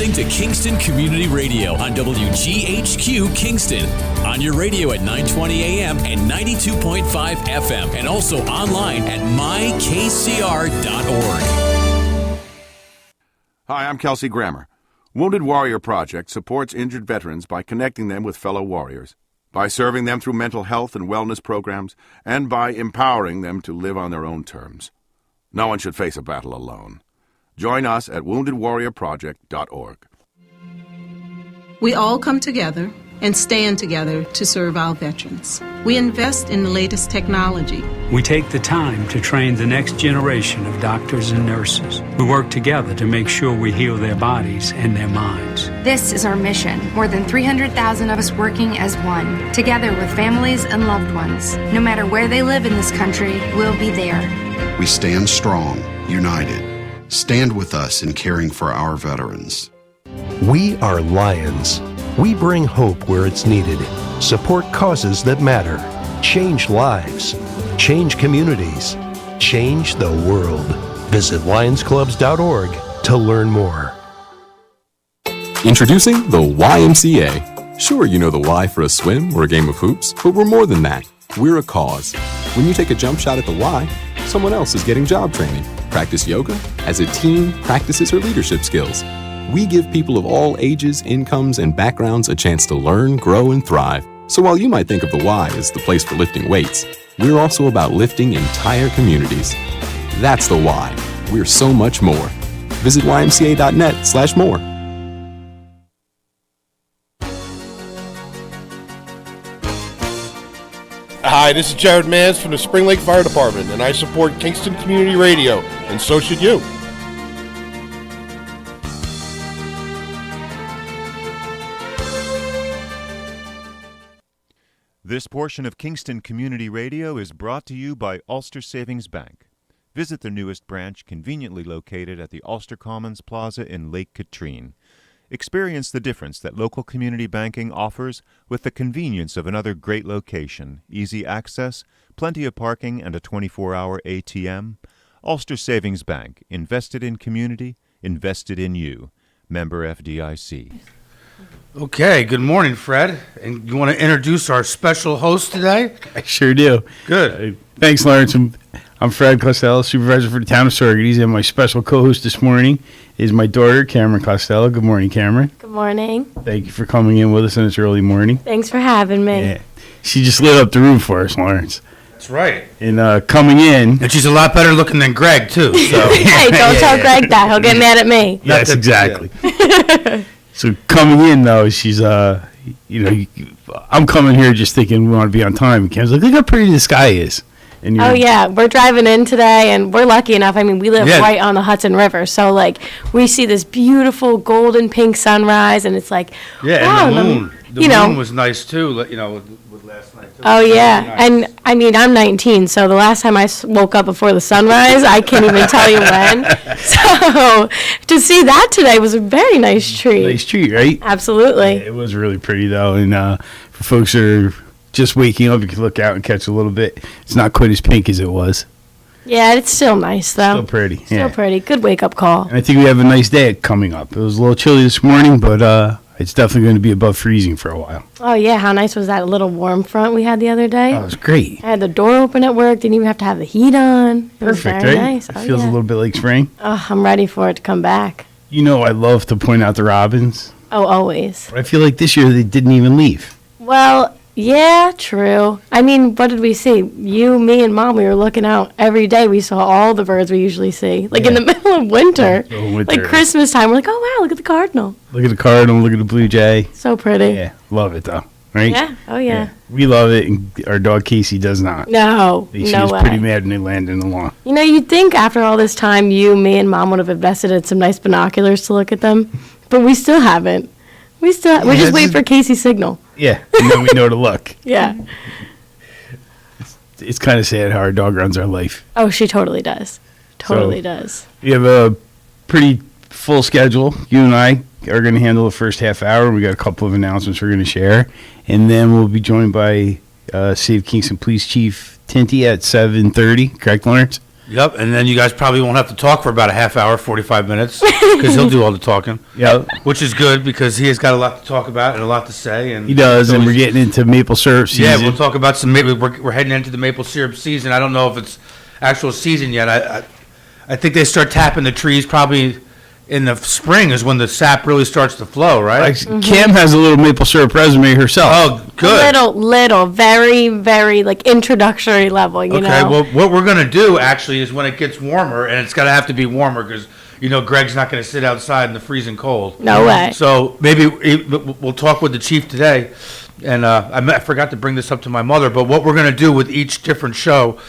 listening to Kingston Community Radio on WGHQ Kingston. On your radio at 920 AM and 92.5 FM, and also online at mykcr.org. Hi, I'm Kelsey Grammer. Wounded Warrior Project supports injured veterans by connecting them with fellow warriors, by serving them through mental health and wellness programs, and by empowering them to live on their own terms. No one should face a battle alone. Join us at woundedwarriorproject.org. We all come together and stand together to serve our veterans. We invest in the latest technology. We take the time to train the next generation of doctors and nurses. We work together to make sure we heal their bodies and their minds. This is our mission. More than 300,000 of us working as one, together with families and loved ones. No matter where they live in this country, we'll be there. We stand strong, united. Stand with us in caring for our veterans. We are Lions. We bring hope where it's needed, support causes that matter, change lives, change communities, change the world. Visit lionsclubs.org to learn more. Introducing the YMCA. Sure, you know the Y for a swim or a game of hoops, but we're more than that. We're a cause. When you take a jump shot at the Y, someone else is getting job training. Practice yoga as a team practices her leadership skills. We give people of all ages, incomes, and backgrounds a chance to learn, grow, and thrive. So while you might think of the Y as the place for lifting weights, we're also about lifting entire communities. That's the Y. We're so much more. Visit ymca.net/more. Hi, this is Jared Mans from the Spring Lake Fire Department, and I support Kingston Community Radio, and so should you. This portion of Kingston Community Radio is brought to you by Ulster Savings Bank. Visit their newest branch, conveniently located at the Ulster Commons Plaza in Lake Katrine. Experience the difference that local community banking offers with the convenience of another great location, easy access, plenty of parking, and a 24-hour ATM. Ulster Savings Bank, invested in community, invested in you. Member FDIC. Okay, good morning, Fred. And you want to introduce our special host today? I sure do. Good. Thanks, Lawrence. I'm Fred Costello, supervisor for the town of Saugerties, and my special co-host this morning is my daughter, Cameron Costello. Good morning, Cameron. Good morning. Thank you for coming in with us in this early morning. Thanks for having me. Yeah. She just lit up the room for us, Lawrence. That's right. And coming in... And she's a lot better looking than Greg, too. So. Hey, don't tell Greg that. He'll get mad at me. Yes, exactly. So coming in, though, she's, I'm coming here just thinking we want to be on time. Cam's like, look how pretty the sky is. And oh, yeah. We're driving in today, and we're lucky enough. I mean, we live right on the Hudson River. So, we see this beautiful golden pink sunrise, and it's like, wow. And the moon. The moon was nice, too, with last night. Too. Oh, yeah. Nice. And, I mean, I'm 19, so the last time I woke up before the sunrise, I can't even tell you when. So, to see that today was a very nice treat. Nice treat, right? Absolutely. Yeah, it was really pretty, though. And for folks that are just waking up, you can look out and catch a little bit. It's not quite as pink as it was. Yeah, it's still nice, though. Still pretty. Still pretty. Good wake-up call. And I think we have a nice day coming up. It was a little chilly this morning, but it's definitely going to be above freezing for a while. Oh, yeah. How nice was that little warm front we had the other day? Oh, it was great. I had the door open at work. Didn't even have to have the heat on. It was perfect, very right? nice. It feels a little bit like spring. Oh, I'm ready for it to come back. You know, I love to point out the robins. Oh, always. But I feel like this year they didn't even leave. Well, yeah, true. I mean, what did we see? You, me, and Mom, we were looking out every day. We saw all the birds we usually see. In the middle of winter. Like Christmas time. We're like, oh, wow, look at the cardinal. Look at the cardinal. Look at the blue jay. So pretty. Yeah, love it, though. Right? Yeah. Oh, yeah. We love it, and our dog Casey does not. No, She was pretty mad when they landed in the lawn. You know, you'd think after all this time, you, me, and Mom would have invested in some nice binoculars to look at them. But we still haven't. We just wait for Casey's signal. Yeah, and then we know to look. Yeah. It's kind of sad how our dog runs our life. Oh, she totally does. Totally does. We have a pretty full schedule. You and I are going to handle the first half hour. We got a couple of announcements we're going to share. And then we'll be joined by Save Kingston Police Chief Tinty at 7:30. Correct, Lawrence? Yep, and then you guys probably won't have to talk for about a half hour, 45 minutes, because he'll do all the talking. Yep. Which is good, because he has got a lot to talk about and a lot to say. And He does, and we're getting into maple syrup season. Yeah, we'll talk about some. We're heading into the maple syrup season. I don't know if it's actual season yet. I think they start tapping the trees probably in the spring is when the sap really starts to flow, right? Cam has a little maple syrup resume herself. Oh, good. Little, very, very like introductory level. You know. Okay, well, what we're gonna do actually is when it gets warmer, and it's gonna have to be warmer because Greg's not gonna sit outside in the freezing cold. No way. So maybe we'll talk with the chief today, and I forgot to bring this up to my mother. But what we're gonna do with each different show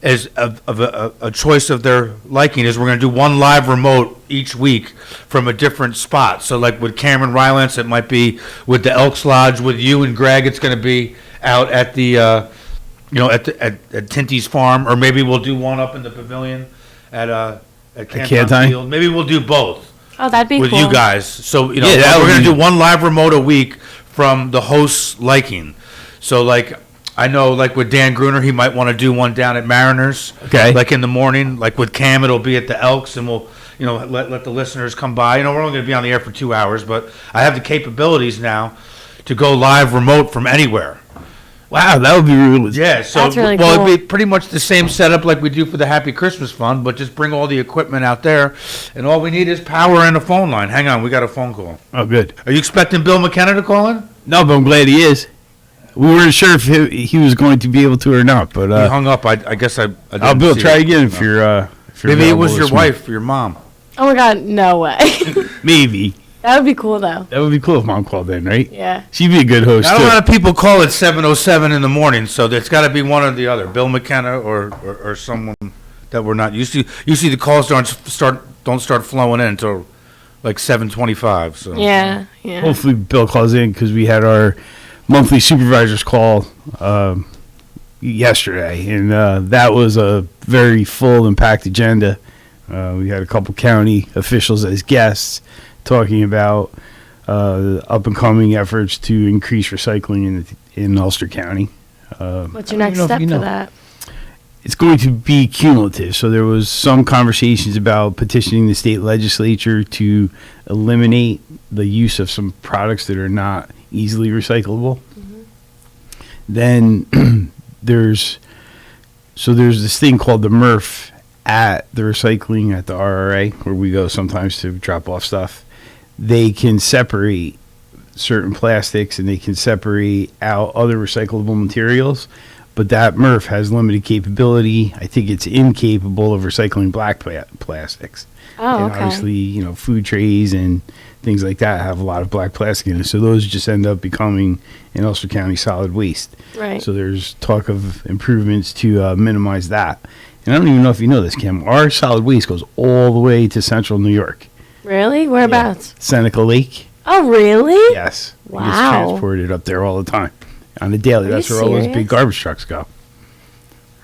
is of a choice of their liking is we're going to do one live remote each week from a different spot. So like with Cameron Rylance, it might be with the Elks Lodge. With you and Greg, it's going to be out at the at Tinty's farm, or maybe we'll do one up in the pavilion at Canton Field. Maybe we'll do both. Oh, that'd be with cool. you guys. So we're going to do one live remote a week from the host's liking. So like. I know, like with Dan Gruner, he might want to do one down at Mariners. Okay. Like in the morning. Like with Cam, it'll be at the Elks, and we'll, let the listeners come by. We're only going to be on the air for 2 hours, but I have the capabilities now to go live remote from anywhere. Wow, that would be really. Yeah, so that's really cool. It'd be pretty much the same setup like we do for the Happy Christmas Fund, but just bring all the equipment out there, and all we need is power and a phone line. Hang on, we got a phone call. Oh, good. Are you expecting Bill McKenna to call in? No, but I'm glad he is. We weren't sure if he was going to be able to or not, but he hung up. I guess I didn't Bill, see try it. again if you're maybe it was your wife or your mom. Oh my God, no way. Maybe. That would be cool though. That would be cool if Mom called in, right? Yeah. She'd be a good host. Not a lot of people call at 7:07 in the morning, so there's got to be one or the other. Bill McKenna or someone that we're not used to. Usually the calls don't start flowing in until like 7:25. So yeah. Hopefully Bill calls in because we had our monthly supervisors call yesterday, and that was a very full and packed agenda. We had a couple county officials as guests talking about up and coming efforts to increase recycling in Ulster County. What's your next step for that? It's going to be cumulative. So there was some conversations about petitioning the state legislature to eliminate the use of some products that are not easily recyclable. Mm-hmm. Then there's this thing called the MRF at the recycling at the RRA, where we go sometimes to drop off stuff. They can separate certain plastics and they can separate out other recyclable materials, but that MRF has limited capability. I think it's incapable of recycling black plastics. Oh, and okay. obviously, food trays and things like that have a lot of black plastic in it. So those just end up becoming in Ulster County solid waste. Right. So there's talk of improvements to minimize that. And I don't even know if you know this, Kim. Our solid waste goes all the way to central New York. Really? Whereabouts? Seneca Lake. Oh, really? Yes. Wow. It gets transported up there all the time. On the daily. Are That's you where all those serious? big garbage trucks go.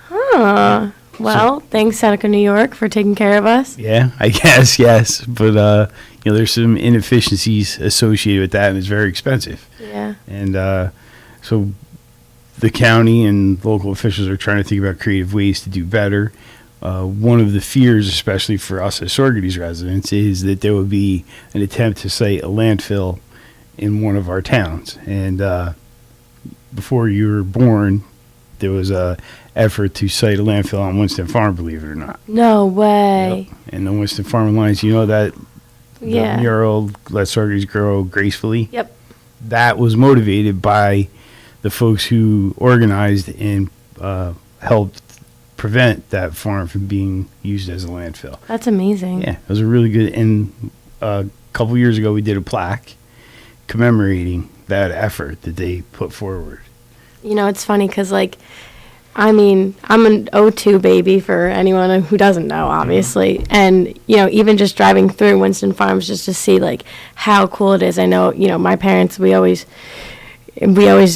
Huh. Well, thanks, Seneca, New York, for taking care of us. Yeah, I guess, yes. But, there's some inefficiencies associated with that, and it's very expensive. Yeah. And so the county and local officials are trying to think about creative ways to do better. One of the fears, especially for us as Saugerties residents, is that there would be an attempt to site a landfill in one of our towns. And before you were born, there was a effort to site a landfill on Winston Farm, believe it or not. No way. Yep. And the Winston Farm Alliance, that Yeah. the mural, Let Saugerties Grow Gracefully? Yep. That was motivated by the folks who organized and helped prevent that farm from being used as a landfill. That's amazing. Yeah, it was a really good. And a couple years ago, we did a plaque commemorating that effort that they put forward. It's funny because, I'm an 02 baby for anyone who doesn't know, obviously. And, even just driving through Winston Farms just to see, how cool it is. I know, my parents, we always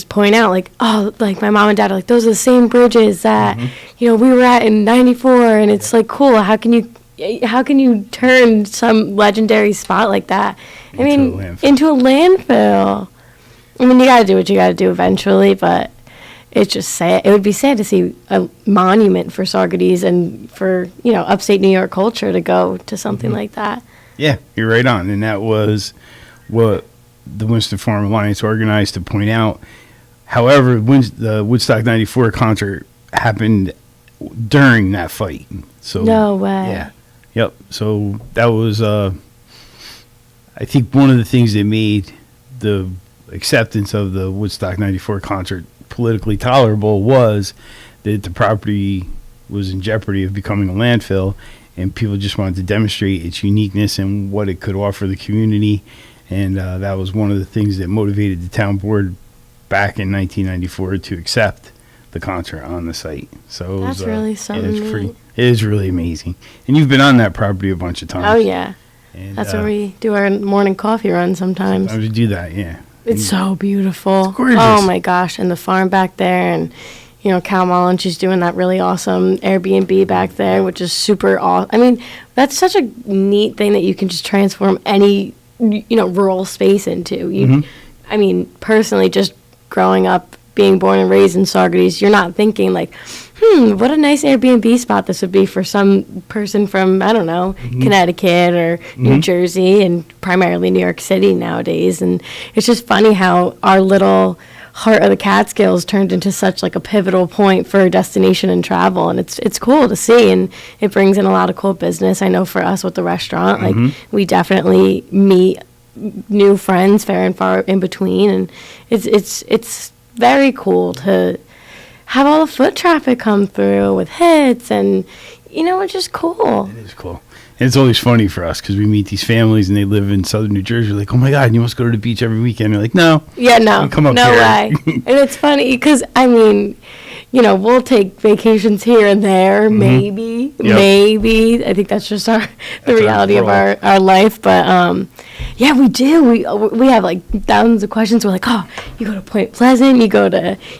point out, my mom and dad are those are the same bridges that, we were at in 94. And it's, cool. How can you turn some legendary spot like that? Into a landfill. You got to do what you got to do eventually, but it's just sad. It would be sad to see a monument for Saugerties and for, upstate New York culture to go to something like that. Yeah, you're right on. And that was what the Winston Farm Alliance organized to point out. However, the Woodstock 94 concert happened during that fight. So no way. Yeah. Yep. So that was, I think, one of the things that made the acceptance of the Woodstock 94 concert politically tolerable was that the property was in jeopardy of becoming a landfill, and people just wanted to demonstrate its uniqueness and what it could offer the community. And that was one of the things that motivated the town board back in 1994 to accept the concert on the site. So that's really something. It is really amazing. And you've been on that property a bunch of times. Oh yeah, and that's where we do our morning coffee run sometimes. Sometimes we do that, yeah. It's so beautiful. It's gorgeous. Oh my gosh, and the farm back there, and Cal Mullen, she's doing that really awesome Airbnb back there, which is super awesome. I mean, that's such a neat thing that you can just transform any rural space into. I mean, personally, just growing up, being born and raised in Saugerties, you're not thinking like, what a nice Airbnb spot this would be for some person from, I don't know, Connecticut or New Jersey, and primarily New York City nowadays. And it's just funny how our little heart of the Catskills turned into such like a pivotal point for destination and travel. And it's cool to see, and it brings in a lot of cool business. I know for us with the restaurant, like we definitely meet new friends fair and far in between, and it's very cool to have all the foot traffic come through with hits, and it's just cool. It is cool. And it's always funny for us because we meet these families and they live in southern New Jersey. Like, oh my God, you must go to the beach every weekend. They're like, no. Yeah, no. Come up no here. way. And it's funny because, I mean, we'll take vacations here and there, maybe. I think that's just the reality of our life. But, yeah, we do. We have, like, thousands of questions. We're like, oh, you go to Point Pleasant, you go to,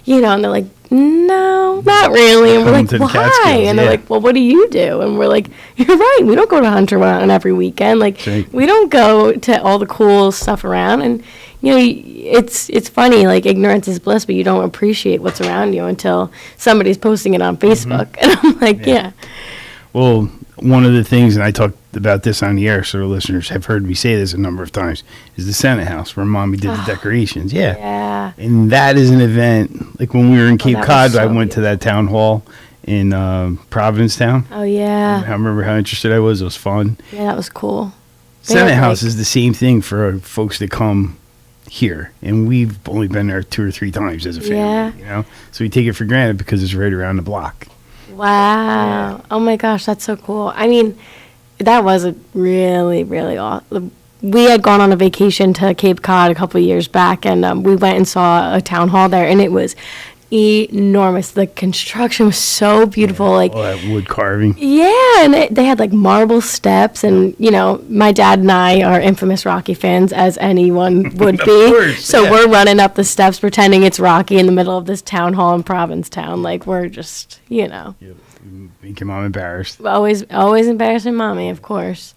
and they're like, no, not really. And we're like, why? And they're like, well, what do you do? And we're like, you're right. We don't go to Hunter Mountain every weekend. Like, we don't go to all the cool stuff around. And, it's funny, like, ignorance is bliss, but you don't appreciate what's around you until somebody's posting it on Facebook. And I'm like, yeah. Well, one of the things, and I talked about this on the air, so listeners have heard me say this a number of times, is the Senate House where Mommy did the decorations. Yeah. And that is an event. Like when we were in Cape Cod, I went to that town hall in Provincetown. Oh, yeah. I remember how interested I was. It was fun. Yeah, that was cool. Senate House is the same thing for folks that come here. And we've only been there 2 or 3 times as a family. So we take it for granted because it's right around the block. Wow. Yeah. Oh, my gosh, that's so cool. I mean, that was a really, really awesome. We had gone on a vacation to Cape Cod a couple of years back, and we went and saw a town hall there, and it was enormous. The construction was so beautiful. Like all that wood carving. Yeah, and they had like marble steps, and my dad and I are infamous Rocky fans, as anyone would be. Course, so we're running up the steps pretending it's Rocky in the middle of this town hall in Provincetown. Like we're just, Make your mom embarrassed. Always embarrassing Mommy, of course.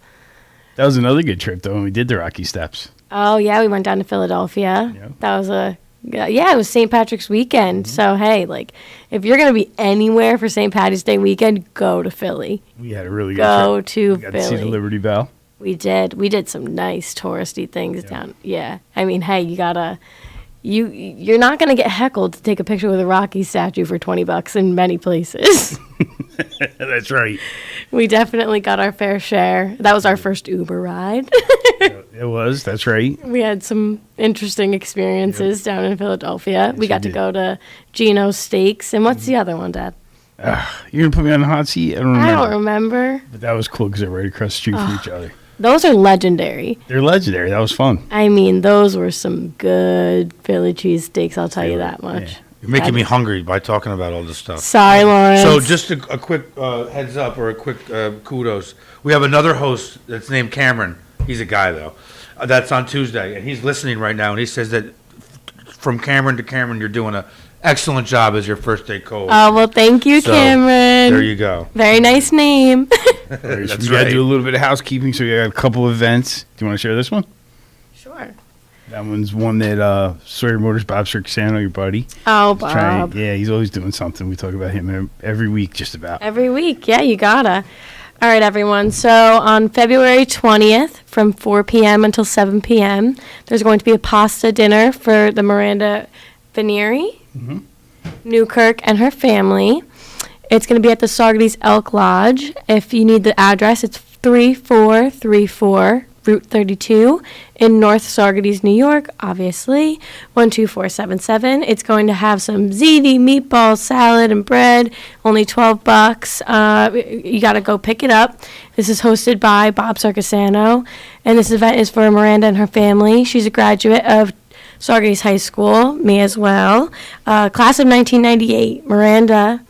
That was another good trip, though, when we did the Rocky Steps. Oh, yeah, we went down to Philadelphia. Yep. That was it was St. Patrick's weekend. So, hey, like, if you're going to be anywhere for St. Patty's Day weekend, go to Philly. We had a really good trip. Go to Philly. Got to see the Liberty Bell. We did. We did some nice touristy things down. Yeah. I mean, hey, you got to... You're not going to get heckled to take a picture with a Rocky statue for $20 in many places. That's right. We definitely got our fair share. That was our first Uber ride. It was. That's right. We had some interesting experiences down in Philadelphia. Yes, we got to go to Gino's Steaks. And what's the other one, Dad? You're going to put me on the hot seat? I don't remember. But that was cool because they're right across the street from each other. Those are legendary. They're legendary. That was fun. I mean, those were some good Philly cheesesteaks, I'll tell you that much. Yeah. You're making me hungry by talking about all this stuff. Sorry, Lawrence. So just a quick heads up or a quick kudos. We have another host that's named Cameron. He's a guy, though. That's on Tuesday, and he's listening right now, and he says that from Cameron to Cameron, you're doing an excellent job as your first day co-host. Oh, well, thank you, Cameron. There you go. Very nice name. That's we got to do a little bit of housekeeping, so we got a couple of events. Do you want to share this one? Sure. That one's one that Sawyer Motors, Bob Circusano, your buddy. Oh, Bob. He's always doing something. We talk about him every week, just about. Every week, yeah, you gotta. All right, everyone. So on February 20th, from 4 p.m. until 7 p.m., there's going to be a pasta dinner for the Miranda Venieri, Newkirk, and her family. It's going to be at the Saugerties Elk Lodge. If you need the address, it's 3434 Route 32 in North Saugerties, New York, obviously, 12477. It's going to have some ziti, meatballs, salad, and bread, only $12. You got to go pick it up. This is hosted by Bob Circusano, and this event is for Miranda and her family. She's a graduate of Saugerties High School, me as well. Class of 1998, Miranda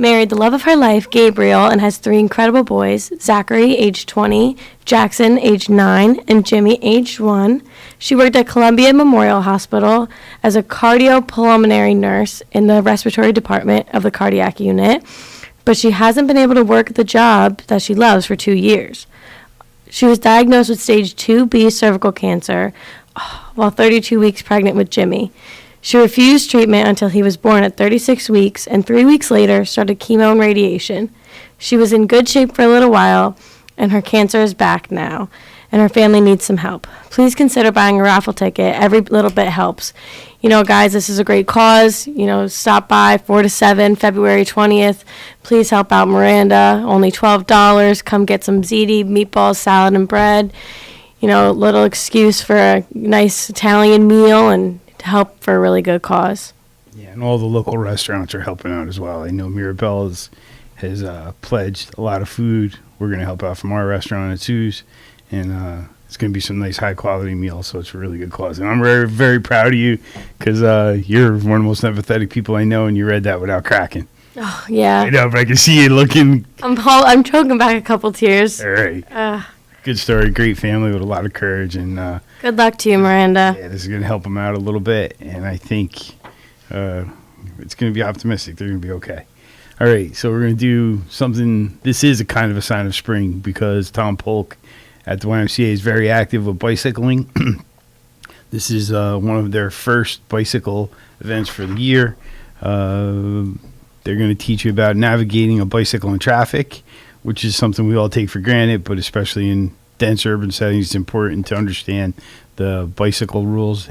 married the love of her life, Gabriel, and has 3 incredible boys, Zachary, age 20, Jackson, age 9, and Jimmy, age 1. She worked at Columbia Memorial Hospital as a cardiopulmonary nurse in the respiratory department of the cardiac unit, but she hasn't been able to work the job that she loves for 2 years. She was diagnosed with stage 2B cervical cancer while 32 weeks pregnant with Jimmy. She refused treatment until he was born at 36 weeks, and 3 weeks later started chemo and radiation. She was in good shape for a little while, and her cancer is back now, and her family needs some help. Please consider buying a raffle ticket. Every little bit helps. You know, guys, this is a great cause. You know, stop by 4 to 7, February 20th. Please help out Miranda. Only $12. Come get some ziti, meatballs, salad, and bread. You know, little excuse for a nice Italian meal and to help for a really good cause. Yeah, and all the local restaurants are helping out as well. I know Mirabelle's has pledged a lot of food. We're going to help out from our restaurant at Sue's, and it's going to be some nice high-quality meals, so it's a really good cause. And I'm very, very proud of you because you're one of the most empathetic people I know, and you read that without cracking. Oh, yeah. I know, but I can see you looking. I'm choking back a couple tears. All right. Good story. Great family with a lot of courage, and good luck to you, Miranda. Yeah, this is going to help them out a little bit, and I think it's going to be optimistic. They're going to be okay. All right, so we're going to do something. This is a kind of a sign of spring because Tom Polk at the YMCA is very active with bicycling. This is one of their first bicycle events for the year. They're going to teach you about navigating a bicycle in traffic, which is something we all take for granted, but especially in dense urban settings, it's important to understand the bicycle rules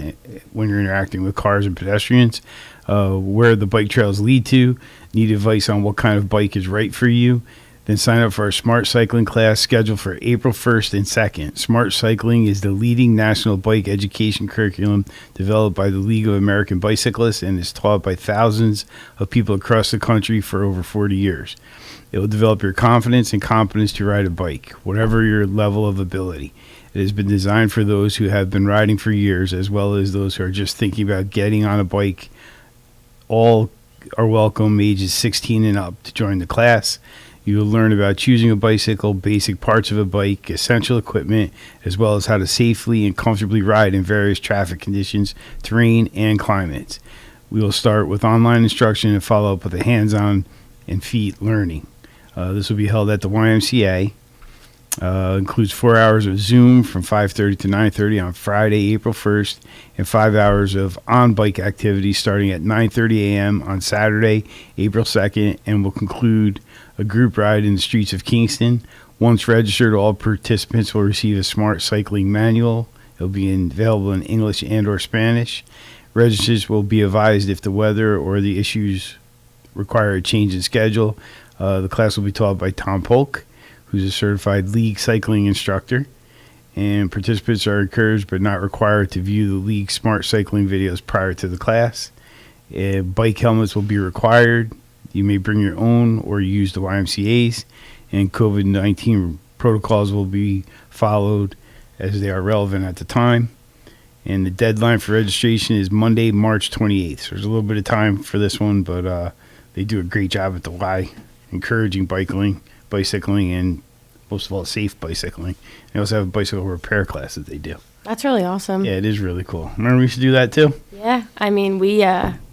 when you're interacting with cars and pedestrians, where the bike trails lead to, need advice on what kind of bike is right for you. Then sign up for our Smart Cycling class scheduled for April 1st and 2nd. Smart Cycling is the leading national bike education curriculum developed by the League of American Bicyclists and is taught by thousands of people across the country for over 40 years. It will develop your confidence and competence to ride a bike, whatever your level of ability. It has been designed for those who have been riding for years, as well as those who are just thinking about getting on a bike. All are welcome, ages 16 and up, to join the class. You will learn about choosing a bicycle, basic parts of a bike, essential equipment, as well as how to safely and comfortably ride in various traffic conditions, terrain, and climates. We will start with online instruction and follow up with a hands-on and feet learning. This will be held at the YMCA. Includes 4 hours of Zoom from 5:30 to 9:30 on Friday, April 1st, and 5 hours of on-bike activities starting at 9:30 a.m. on Saturday, April 2nd, and will conclude a group ride in the streets of Kingston. Once registered, all participants will receive a Smart Cycling manual. It will be available in English and or Spanish. Registrants will be advised if the weather or the issues require a change in schedule. The class will be taught by Tom Polk, who's a certified league cycling instructor, and participants are encouraged but not required to view the league Smart Cycling videos prior to the class. Bike helmets will be required. You may bring your own or use the YMCA's, and COVID-19 protocols will be followed as they are relevant at the time. And the deadline for registration is Monday, March 28th. So there's a little bit of time for this one, but they do a great job at the Y, encouraging bicycling, and most of all, safe bicycling. They also have a bicycle repair class that they do. That's really awesome. Yeah, it is really cool. Remember we used to do that too? Yeah, I mean, we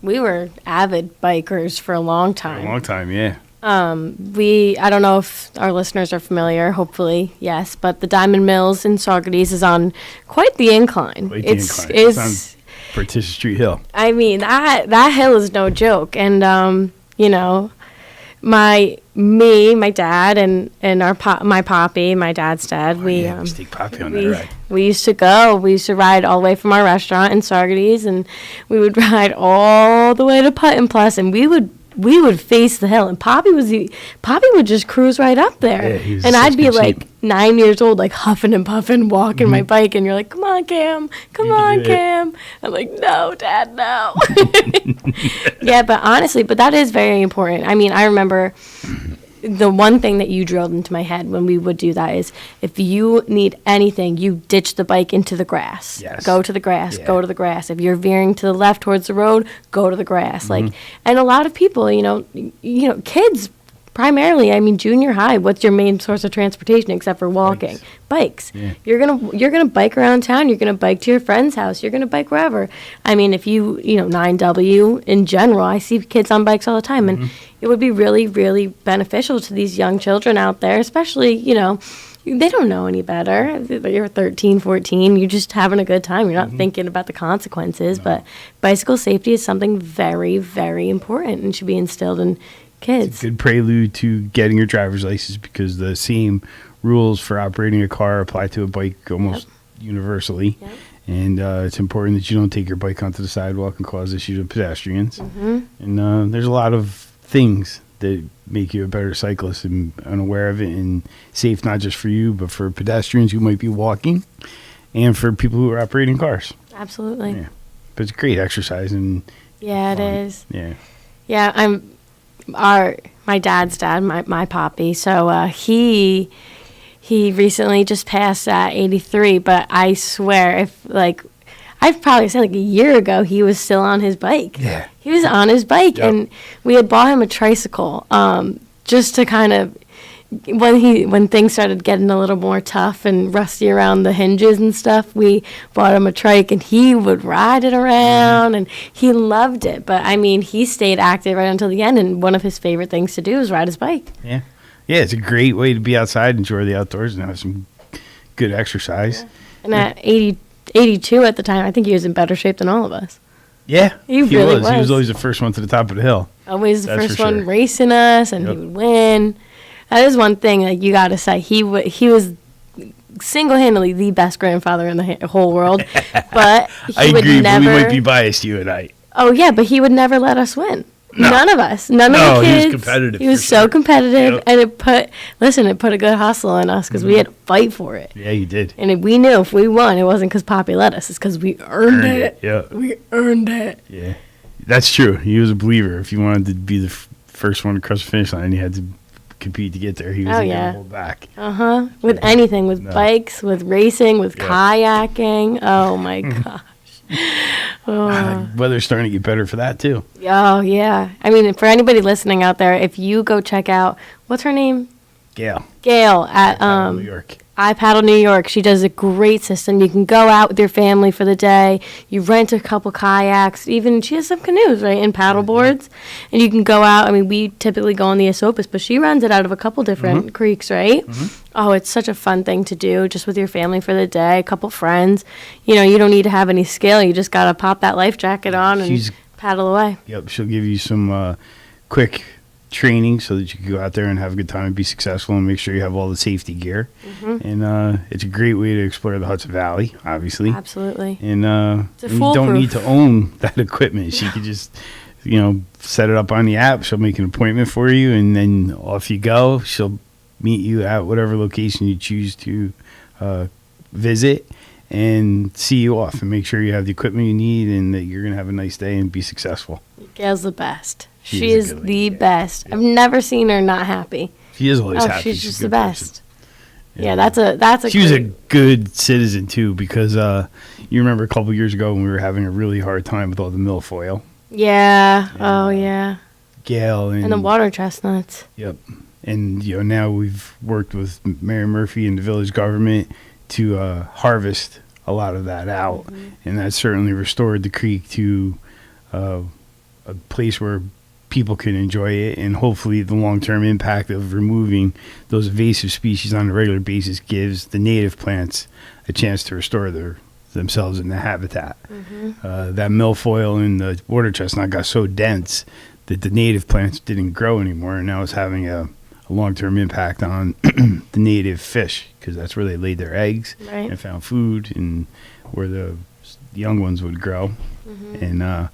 were avid bikers for a long time. For a long time, yeah. I don't know if our listeners are familiar, hopefully, yes, but the Diamond Mills in Saugerties is on quite the incline. It's on Patricia Street Hill. I mean, that hill is no joke. And, you know, my dad, and my poppy, my dad's dad, we take Poppy on that ride. We used to ride all the way from our restaurant in Saugerties, and we would ride all the way to Puttin Plus, and we would face the hill, and Poppy would just cruise right up there, and I'd be like 9 years old, like huffing and puffing, walking my bike, and you're like, come on, Cam. I'm like, no, Dad, no. Yeah, but honestly, that is very important. I mean, I remember the one thing that you drilled into my head when we would do that is, if you need anything, you ditch the bike into the grass. Yes. Go to the grass. Yeah. Go to the grass. If you're veering to the left towards the road, go to the grass. And a lot of people, you know, kids primarily, I mean, junior high, what's your main source of transportation except for walking? Bikes. Yeah. You're gonna bike around town. You're gonna bike to your friend's house. You're gonna bike wherever. I mean, if you 9W in general, I see kids on bikes all the time, and it would be really, really beneficial to these young children out there, especially, you know, they don't know any better. You're 13, 14. You're just having a good time. You're not thinking about the consequences. No. But bicycle safety is something very, very important and should be instilled in kids. It's a good prelude to getting your driver's license, because the same rules for operating a car apply to a bike almost universally. Yep. And it's important that you don't take your bike onto the sidewalk and cause issues with pedestrians. And there's a lot of things that make you a better cyclist and unaware of it, and safe not just for you, but for pedestrians who might be walking and for people who are operating cars. Absolutely. Yeah. But it's great exercise. And yeah, it is. Yeah. Yeah, my dad's dad, my poppy. So he recently just passed at 83. But I swear, I'd probably say like a year ago, he was still on his bike. Yeah, he was on his bike, and we had bought him a tricycle, just to kind of when things started getting a little more tough and rusty around the hinges and stuff, we bought him a trike, and he would ride it around, and he loved it. But I mean, he stayed active right until the end, and one of his favorite things to do is ride his bike. Yeah, it's a great way to be outside, enjoy the outdoors, and have some good exercise. Yeah. And at 82 at the time, I think he was in better shape than all of us. Yeah, he really was. He was always the first one to the top of the hill. Always the first one racing us, and he would win. That is one thing, like, you got to say. He was single-handedly the best grandfather in the whole world. But I agree, but we might be biased, you and I. Oh, yeah, but he would never let us win. No. None of us. None of the kids. He was competitive. He was so competitive, and it put a good hustle in us, because we had to fight for it. Yeah, you did. And we knew if we won, it wasn't because Poppy let us. It's because we earned it. Yeah. We earned it. Yeah. That's true. He was a believer. If you wanted to be the first one to cross the finish line, you had to compete to get there. He wasn't going to hold back. With anything, with bikes, with racing, with kayaking. Oh my gosh. Weather's starting to get better for that too. Oh yeah. I mean, for anybody listening out there, if you go check out, what's her name? Gail at New York. iPaddle New York. She does a great system. You can go out with your family for the day. You rent a couple kayaks. Even she has some canoes, right, and paddle boards. And you can go out. I mean, we typically go on the Esopus, but she runs it out of a couple different creeks, right? Oh, it's such a fun thing to do, just with your family for the day, a couple friends. You know, you don't need to have any skill. You just got to pop that life jacket on and paddle away. Yep, she'll give you some quick training so that you can go out there and have a good time and be successful, and make sure you have all the safety gear. And it's a great way to explore the Hudson Valley, obviously. Absolutely. And you don't need to own that equipment. She could just, set it up on the app. She'll make an appointment for you, and then off you go. She'll meet you at whatever location you choose to visit, and see you off, and make sure you have the equipment you need, and that you're going to have a nice day and be successful. Gail's the best. She is the best. I've never seen her not happy. She is always happy. She's just the best. Yeah, that's a. She was a good citizen too, because you remember a couple years ago when we were having a really hard time with all the milfoil. Yeah. Oh yeah. Gail and the water chestnuts. Yep. And now we've worked with Mayor Murphy and the village government to harvest a lot of that out, and that certainly restored the creek to a place where people can enjoy it, and hopefully the long-term impact of removing those invasive species on a regular basis gives the native plants a chance to restore themselves in the habitat. That milfoil in the water chestnut got so dense that the native plants didn't grow anymore, and now it's having a long-term impact on the native fish, because that's where they laid their eggs and found food, and where the young ones would grow. And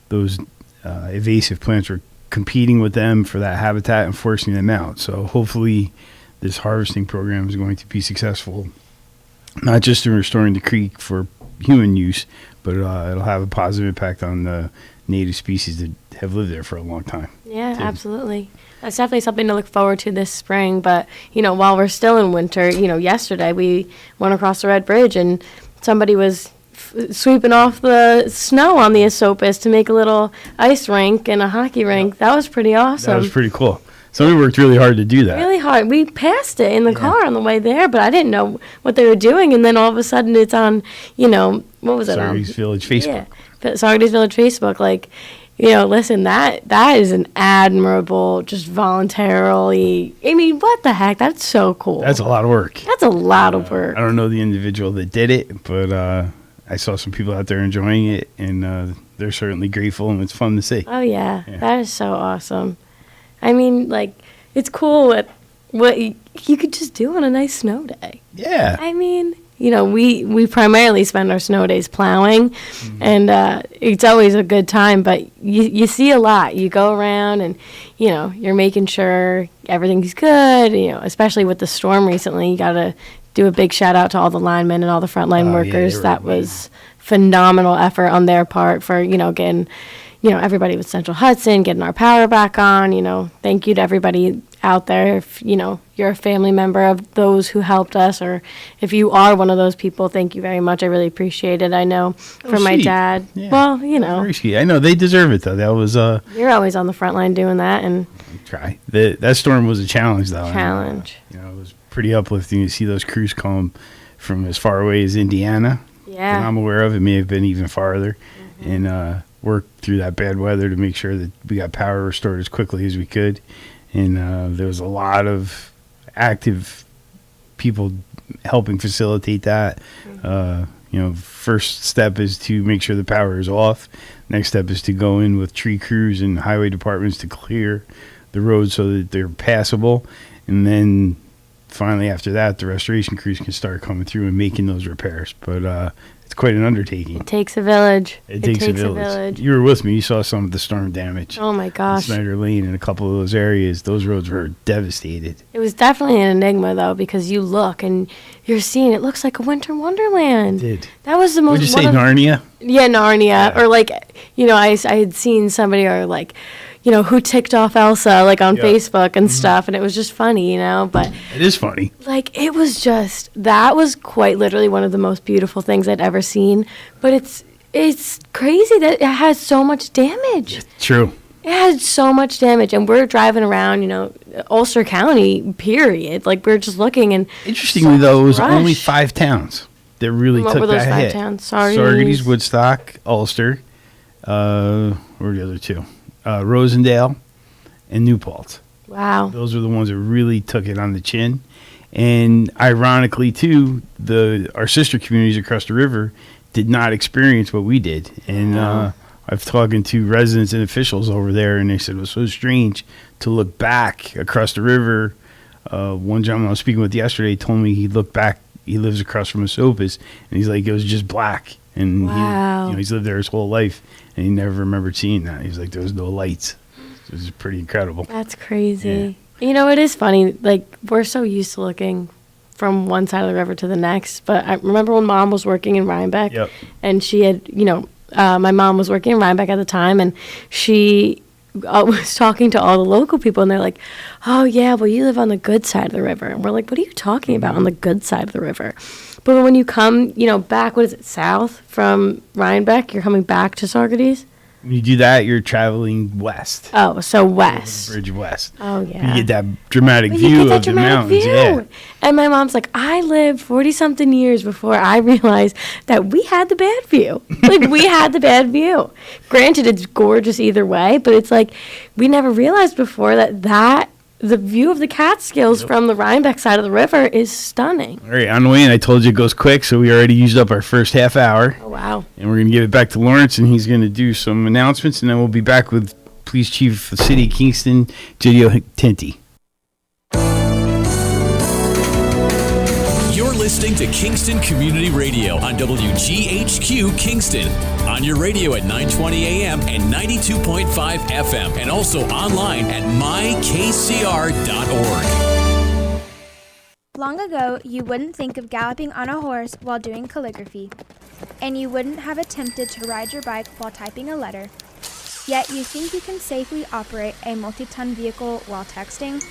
those invasive plants were competing with them for that habitat and forcing them out. So hopefully this harvesting program is going to be successful, not just in restoring the creek for human use, but it'll have a positive impact on the native species that have lived there for a long time. Yeah, absolutely. That's definitely something to look forward to this spring. But, while we're still in winter, yesterday we went across the Red Bridge and somebody was sweeping off the snow on the Esopus to make a little ice rink and a hockey rink. That was pretty awesome. That was pretty cool. Somebody worked really hard to do that. Really hard. We passed it in the car on the way there, but I didn't know what they were doing. And then all of a sudden it's on, what was it on? Saugerties Village Facebook. Yeah, Saugerties Village Facebook. Listen, that is an admirable, just voluntarily. I mean, what the heck? That's so cool. That's a lot of work. That's a lot of work. I don't know the individual that did it, but I saw some people out there enjoying it, and they're certainly grateful, and it's fun to see. Oh, yeah. That is so awesome. I mean, it's cool what you could just do on a nice snow day. Yeah. I mean, we primarily spend our snow days plowing, and it's always a good time, but you see a lot. You go around and, you're making sure everything's good, especially with the storm recently. You got to do a big shout out to all the linemen and all the frontline workers. That was phenomenal effort on their part for, getting, everybody with Central Hudson, getting our power back on. Thank you to everybody out there. If, you're a family member of those who helped us, or if you are one of those people, thank you very much. I really appreciate it. I know from my dad. Yeah. Well, I know they deserve it though. That was you're always on the front line doing that, and try. That storm was a challenge though. Challenge. And, it was pretty uplifting to see those crews come from as far away as Indiana. Yeah. That I'm aware of. It may have been even farther, and work through that bad weather to make sure that we got power restored as quickly as we could. And there was a lot of active people helping facilitate that. First step is to make sure the power is off. Next step is to go in with tree crews and highway departments to clear the roads so that they're passable. And then finally after that, the restoration crews can start coming through and making those repairs. But it's quite an undertaking. It takes a village. It takes a village. You were with me. You saw some of the storm damage. Oh, my gosh. Snyder Lane and a couple of those areas. Those roads were devastated. It was definitely an enigma, though, because you look and you're seeing it looks like a winter wonderland. It did. That was the most... Would you say Narnia? Yeah, Narnia. Yeah. Or, I had seen somebody who ticked off Elsa, on Facebook and stuff, and it was just funny, but... It is funny. It was just... That was quite literally one of the most beautiful things I'd ever seen, but it's crazy that it has so much damage. True. It had so much damage, and we're driving around, Ulster County, period. We're just looking, and... Interestingly, though, it was only 5 towns that really took that hit. What were those 5 towns? Saugerties, Woodstock, Ulster, where were the other 2? Rosendale and New Paltz. Wow. Those are the ones that really took it on the chin. And ironically, too, our sister communities across the river did not experience what we did. And I've talked to residents and officials over there, and they said it was so strange to look back across the river. One gentleman I was speaking with yesterday told me he looked back. He lives across from Esopus, and he's like, it was just black. And he's lived there his whole life, and he never remembered seeing that. He's like, there was no lights. It was pretty incredible. That's crazy. Yeah. It is funny. We're so used to looking from one side of the river to the next. But I remember when Mom was working in Rhinebeck, and she had, my mom was working in Rhinebeck at the time, and she was talking to all the local people, and they're like, oh, yeah, well, you live on the good side of the river. And we're like, what are you talking about on the good side of the river? But when you come, back, south from Rhinebeck, you're coming back to Saugerties? When you do that, you're traveling west. Oh, so west. Bridge west. Oh, yeah. You get that dramatic But view you get that of dramatic the mountains. view. Yeah. And my mom's like, I lived 40-something years before I realized that we had the bad view. Like, we had the bad view. Granted, it's gorgeous either way, but it's like we never realized before that the view of the Catskills from the Rhinebeck side of the river is stunning. All right, on the way in, I told you it goes quick, so we already used up our first half hour. Oh, wow. And we're going to give it back to Lawrence, and he's going to do some announcements, and then we'll be back with Police Chief of the City of Kingston, Gidio Tinty. You're listening to Kingston Community Radio on WGHQ Kingston. On your radio at 920 AM and 92.5 FM, and also online at mykcr.org. Long ago, you wouldn't think of galloping on a horse while doing calligraphy, and you wouldn't have attempted to ride your bike while typing a letter. Yet you think you can safely operate a multi-ton vehicle while texting?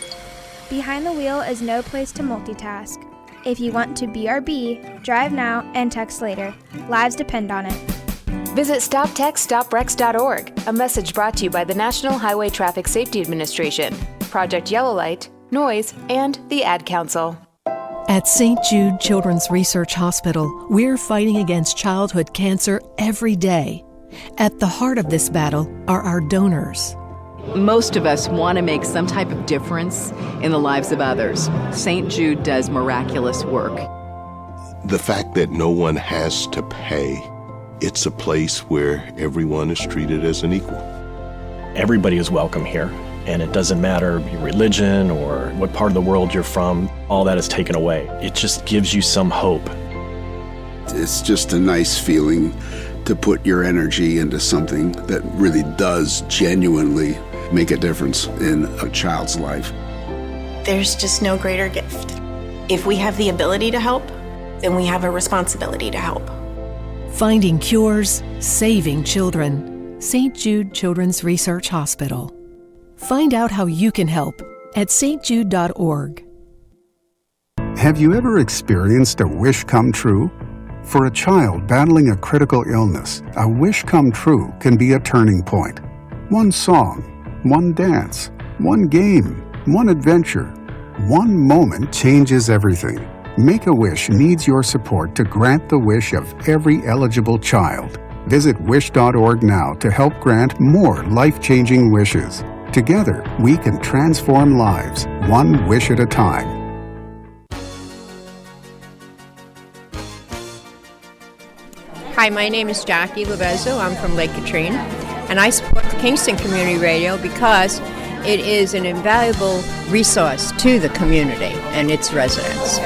Behind the wheel is no place to multitask. If you want to BRB, drive now and text later. Lives depend on it. Visit StopTextStopWrecks.org, a message brought to you by the National Highway Traffic Safety Administration, Project Yellow Light, Noise, and the Ad Council. At St. Jude Children's Research Hospital, we're fighting against childhood cancer every day. At the heart of this battle are our donors. Most of us want to make some type of difference in the lives of others. St. Jude does miraculous work. The fact that no one has to pay, it's a place where everyone is treated as an equal. Everybody is welcome here, and it doesn't matter your religion or what part of the world you're from. All that is taken away. It just gives you some hope. It's just a nice feeling to put your energy into something that really does genuinely make a difference in a child's life. There's just no greater gift. If we have the ability to help, then we have a responsibility to help. Finding cures, saving children. St. Jude Children's Research Hospital. Find out how you can help at stjude.org. Have you ever experienced a wish come true? For a child battling a critical illness, a wish come true can be a turning point. One song, one dance, one game, one adventure, one moment changes everything. Make-A-Wish needs your support to grant the wish of every eligible child. Visit wish.org now to help grant more life-changing wishes. Together, we can transform lives, one wish at a time. Hi, my name is Jackie Lovezzo. I'm from Lake Katrine, and I support Kingston Community Radio because it is an invaluable resource to the community and its residents.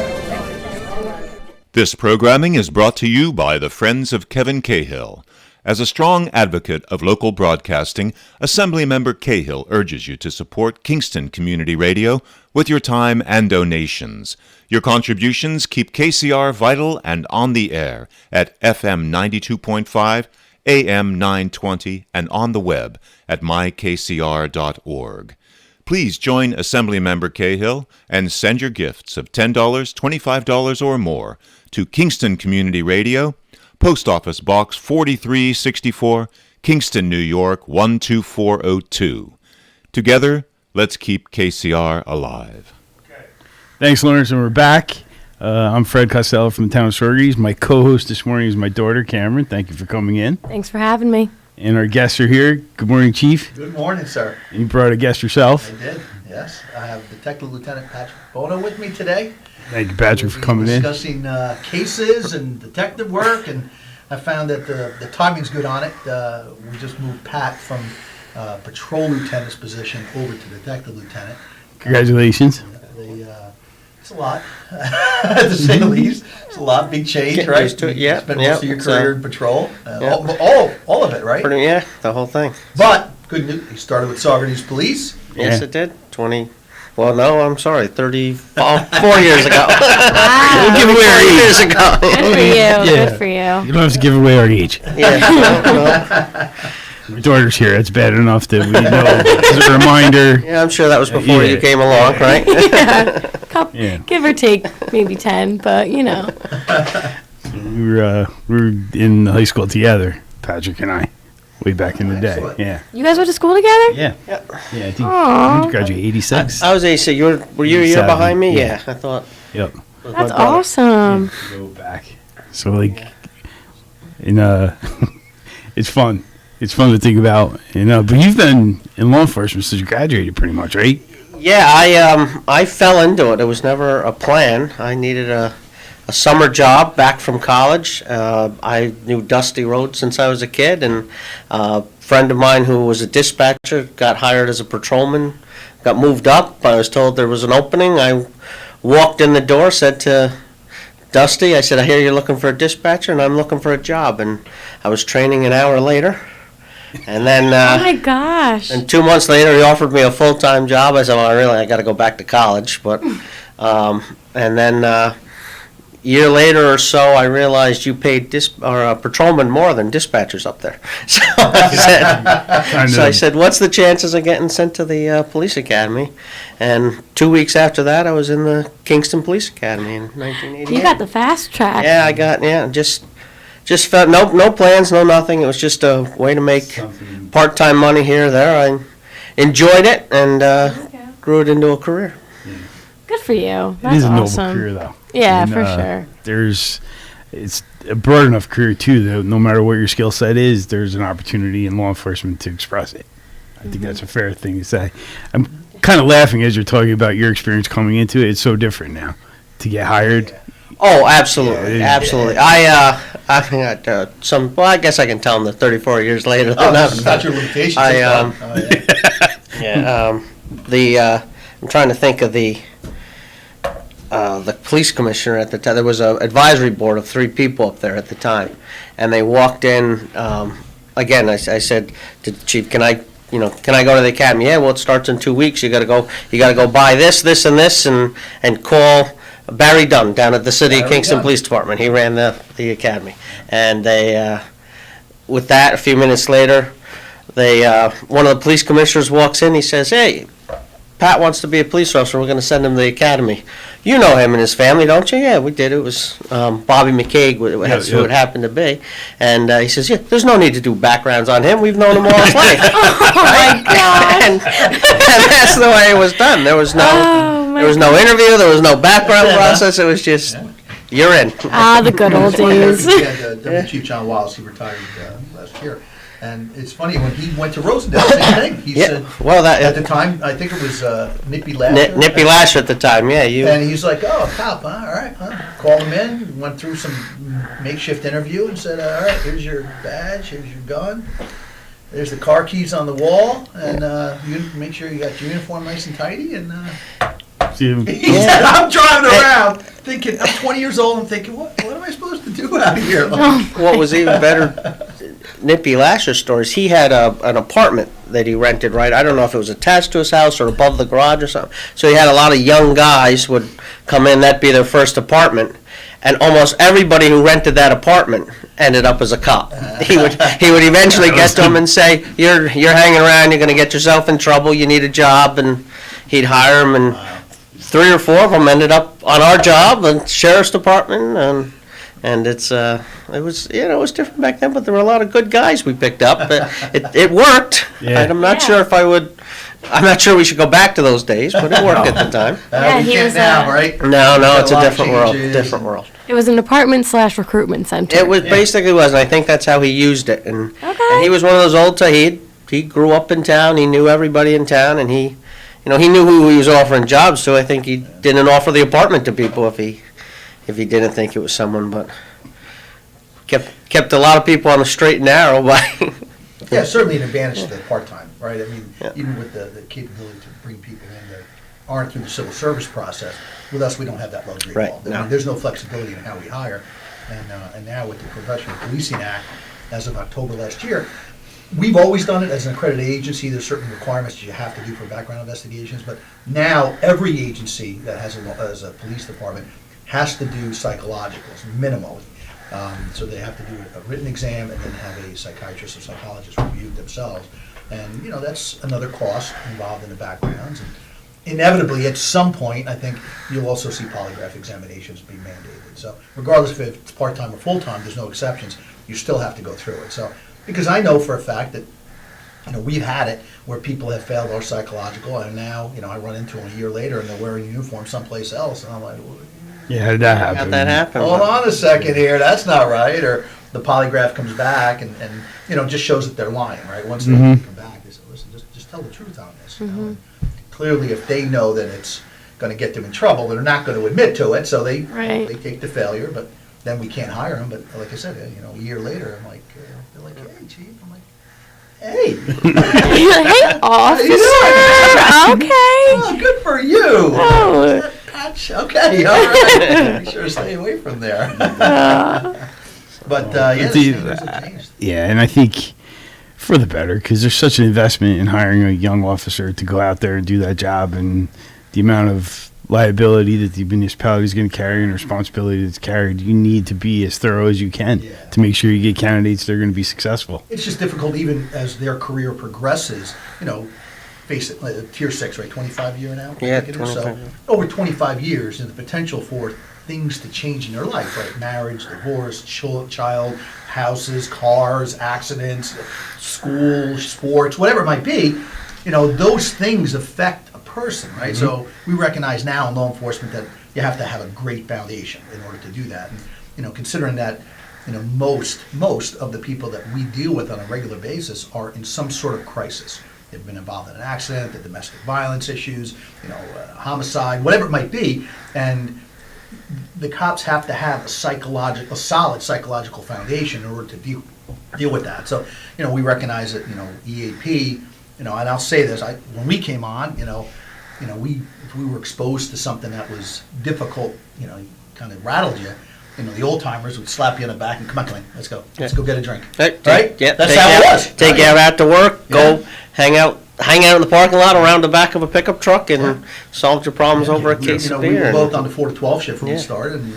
This programming is brought to you by the Friends of Kevin Cahill. As a strong advocate of local broadcasting, Assemblymember Cahill urges you to support Kingston Community Radio with your time and donations. Your contributions keep KCR vital and on the air at FM 92.5, AM 920, and on the web at mykcr.org. Please join Assemblymember Cahill and send your gifts of $10, $25, or more to Kingston Community Radio, Post Office Box 4364, Kingston, New York 12402. Together, let's keep KCR alive. Thanks, Lawrence, and we're back. I'm Fred Costello from the town of Sorges. My co-host this morning is my daughter, Cameron. Thank you for coming in. Thanks for having me. And our guests are here. Good morning, Chief. Good morning, sir. And you brought a guest yourself. I did, yes. I have Detective Lieutenant Patrick Bono with me today. Thank you, Patrick, for coming in. Discussing cases and detective work, and I found that the timing's good on it. We just moved Pat from patrol lieutenant's position over to detective lieutenant. Congratulations. It's a lot, to say the least. It's a lot, big change, Getting right? used to it, yeah. Spent most of your career in patrol. Yeah. All of it, right? Yeah, the whole thing. But, good news, you started with Saugerties Police. Yes, it did. 34 years ago. We'll give away our age. Years ago. Good for you. Yeah. Good for you. You don't have to give away our age. Yeah. My daughter's here. It's bad enough that we know as a reminder. Yeah, I'm sure that was before you came along, right? Yeah. Give or take maybe 10, but you know. We were in high school together, Patrick and I. way back in the day. Excellent. Yeah. You guys went to school together? Yeah. Yeah. Yeah, I think Aw. when did you graduate 86. I was 86. Were you a year 87, behind me? yeah. Yeah, I thought. Yep. was my That's brother. awesome. Go back. So like, and it's fun. It's fun to think about. But you've been in law enforcement since you graduated, pretty much, right? Yeah, I fell into it. It was never a plan. I needed a summer job back from college. I knew dusty roads since I was a kid, and a friend of mine who was a dispatcher got hired as a patrolman, got moved up. I was told there was an opening. I walked in the door, said to Dusty, I said, I hear you're looking for a dispatcher, and I'm looking for a job. And I was training an hour later. And then, Oh my gosh. and 2 months later, he offered me a full-time job. I said, well, I got to go back to college. But, and then a year later or so, I realized you paid patrolmen more than dispatchers up there. So I said, what's the chances of getting sent to the police academy? And 2 weeks after that, I was in the Kingston Police Academy in 1988. You got the fast track. Yeah, just felt no plans, no nothing. It was just a way to make part-time money here or there. I enjoyed it and grew it into a career. Good for you. That's It is a noble awesome. career, though. Yeah, And, for sure. It's a broad enough career too, though. No matter what your skill set is, there's an opportunity in law enforcement to express it. I think that's a fair thing to say. I'm kind of laughing as you're talking about your experience coming into it. It's so different now to get hired. Oh, absolutely, absolutely. I guess I can tell them that 34 years later. Statute of limitations. I'm trying to think of the police commissioner at the time. There was an advisory board of 3 people up there at the time, and they walked in. Again, I said to the chief, can I go to the academy? Yeah, well, it starts in 2 weeks. You got to go buy this, and this, and call Barry Dunn down at the City of Kingston Police Department. He ran the academy, and they, with that, a few minutes later, one of the police commissioners walks in. He says, "Hey, Pat wants to be a police officer. We're going to send him to the academy. You know him and his family, don't you?" "Yeah, we did. It was Bobby McCaig, who it happened to be." And he says, "Yeah, there's no need to do backgrounds on him. We've known him all his life." Oh my God. and that's the way it was done. There was no interview. There was no background process. It was just, you're in. The good old days. Deputy Chief John Wallace, he retired last year. And it's funny, when he went to Rosendale, same thing. He said, at the time, I think it was Nippy Lasher. Nippy Lasher at the time, yeah. And he's like, "Oh, cop, huh? All right, huh?" Called him in, went through some makeshift interview and said, "All right, here's your badge, here's your gun, there's the car keys on the wall, and you make sure you got your uniform nice and tidy." And he said, "I'm driving around thinking, I'm 20 years old, and thinking, what am I supposed to do out here?" What was even better, Nippy Lasher stories, he had an apartment that he rented, right? I don't know if it was attached to his house or above the garage or something. So he had a lot of young guys would come in, that'd be their first apartment. And almost everybody who rented that apartment ended up as a cop. He would eventually get to them and say, you're hanging around, you're going to get yourself in trouble, you need a job, and he'd hire them, and 3 or 4 of them ended up on our job, the sheriff's department, and it was different back then, but there were a lot of good guys we picked up. It worked. Yeah. And I'm not sure we should go back to those days, but it worked at the time. We can't now, right? No, it's a lot of different world. changes. Different world. It was an apartment/recruitment center. It was basically was, and I think that's how he used it. And he was one of those old he grew up in town. He knew everybody in town, and he knew who he was offering jobs to. I think he didn't offer the apartment to people if he didn't think it was someone, but kept a lot of people on the straight and narrow by. Yeah, certainly an advantage to the part-time, right? I mean, even with the capability to bring people in that aren't through the civil service process, with us, we don't have that luxury at all. I mean, there's no flexibility in how we hire. And now with the Professional Policing Act, as of October last year, we've always done it as an accredited agency. There's certain requirements that you have to do for background investigations, but now every agency that has a police department has to do psychologicals, minimally. So they have to do a written exam and then have a psychiatrist or psychologist review it themselves. And, that's another cost involved in the backgrounds. And inevitably, at some point, I think you'll also see polygraph examinations be mandated. So regardless if it's part-time or full-time, there's no exceptions. You still have to go through it. So Because I know for a fact that, we've had it where people have failed our psychological, and now, I run into them a year later and they're wearing a uniform someplace else, and I'm like, well, Yeah, how did that happen? How'd that happen? hold on a second here, that's not right. Or the polygraph comes back and just shows that they're lying, right? Once they come back, they say, listen, just tell the truth on this. And clearly, if they know that it's going to get them in trouble, they're not going to admit to it, so they take the failure, but then we can't hire them. But like I said, a year later, I'm like, they're like, hey, chief. I'm like, hey. Hey, officer. Okay. Oh, good for you. Oh. Patch. Okay, all right. Be sure to stay away from there. But yeah, and I think for the better, because there's such an investment in hiring a young officer to go out there and do that job, and the amount of liability that the municipality is going to carry and responsibility that's carried. You need to be as thorough as you can to make sure you get candidates that are going to be successful. It's just difficult even as their career progresses, face it, like tier 6, right, 25 year now? Yeah, 25. So over 25 years, and the potential for things to change in their life, right? Marriage, divorce, child, houses, cars, accidents, school, sports, whatever it might be, those things affect a person, right? So we recognize now in law enforcement that you have to have a great foundation in order to do that. And, considering that, most of the people that we deal with on a regular basis are in some sort of crisis. They've been involved in an accident, the domestic violence issues, homicide, whatever it might be, and the cops have to have a solid psychological foundation in order to deal with that. So, we recognize that, EAP, and I'll say this, when we came on, if we were exposed to something that was difficult, kind of rattled you, the old timers would slap you on the back and come on, let's go get a drink. Right? Yeah, That's how it was. Take you out after work, go hang out in the parking lot around the back of a pickup truck and solve your problems over a case of beer. We were both on the 4 to 12 shift when we started, and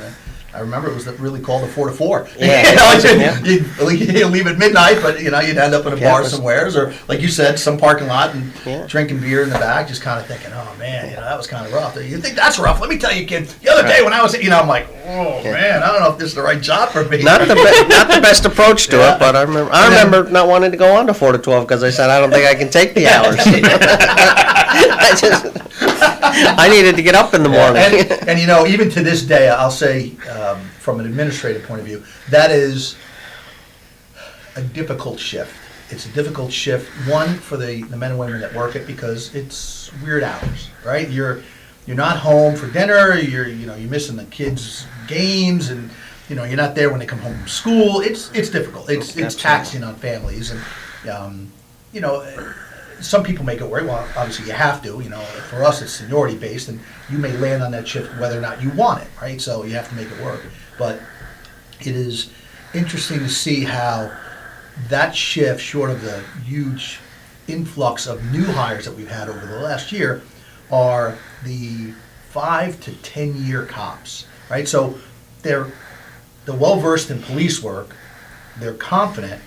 I remember it was really called the 4 to 4. Yeah, You'd leave at midnight, but you'd end up in a bar somewheres, or like you said, some parking lot and drinking beer in the back, just kind of thinking, oh man, that was kind of rough. You think that's rough? Let me tell you, kid. The other day when I was, I'm like, oh man, I don't know if this is the right job for me. Not the best approach to it, but I remember not wanting to go on to 4 to 12 because I said I don't think I can take the hours. I needed to get up in the morning. And even to this day, I'll say, from an administrative point of view, that is a difficult shift. It's a difficult shift, one, for the men and women that work it, because it's weird hours, right? You're not home for dinner, you're missing the kids' games, and you're not there when they come home from school. It's difficult. It's taxing on families, and some people make it work. Well, obviously you have to. For us it's seniority based, and you may land on that shift whether or not you want it, right? So you have to make it work. But it is interesting to see how that shift, short of the huge influx of new hires that we've had over the last year, are the 5 to 10 year cops, right? So they're well versed in police work. They're confident.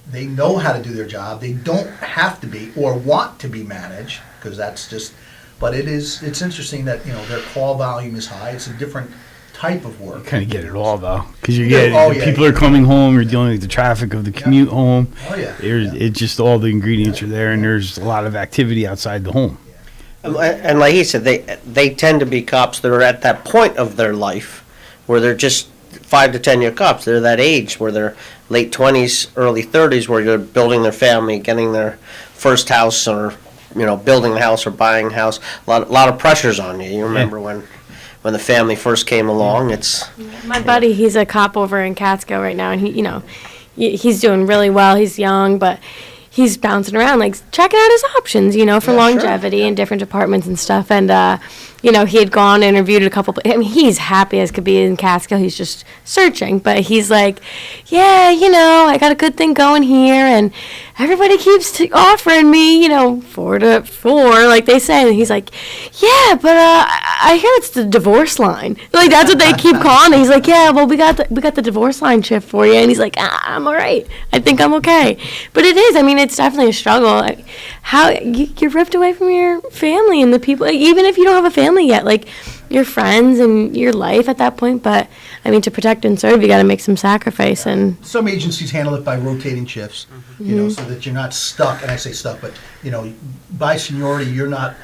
They know how to do their job. They don't have to be or want to be managed, because that's just. But it's interesting that their call volume is high. It's a different type of work. Kind of get it all though, because people are coming home. You're dealing with the traffic of the commute home. Oh yeah. It's just all the ingredients are there, and there's a lot of activity outside the home. And like he said, they tend to be cops that are at that point of their life where they're just 5 to 10 year cops. They're that age where they're late 20s, early 30s, where you're building their family, getting their first house, or building a house or buying a house. A lot of pressures on you. You remember when the family first came along. My buddy, he's a cop over in Catskill right now, and he's doing really well. He's young, but he's bouncing around, like checking out his options, for longevity in different departments and stuff. And he had gone and interviewed a couple. I mean, he's happy as could be in Catskill. He's just searching, but he's like, yeah, I got a good thing going here, and everybody keeps offering me, 4 to 4, like they say. And he's like, yeah, but I hear it's the divorce line. Like that's what they keep calling it. He's like, yeah, well, we got the divorce line shift for you. And he's like, I'm all right. I think I'm okay. But it is. I mean, it's definitely a struggle. How you're ripped away from your family and the people, even if you don't have a family yet, like your friends and your life at that point. But I mean, to protect and serve, you got to make some sacrifice. And Some agencies handle it by rotating shifts, so that you're not stuck, and I say stuck, but, by seniority, you're not,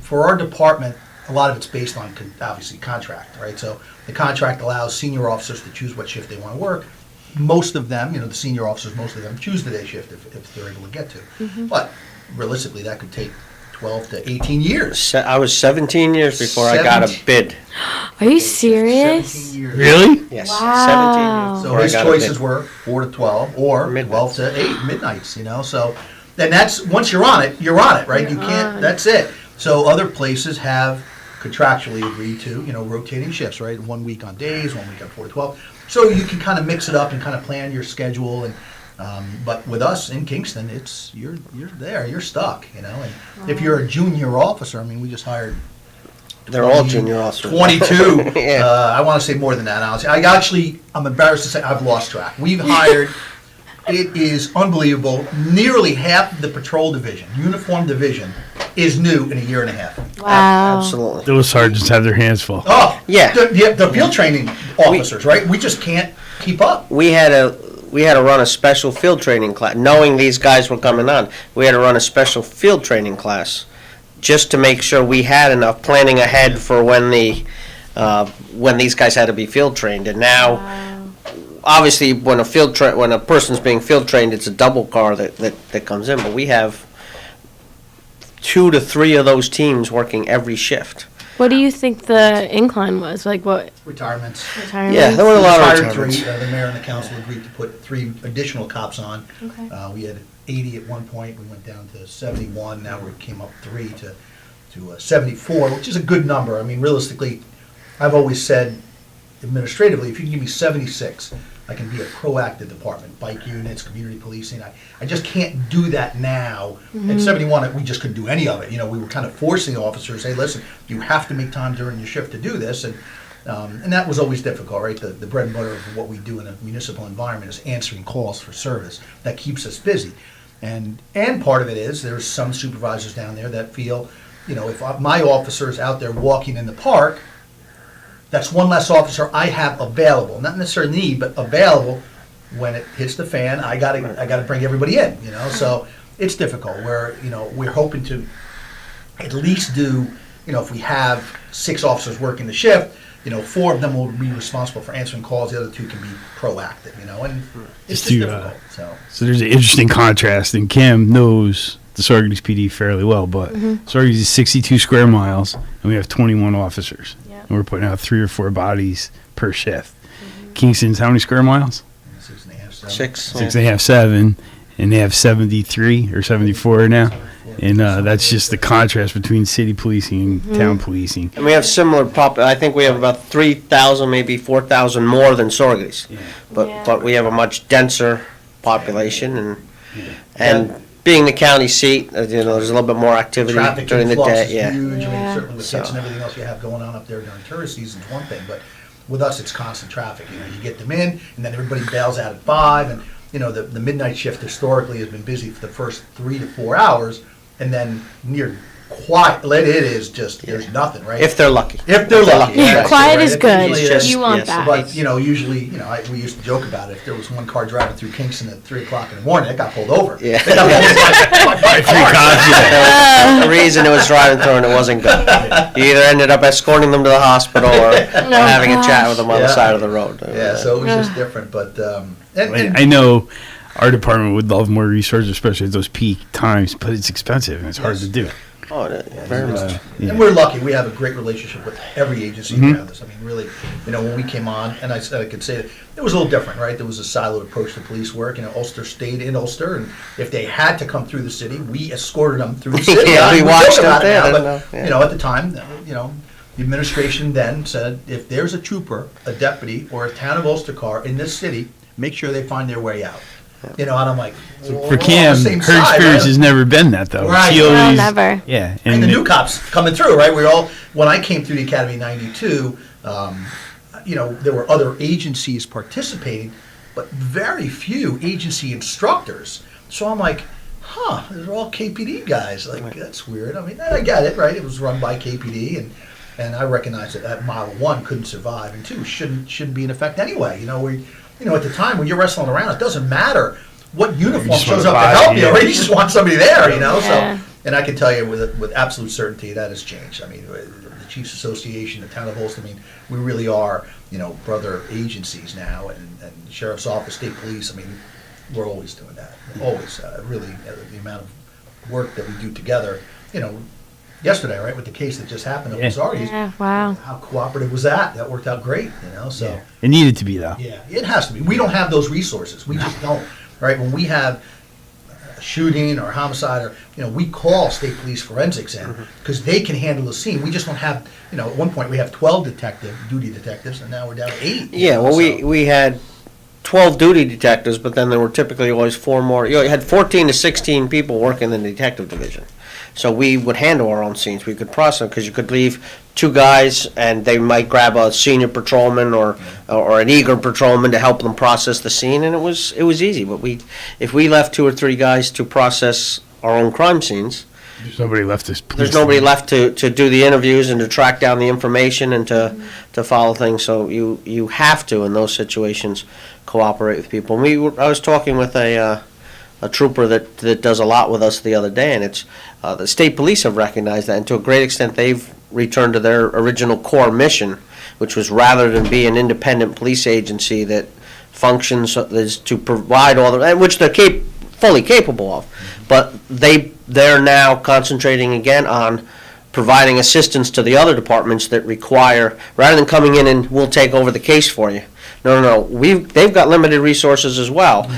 for our department, a lot of it's based on, obviously, contract, right? So the contract allows senior officers to choose what shift they want to work. Most of them, the senior officers, most of them choose the day shift if they're able to get to. But realistically, that could take 12 to 18 years. I was 17 years before I got a bid. Are you serious? 17 years. Really? Yes. Wow. 17 years. So before his I got a choices bid. were 4 to 12 or 12 to 8 midnights, So then that's, once you're on it, right? You can't, that's it. So other places have contractually agreed to, rotating shifts, right? 1 week on days, 1 week on 4 to 12. So you can kind of mix it up and kind of plan your schedule. And but with us in Kingston, it's you're there, you're stuck, And if you're a junior officer, I mean, we just hired. They're all junior officers. 22. Yeah. I want to say more than that, honestly. I'm embarrassed to say I've lost track. We've hired, it is unbelievable, nearly half the patrol division, uniform division, is new in a year and a half. Wow. Absolutely. Those sergeants have their hands full. Oh, Yeah. The field training officers, right? We just can't keep up. We had to run a special field training class, knowing these guys were coming on. We had to run a special field training class just to make sure we had enough planning ahead for when these guys had to be field trained. And now, obviously, when a person's being field trained, it's a double car that comes in. But we have 2 to 3 of those teams working every shift. What do you think the incline was? Like what? Retirements. Yeah, there were a lot of Retired retirements. 3. The mayor and the council agreed to put 3 additional cops on. Okay. We had 80 at one point. We went down to 71. Now we came up 3 to 74, which is a good number. I mean, realistically, I've always said, administratively, if you can give me 76, I can be a proactive department, bike units, community policing. I just can't do that now. At 71, we just couldn't do any of it. We were kind of forcing officers, hey, listen, you have to make time during your shift to do this. And that was always difficult, right? The bread and butter of what we do in a municipal environment is answering calls for service. That keeps us busy. And part of it is there's some supervisors down there that feel, if my officer is out there walking in the park, that's one less officer I have available, not necessarily need, but available when it hits the fan. I gotta bring everybody in, So it's difficult. We're hoping to at least do, if we have 6 officers working the shift, 4 of them will be responsible for answering calls. The other 2 can be proactive, and it's just difficult. So there's an interesting contrast, and Kim knows the Saugerties PD fairly well, but Saugerties is 62 square miles, and we have 21 officers. And we're putting out 3 or 4 bodies per shift. Kingston's how many square miles? 6.5, 7. 6. 6.5, 7, and they have 73 or 74 now. And that's just the contrast between city policing and town policing. And we have similar I think we have about 3,000, maybe 4,000 more than Saugerties. But we have a much denser population, and being the county seat, there's a little bit more activity Traffic during the influx day. is Yeah. huge. I mean, certainly with kids and everything else you have going on up there during tourist season is one thing, but with us, it's constant traffic. You get them in, and then everybody bails out at 5, and the midnight shift historically has been busy for the first 3 to 4 hours, and then near quiet. It is just there's nothing, right? If they're lucky. If they're lucky. Yeah, quiet is good. Usually You want that. But usually, we used to joke about it. If there was one car driving through Kingston at 3 o'clock in the morning, it got pulled over. Yeah. They got pulled over by 3 cars. The reason it was driving through and it wasn't good. You either ended up escorting them to the hospital or having a chat with them on the side of the road. Yeah, so it was just different. But I know our department would love more resources, especially at those peak times, but it's expensive and it's hard to do. Oh, very much. And we're lucky. We have a great relationship with every agency around us. I mean, really, when we came on, and I could say that it was a little different, right? There was a siloed approach to police work. Ulster stayed in Ulster, and if they had to come through the city, we escorted them through the city. We watched them there. But, at the time, the administration then said, if there's a trooper, a deputy, or a town of Ulster car in this city, make sure they find their way out. And I'm like, for Kim, her experience has never been that though. Right. She always, never. Yeah, and the new cops coming through, right? When I came through the academy in '92, there were other agencies participating, but very few agency instructors. So I'm like, they're all KPD guys. Like, that's weird. I mean, I get it, right? It was run by KPD, And I recognize that Model 1 couldn't survive, and 2 shouldn't be in effect anyway. You know, at the time when you're wrestling around, it doesn't matter what uniform shows up to help you, right? You just want somebody there, you know. Yeah. So, and I can tell you with absolute certainty that has changed. I mean, the Chiefs Association, the town of Holston, I mean, we really are, you know, brother agencies now, and Sheriff's Office, State Police. I mean, we're always doing that. Always, really, the amount of work that we do together. You know, yesterday, right, with the case that just happened at Mazardi's. Yeah, wow. How cooperative was that? That worked out great, you know. So it needed to be though. yeah, it has to be. We don't have those resources. We just don't. Right? When we have a shooting or a homicide, or you know, we call state police forensics in because they can handle the scene. We just don't have. You know, at one point we have 12 duty detectives, and now we're down to 8. Yeah, well, we had 12 duty detectives, but then there were typically always 4 more. You had 14 to 16 people working in the detective division. So we would handle our own scenes. We could process because you could leave 2 guys and they might grab a senior patrolman or an eager patrolman to help them process the scene, and it was easy. But if we left 2 or 3 guys to process our own crime scenes, there's nobody left There's nobody left to do the interviews and to track down the information and to follow things. So you have to in those situations cooperate with people. And I was talking with a trooper that does a lot with us the other day, and it's the state police have recognized that, and to a great extent they've returned to their original core mission, which was rather than be an independent police agency that functions is to provide all the, which they're fully capable of, but they're now concentrating again on providing assistance to the other departments that require, rather than coming in and we'll take over the case for you. No. They've got limited resources as well.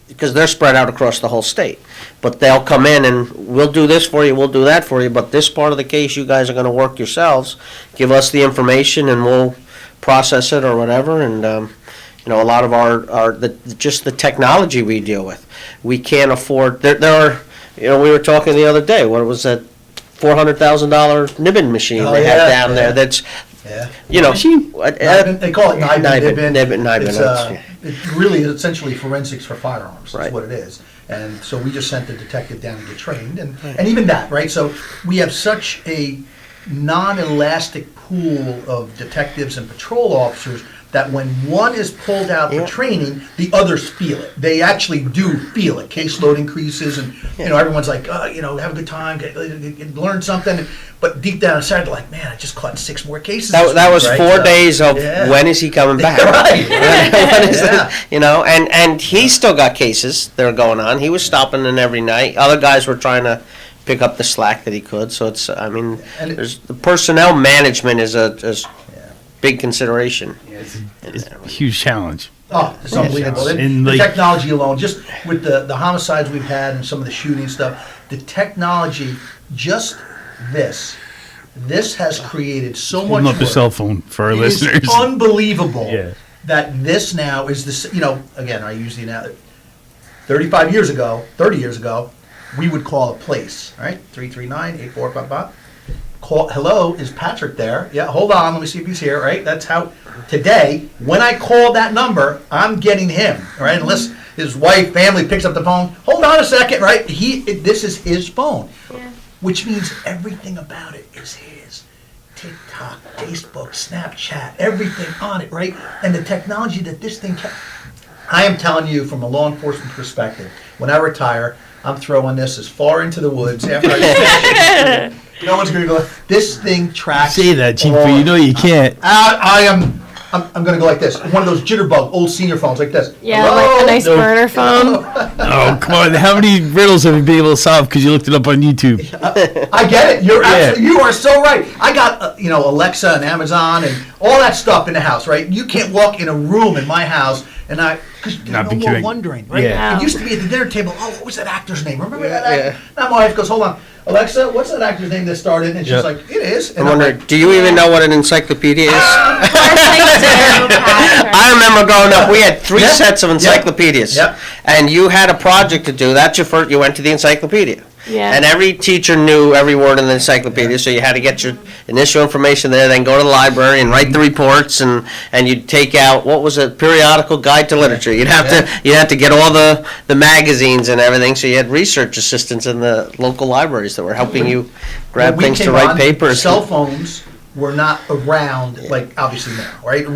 Because they're spread out across the whole state. But they'll come in and we'll do this for you, we'll do that for you, but this part of the case you guys are going to work yourselves. Give us the information and we'll process it or whatever. And, you know, a lot of just the technology we deal with. We can't afford, there are, you know, we were talking the other day, what was that $400,000 nibbin machine they have down there that's, you know. They call it Nibbin. It's really essentially forensics for firearms, Right. is what it is. And so we just sent the detective down to get trained, and even that, right? So we have such a non-elastic pool of detectives and patrol officers that when one is pulled out for training, the others feel it. They actually do feel it. Caseload increases, and you know, everyone's like, you know, have a good time, learn something. But deep down inside, they're like, man, I just caught 6 more cases. That was 4 days of when is he coming back? Right. When is you know, and he's still got cases that are going on. He was stopping in every night. Other guys were trying to pick up the slack that he could. So it's, I mean, there's the personnel management is a big consideration. It's a huge challenge. Oh, it's unbelievable. And the technology alone, just with the homicides we've had and some of the shooting stuff, the technology, just this has created so much Holding up the work. cell phone for our listeners. It's unbelievable Yeah. that this now is this, you know, again, I use the analogy, 30 years ago, we would call a place, right? 339-8455. Call, hello, is Patrick there? Yeah, hold on, let me see if he's here, right? That's how, today, when I call that number, I'm getting him, right? Unless his wife, family picks up the phone, hold on a second, right? This is his phone, which means everything about it is his. TikTok, Facebook, Snapchat, everything on it, right? And the technology that this thing I am telling you from a law enforcement perspective, when I retire, I'm throwing this as far into the woods after I finish. No one's going to go, this thing tracks. You say that, Chief, but you know you can't. I'm going to go like this. One of those jitterbug old senior phones like this. Yeah, Hello? like a nice burner phone. Oh, come on. How many riddles have you been able to solve because you looked it up on YouTube? I get it. You are so right. I got, Alexa and Amazon and all that stuff in the house, right? You can't walk in a room in my house because no more wondering, right? Yeah. It used to be at the dinner table, what was that actor's name? Remember that actor? Now my wife goes, hold on. Alexa, what's that actor's name that started? And she's like, it is. And I wonder, do you even know what an encyclopedia is? I remember growing up, we had 3 sets of encyclopedias. Yep. And you had a project to do. That's your first, you went to the encyclopedia. Yeah. And every teacher knew every word in the encyclopedia, so you had to get your initial information there, then go to the library and write the reports, and you'd take out, what was it, periodical guide to literature. You'd have to get all the magazines and everything, so you had research assistants in the local libraries that were helping you grab things to write papers. Cell phones were not around like obviously now, right?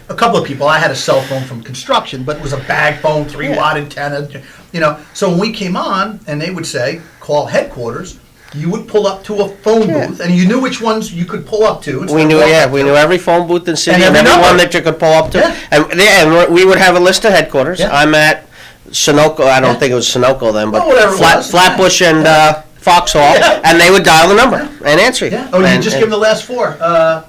A couple of people, I had a cell phone from construction, but it was a bag phone, 3-watt antenna, So when we came on, and they would say, call headquarters, you would pull up to a phone booth, and you knew which ones you could pull up to. We knew every phone booth in the city and every one that you could pull up to. Yeah. And we would have a list of headquarters. Yeah. I'm at Sunoco, I don't think it was Sunoco then, but Flatbush and Foxhall, and they would dial the number and answer you. Yeah. Oh, you just give them the last 4,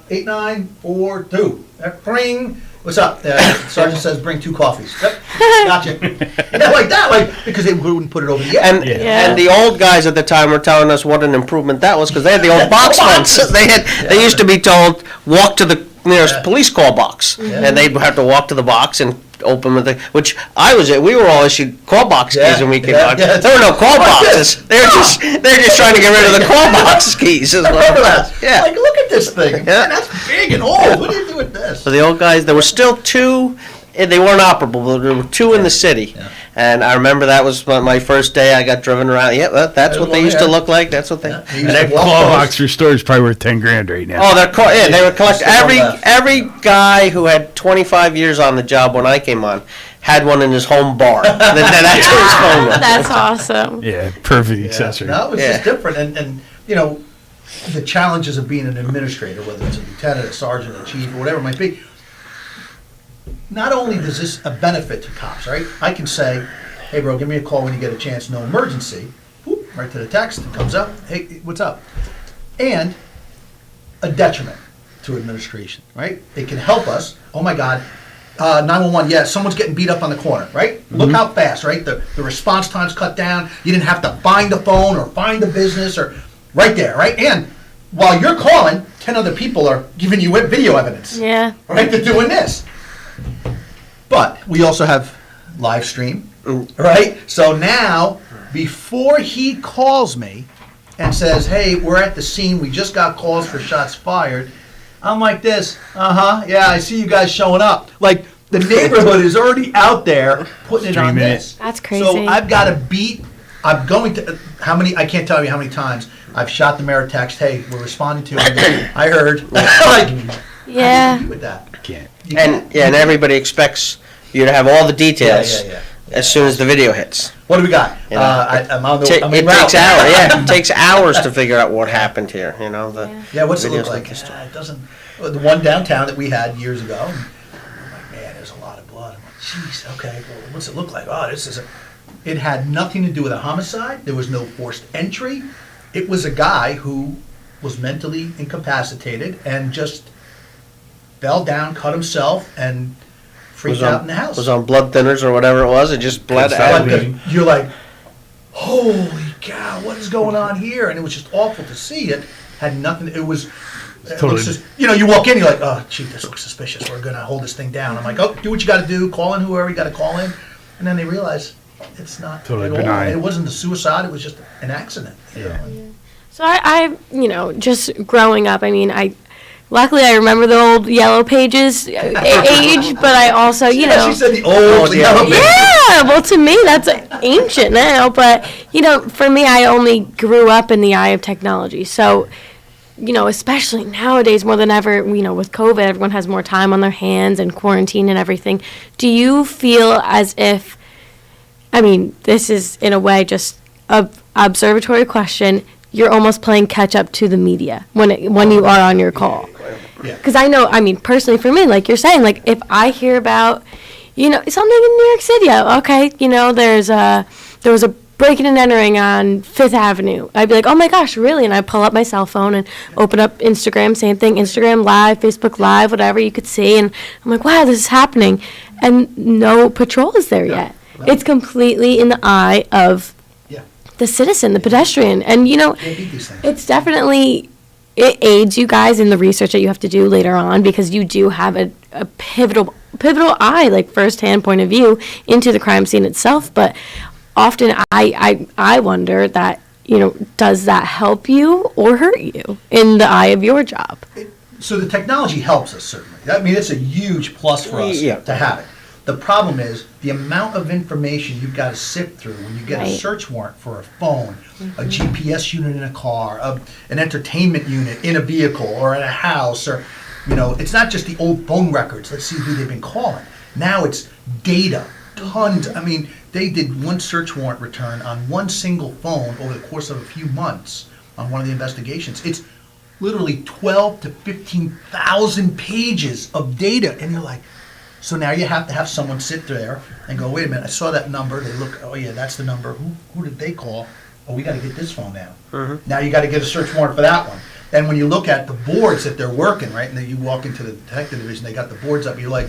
8942. Ring. What's up? Sergeant says bring 2 coffees. Yep. Gotcha. Like that, because they wouldn't put it over the air. And the old guys at the time were telling us what an improvement that was, because they had the old box phones. They used to be told, walk to the nearest police call box, and they'd have to walk to the box and open with which we were all issued call box keys when we came on. There were no call boxes. They're just trying to get rid of the call box keys. Look at this thing. Man, that's big and old. What do you do with this? So the old guys, there were still 2. They weren't operable, but there were 2 in the city. And I remember that was my first day. I got driven around. Yeah, that's what they used to look like. That's what they. And that call box for store is probably worth $10,000 right now. Oh, they were collecting. Every guy who had 25 years on the job when I came on had one in his home bar. That's where his phone was. That's awesome. Yeah, perfect accessory. No, it was just different, and the challenges of being an administrator, whether it's a lieutenant, a sergeant, a chief, or whatever it might be. Not only does this a benefit to cops, right? I can say, hey, bro, give me a call when you get a chance, no emergency. Whoop, right to the text, it comes up, hey, what's up? And a detriment to administration, right? It can help us, oh my God, 911, someone's getting beat up on the corner, right? Look how fast, right? The response time's cut down. You didn't have to find the phone or find the business or right there, right? And while you're calling, 10 other people are giving you video evidence. Yeah. Right? They're doing this. But we also have live stream, right? So now, before he calls me and says, hey, we're at the scene, we just got calls for shots fired, I'm like this, yeah, I see you guys showing up. Like, the neighborhood is already out there putting it on this. That's crazy. So I've got to I'm going to, I can't tell you how many times I've shot the mayor a text, hey, we're responding to you, I heard. How do you do with that? And everybody expects you to have all the details as soon as the video hits. What do we got? I'm on the. It takes hours. It takes hours to figure out what happened here. What's it look like? It doesn't. The one downtown that we had years ago. I'm like, man, there's a lot of blood. I'm like, jeez, okay. Well, what's it look like? Oh, this is It had nothing to do with a homicide. There was no forced entry. It was a guy who was mentally incapacitated and just fell down, cut himself, and freaked out in the house. Was on blood thinners or whatever it was. It just bled out. You're like, holy cow, what is going on here? And it was just awful to see it. Had nothing. It was just, you walk in, you're like, oh, gee, this looks suspicious. We're going to hold this thing down. I'm like, oh, do what you got to do. Call in whoever you got to call in. And then they realize it's not totally at benign. all. It wasn't a suicide. It was just an accident. So I just growing up, luckily I remember the old Yellow Pages age, but I also, she said the old Yellow Pages. Yeah, well, to me, that's ancient now, but, for me, I only grew up in the eye of technology, so, especially nowadays more than ever, with COVID, everyone has more time on their hands and quarantine and everything. Do you feel as if, this is, in a way, just an observatory question, you're almost playing catch up to the media when you are on your call? Because I know, personally for me, like you're saying, like if I hear about, something in New York City, okay, there was a breaking and entering on 5th Avenue. I'd be like, oh my gosh, really? And I pull up my cell phone and open up Instagram, same thing, Instagram Live, Facebook Live, whatever you could see. And I'm like, wow, this is happening. And no patrol is there yet. It's completely in the eye of the citizen, the pedestrian. And, it's definitely, it aids you guys in the research that you have to do later on because you do have a pivotal eye, like firsthand point of view into the crime scene itself. But often I wonder that, does that help you or hurt you in the eye of your job? So the technology helps us, certainly. It's a huge plus for us to have it. The problem is the amount of information you've got to sift through when you get a search warrant for a phone, a GPS unit in a car, an entertainment unit in a vehicle or in a house, or, it's not just the old phone records. Let's see who they've been calling. Now it's data, tons. I mean, they did one search warrant return on one single phone over the course of a few months on one of the investigations. It's literally 12 to 15,000 pages of data, and you're like, so now you have to have someone sit there and go, wait a minute, I saw that number. They look, oh yeah, that's the number. Who did they call? Oh, we got to get this phone now. Now you got to get a search warrant for that one. And when you look at the boards that they're working, right, and then you walk into the detective division, they got the boards up. You're like,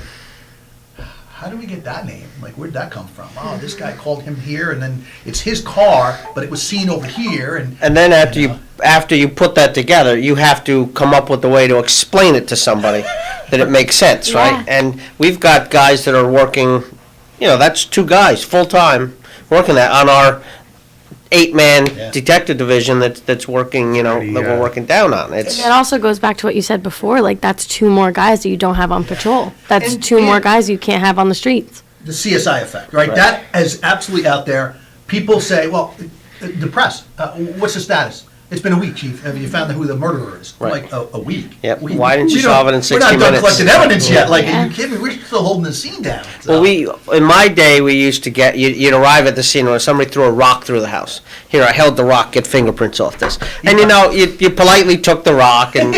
how do we get that name? Like, where'd that come from? Oh, this guy called him here, and then it's his car, but it was seen over here. And then after you put that together, you have to come up with a way to explain it to somebody that it makes sense, right? And we've got guys that are working, that's 2 guys full-time working that on our 8-man detective division that's working, that we're working down on. And that also goes back to what you said before, like that's 2 more guys that you don't have on patrol. That's 2 more guys you can't have on the streets. The CSI effect, right? That is absolutely out there. People say, well, the press, what's the status? It's been a week, Chief. Have you found out who the murderer is? Right. Like a week. Yep. Why didn't you solve it in 60 minutes? We're not done collecting evidence yet. Like, are you kidding me? We're still holding the scene down. So. Well, in my day, we used to get, you'd arrive at the scene when somebody threw a rock through the house. Here, I held the rock, get fingerprints off this. And you politely took the rock, and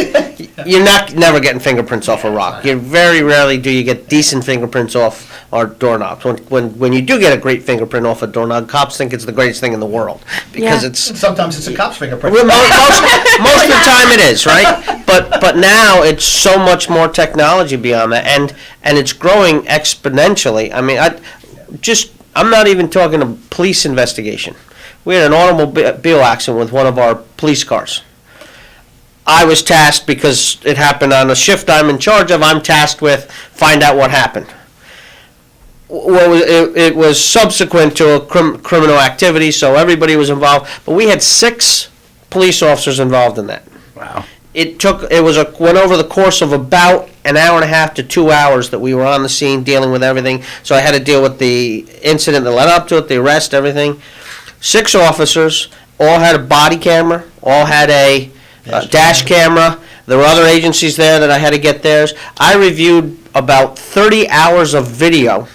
you're never getting fingerprints off a rock. You very rarely do you get decent fingerprints off our doorknobs. When you do get a great fingerprint off a doorknob, cops think it's the greatest thing in the world. Because sometimes it's a cop's fingerprint. Most of the time it is, right? But now it's so much more technology beyond that, and it's growing exponentially. I mean, I'm not even talking a police investigation. We had an automobile accident with one of our police cars. I was tasked, because it happened on a shift I'm in charge of, I'm tasked with find out what happened. Well, it was subsequent to a criminal activity, so everybody was involved, but we had 6 police officers involved in that. Wow. Went over the course of about an hour and a half to 2 hours that we were on the scene dealing with everything. So I had to deal with the incident that led up to it, the arrest, everything. 6 officers, all had a body camera, all had a dash camera. There were other agencies there that I had to get theirs. I reviewed about 30 hours of video.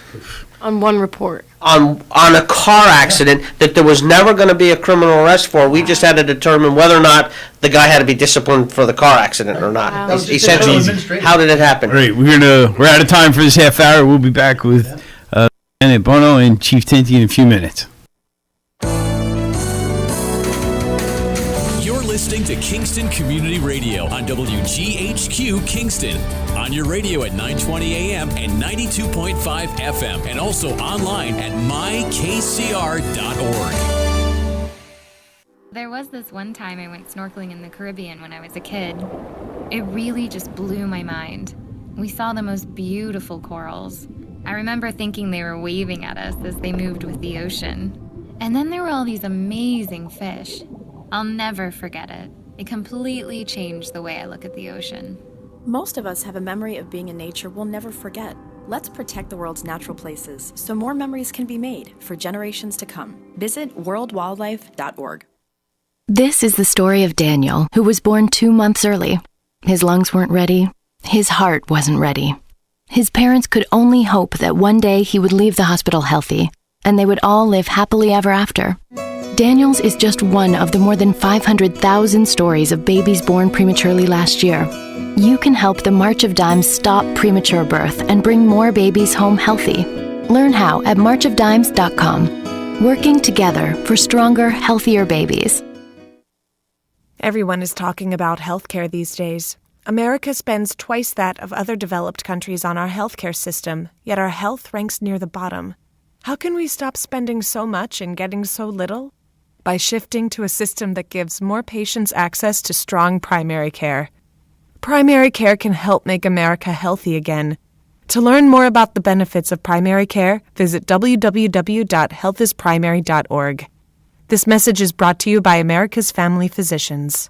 On one report. On a car accident that there was never going to be a criminal arrest for. We just had to determine whether or not the guy had to be disciplined for the car accident or not. Wow. Essentially, how did it happen? All right, we're out of time for this half hour. We'll be back with Lieutenant Bono and Chief Tinty in a few minutes. You're listening to Kingston Community Radio on WGHQ Kingston. On your radio at 920 AM and 92.5 FM, and also online at mykcr.org. There was this one time I went snorkeling in the Caribbean when I was a kid. It really just blew my mind. We saw the most beautiful corals. I remember thinking they were waving at us as they moved with the ocean. And then there were all these amazing fish. I'll never forget it. It completely changed the way I look at the ocean. Most of us have a memory of being in nature we'll never forget. Let's protect the world's natural places so more memories can be made for generations to come. Visit worldwildlife.org. This is the story of Daniel, who was born 2 months early. His lungs weren't ready. His heart wasn't ready. His parents could only hope that one day he would leave the hospital healthy, and they would all live happily ever after. Daniel's is just one of the more than 500,000 stories of babies born prematurely last year. You can help the March of Dimes stop premature birth and bring more babies home healthy. Learn how at marchofdimes.com. Working together for stronger, healthier babies. Everyone is talking about healthcare these days. America spends twice that of other developed countries on our healthcare system, yet our health ranks near the bottom. How can we stop spending so much and getting so little? By shifting to a system that gives more patients access to strong primary care. Primary care can help make America healthy again. To learn more about the benefits of primary care, visit www.healthisprimary.org. This message is brought to you by America's Family Physicians.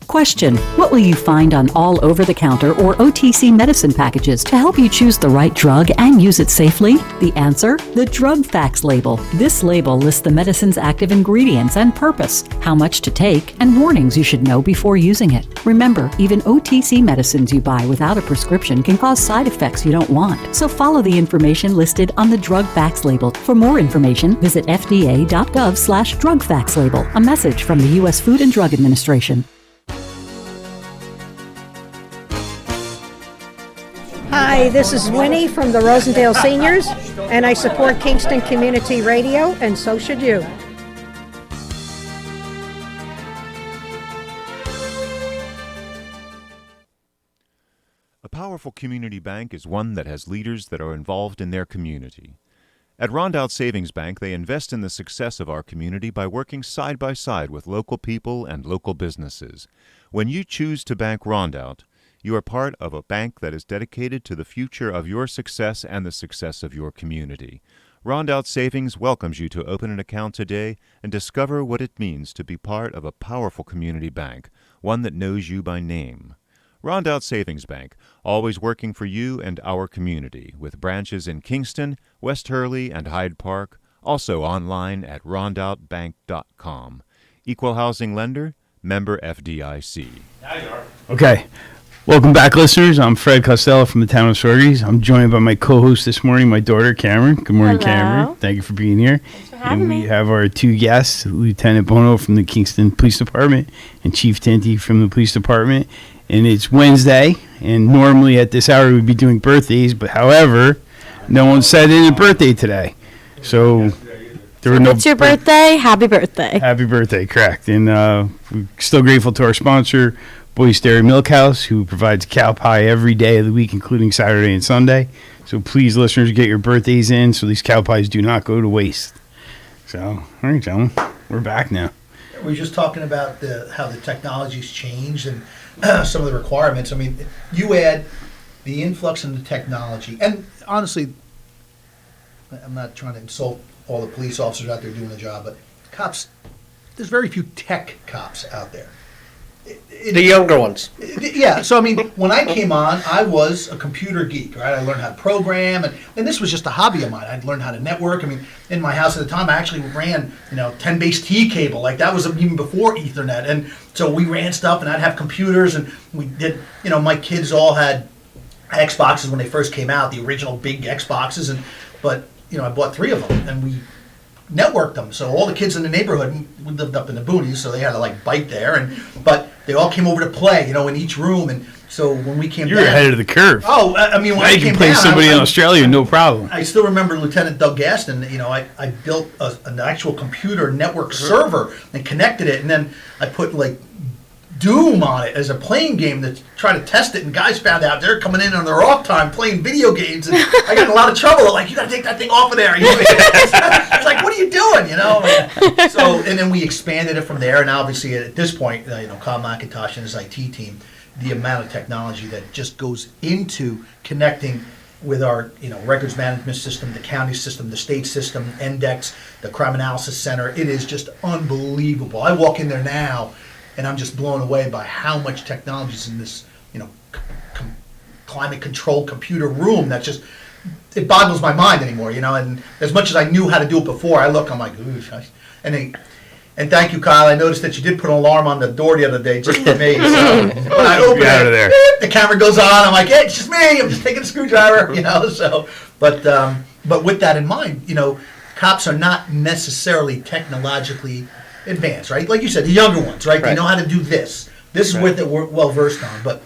Question: what will you find on all over-the-counter or OTC medicine packages to help you choose the right drug and use it safely? The answer: the Drug Facts label. This label lists the medicine's active ingredients and purpose, how much to take, and warnings you should know before using it. Remember, even OTC medicines you buy without a prescription can cause side effects you don't want. So follow the information listed on the Drug Facts label. For more information, visit fda.gov/Drug Facts label. A message from the U.S. Food and Drug Administration. Hi, this is Winnie from the Rosendale Seniors, and I support Kingston Community Radio, and so should you. A powerful community bank is one that has leaders that are involved in their community. At Rondout Savings Bank, they invest in the success of our community by working side by side with local people and local businesses. When you choose to bank Rondout, you are part of a bank that is dedicated to the future of your success and the success of your community. Rondout Savings welcomes you to open an account today and discover what it means to be part of a powerful community bank, one that knows you by name. Rondout Savings Bank, always working for you and our community, with branches in Kingston, West Hurley, and Hyde Park, also online at rondoutbank.com. Equal housing lender, member FDIC. Okay. Welcome back, listeners. I'm Fred Costello from the town of Sorges. I'm joined by my co-host this morning, my daughter, Cameron. Good morning, Hello. Cameron. Thank you for being here. Thanks for having and we me. have our two guests, Lieutenant Bono from the Kingston Police Department and Chief Tinty from the Police Department. And it's Wednesday, and normally at this hour we'd be doing birthdays, but however, no one said any birthday today. So there were no. It's your birthday. Happy birthday. Happy birthday, correct. And we're still grateful to our sponsor, Boyce Dairy Milk House, who provides cow pie every day of the week, including Saturday and Sunday. So please, listeners, get your birthdays in so these cow pies do not go to waste. So, all right, gentlemen, we're back now. We were just talking about how the technology's changed and some of the requirements. I mean, you add the influx in the technology, and honestly, I'm not trying to insult all the police officers out there doing the job, but cops, there's very few tech cops out there. The younger ones. Yeah, so I mean, when I came on, I was a computer geek, right? I learned how to program, and this was just a hobby of mine. I'd learned how to network. I mean, in my house at the time, I actually ran, 10 base T cable. Like, that was even before Ethernet. And so we ran stuff, and I'd have computers, and we did, my kids all had Xboxes when they first came out, the original big Xboxes, but I bought 3 of them, and we networked them. So all the kids in the neighborhood, we lived up in the boonies, so they had to bike there, but they all came over to play, in each room. And so when we came You're down, ahead of the curve. Oh, I mean, when now I you came can play down, somebody in Australia, no problem. I still remember Lieutenant Doug Gaston. I built an actual computer network server and connected it, and then I put Doom on it as a playing game to try to test it, and guys found out they're coming in on their off time playing video games, and I got in a lot of trouble. You got to take that thing off of there. It's like, what are you doing? So, and then we expanded it from there, and obviously at this point, Kyle McIntosh and his IT team, the amount of technology that just goes into connecting with our records management system, the county system, the state system, Index, the Crime Analysis Center. It is just unbelievable. I walk in there now, and I'm just blown away by how much technology is in this, climate-controlled computer room. That just, it boggles my mind anymore, And as much as I knew how to do it before, I'm like, ooh, and thank you, Kyle. I noticed that you did put an alarm on the door the other day just for me. So when I open it, beep, the camera goes on. I'm like, hey, it's just me. I'm just taking a screwdriver, So, but with that in mind, cops are not necessarily technologically advanced, right? Like you said, the younger ones, right? They know how to do this. This is what they're well versed on. But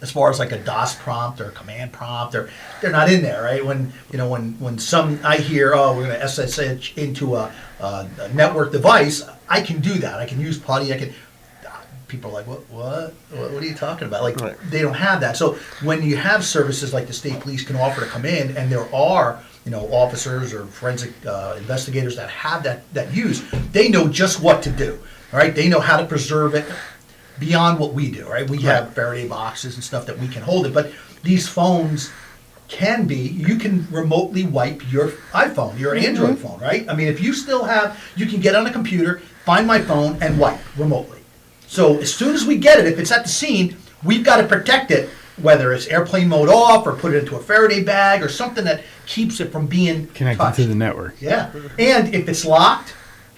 as far as a DOS prompt or a command prompt, they're not in there, right? When some I hear, we're going to SSH into a network device, I can do that. I can use PuTTY. People are like, what are you talking about? They don't have that. So when you have services like the state police can offer to come in, and there are officers or forensic investigators that have that use, they know just what to do, right? They know how to preserve it beyond what we do, right? We have Faraday boxes and stuff that we can hold it, but these phones you can remotely wipe your iPhone, your Android phone, right? I mean, if you still have, you can get on a computer, find my phone, and wipe remotely. So as soon as we get it, if it's at the scene, we've got to protect it, whether it's airplane mode off or put it into a Faraday bag or something that keeps it from being Connected touched. to the network. Yeah. And if it's locked,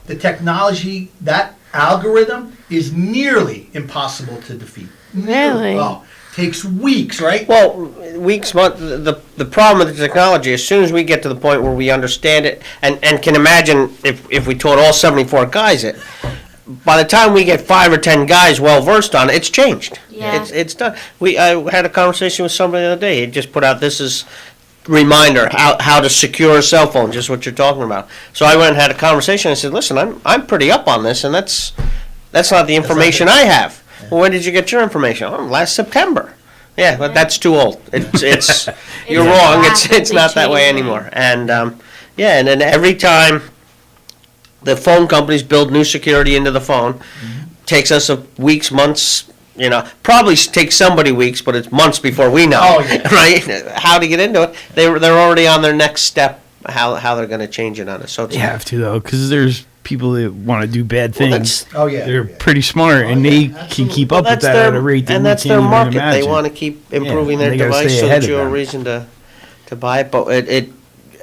the technology, that algorithm is nearly impossible to defeat. Really? Oh, takes weeks, right? Well, weeks, months. The problem with the technology, as soon as we get to the point where we understand it and can imagine if we taught all 74 guys it, by the time we get 5 or 10 guys well versed on it, it's changed. Yeah. It's done. I had a conversation with somebody the other day. He just put out this is reminder how to secure a cell phone, just what you're talking about. So I went and had a conversation. I said, listen, I'm pretty up on this, and that's not the information I have. Well, when did you get your information? Oh, last September. Yeah, but that's too old. It's you're wrong. It's not that way anymore. And and then every time the phone companies build new security into the phone, takes us weeks, months. Probably takes somebody weeks, but it's months before we know, right? How to get into it. They're already on their next step. How they're going to change it on us. So You have to, though, because there's people that want to do bad things. Oh, yeah. They're pretty smart, and they can keep up with that at a rate that and we that's can't their even market. imagine. They want to keep improving Yeah, their they gotta device stay so ahead that of you have a them. reason to buy it. But it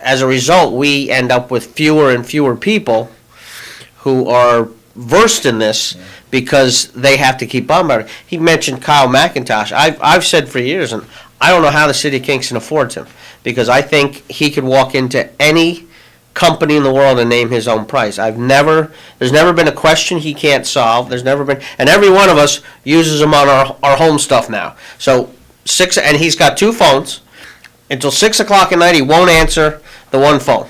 as a result, we end up with fewer and fewer people who are versed in this because they have to keep on about it. He mentioned Kyle McIntosh. I've said for years, and I don't know how the city of Kingston affords him, because I think he could walk into any company in the world and name his own price. There's never been a question he can't solve. There's never been, and every one of us uses him on our home stuff now. So and he's got 2 phones. Until 6 o'clock at night, he won't answer the one phone.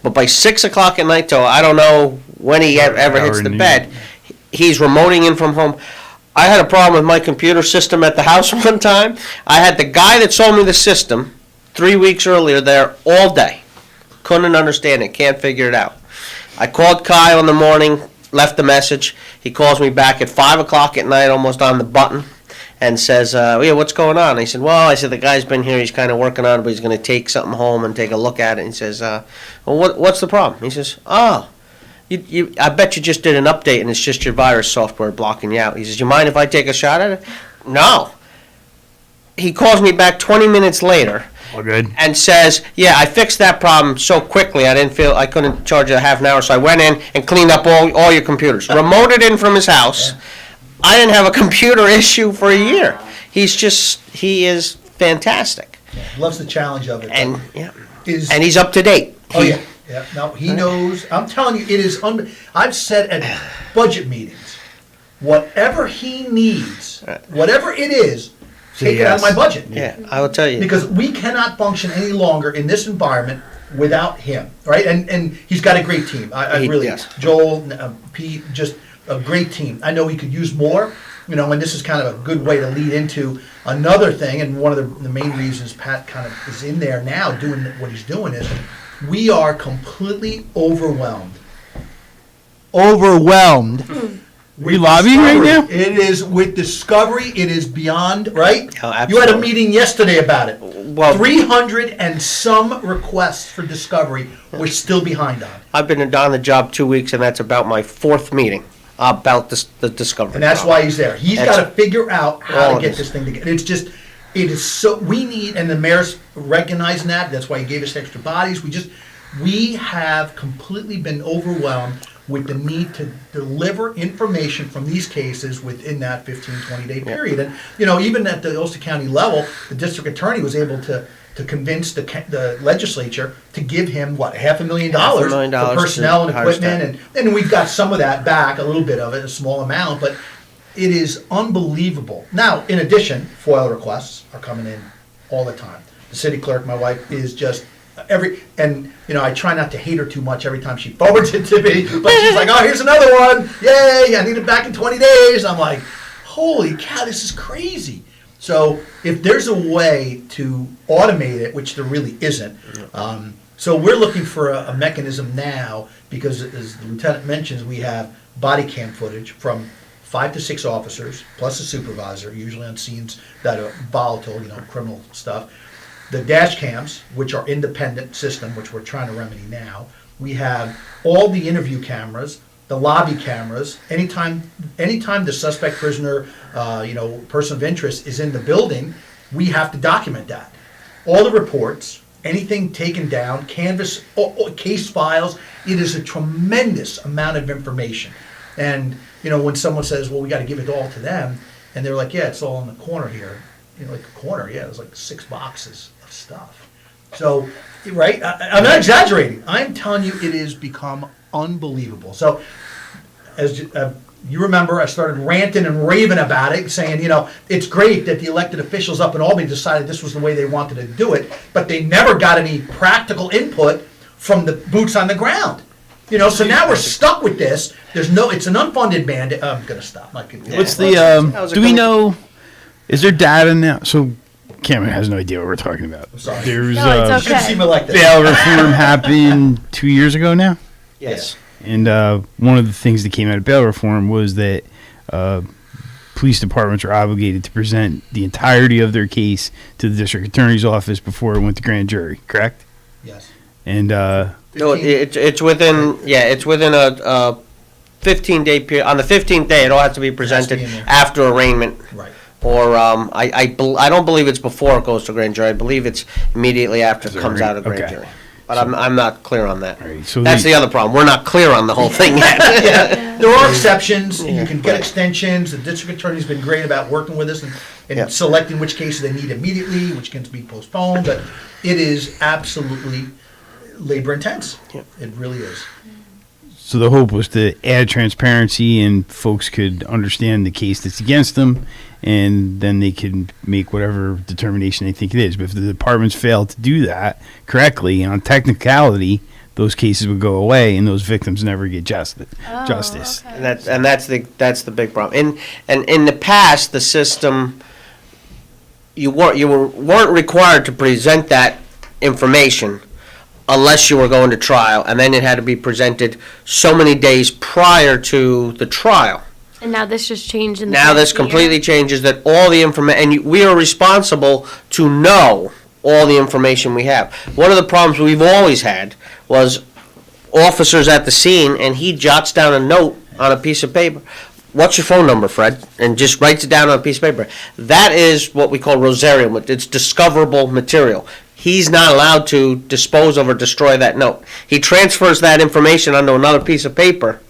But by 6 o'clock at night, till I don't know when he ever hits the bed, he's remoting in from home. I had a problem with my computer system at the house one time. I had the guy that sold me the system 3 weeks earlier there all day. Couldn't understand it, can't figure it out. I called Kyle in the morning, left a message. He calls me back at 5 o'clock at night, almost on the button, and says, what's going on? I said, the guy's been here, he's kind of working on it, but he's going to take something home and take a look at it. And he says, what's the problem? He says, I bet you just did an update and it's just your virus software blocking you out. He says, you mind if I take a shot at it? No. He calls me back 20 minutes later. All good. And says, I fixed that problem so quickly I couldn't charge you a half an hour, so I went in and cleaned up all your computers. Remoted in from his house. Yeah. I didn't have a computer issue for a year. He is fantastic. Yeah, loves the challenge of it. And and he's up to date. Yeah. No, he knows. I'm telling you, it is. I've said at budget meetings, whatever he needs, whatever it is, take it out of my budget. Yeah, I will tell you. Because we cannot function any longer in this environment without him, right? And he's got a great team. Joel, Pete, just a great team. I know he could use more, and this is kind of a good way to lead into another thing. And one of the main reasons Pat kind of is in there now doing what he's doing is we are completely overwhelmed. We lobbying right now? It is with Discovery. It is beyond, right? Oh, absolutely. You had a meeting yesterday about it. Well, 300 and some requests for Discovery we're still behind on. I've been on the job 2 weeks, and that's about my 4th meeting about the Discovery. And that's why he's there. He's got to figure out how to get this thing together. It is so, we need, and the mayor's recognizing that. That's why he gave us extra bodies. We have completely been overwhelmed with the need to deliver information from these cases within that 15, 20-day period. And, even at the Ulster County level, the district attorney was able to convince the legislature to give him, $500,000 for personnel and equipment. And we've got some of that back, a little bit of it, a small amount, but it is unbelievable. Now, in addition, FOIL requests are coming in all the time. The city clerk, my wife, is just I try not to hate her too much every time she forwards it to me, but she's like, oh, here's another one. Yay, I need it back in 20 days. I'm like, holy cow, this is crazy. So if there's a way to automate it, which there really isn't, so we're looking for a mechanism now because, as the lieutenant mentions, we have body cam footage from 5 to 6 officers, plus a supervisor, usually on scenes that are volatile, criminal stuff. The dash cams, which are independent system, which we're trying to remedy now. We have all the interview cameras, the lobby cameras, anytime the suspect, prisoner, person of interest is in the building, we have to document that. All the reports, anything taken down, canvas, case files, it is a tremendous amount of information. And, when someone says, well, we got to give it all to them, and they're like, yeah, it's all in the corner here. Like a corner, yeah, there's like 6 boxes of stuff. So, right, I'm not exaggerating. I'm telling you, it has become unbelievable. So, as you remember, I started ranting and raving about it, saying, it's great that the elected officials up in Albany decided this was the way they wanted to do it, but they never got any practical input from the boots on the ground. So now we're stuck with this. It's an unfunded mandate. I'm going to stop. What's the, do we know, is there data now? So Cameron has no idea what we're talking about. I'm sorry. There's you shouldn't see me like that. bail reform happened 2 years ago now. Yes. And one of the things that came out of bail reform was that police departments are obligated to present the entirety of their case to the district attorney's office before it went to grand jury, correct? Yes. And no, it's within a 15-day period. On the 15th day, it all has to be presented after arraignment. Right. Or I don't believe it's before it goes to grand jury. I believe it's immediately after it comes out of grand jury. But I'm not clear on that. Right, so that's the other problem. We're not clear on the whole thing yet. Yeah. There are exceptions. You can get extensions. The district attorney's been great about working with us and selecting which cases they need immediately, which can be postponed. But it is absolutely labor intense. Yeah. It really is. so the hope was to add transparency and folks could understand the case that's against them, and then they can make whatever determination they think it is. But if the departments fail to do that correctly, on technicality, those cases would go away and those victims never get justice. Okay. And that's the big problem. And in the past, the system, you weren't required to present that information unless you were going to trial, and then it had to be presented so many days prior to the trial. And now this just changed in the Now this completely changes that all the information, and we are responsible to know all the information we have. One of the problems we've always had was officers at the scene, and he jots down a note on a piece of paper. What's your phone number, Fred? And just writes it down on a piece of paper. That is what we call rosarium. It's discoverable material. He's not allowed to dispose of or destroy that note. He transfers that information onto another piece of paper.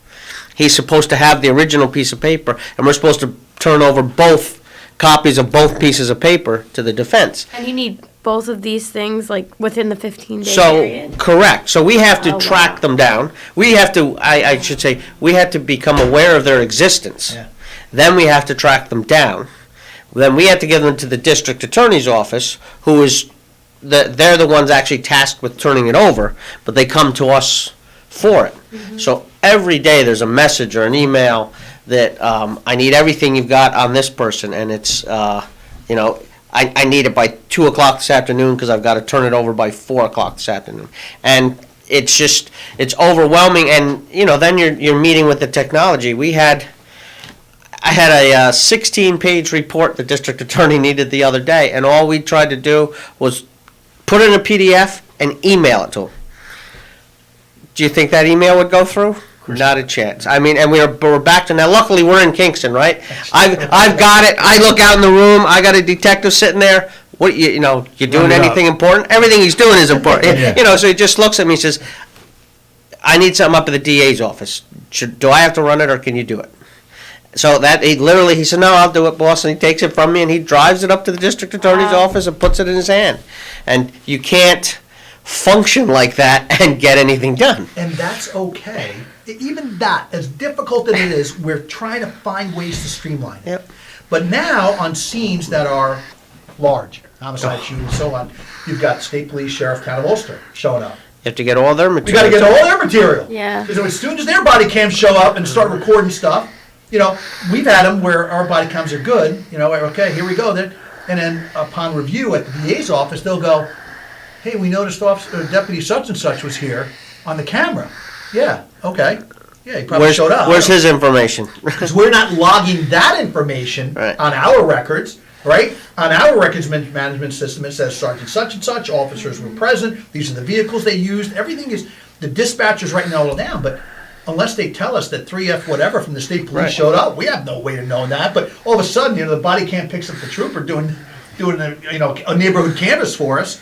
He's supposed to have the original piece of paper, and we're supposed to turn over both copies of both pieces of paper to the defense. And you need both of these things, like, within the 15-day period? Correct. So we have to track them down. We have to, I should say, we have to become aware of their existence. Yeah. Then we have to track them down. Then we have to give them to the district attorney's office, who is, they're the ones actually tasked with turning it over, but they come to us for it. Mm-hmm. So every day there's a message or an email that I need everything you've got on this person, and it's, I need it by 2 o'clock this afternoon because I've got to turn it over by 4 o'clock this afternoon. And it's overwhelming, and, then you're meeting with the technology. I had a 16-page report the district attorney needed the other day, and all we tried to do was put it in a PDF and email it to him. Do you think that email would go through? Not a chance. I mean, and we're back to now. Luckily, we're in Kingston, right? I've got it. I look out in the room. I got a detective sitting there. What you doing anything important? Everything he's doing is important. Yeah. So he just looks at me and says, "I need something up at the DA's office. Do I have to run it, or can you do it?" So he said, "No, I'll do it, boss." And he takes it from me and he drives it up to the district attorney's office and puts it in his hand. And you can't function like that and get anything done. And that's okay. Even that, as difficult as it is, we're trying to find ways to streamline it. Yep. But now, on scenes that are large, homicide shooting and so on, you've got state police, sheriff, town of Ulster showing up. You have to get all their We material. got to get all their material. Yeah. Because as soon as their body cams show up and start recording stuff, we've had them where our body cams are good. Okay, here we go. And then upon review at the DA's office, they'll go, "Hey, we noticed Deputy such and such was here on the camera." Yeah, okay. Yeah, he probably showed up. Where's his information? Because we're not logging that information on our records, right? On our records management system, it says Sergeant such and such, officers were present, these are the vehicles they used, everything is, the dispatcher's writing it all down, but unless they tell us that 3F whatever from the state police Right. showed up, we have no way of knowing that. But all of a sudden, the body cam picks up the trooper doing a neighborhood canvass for us,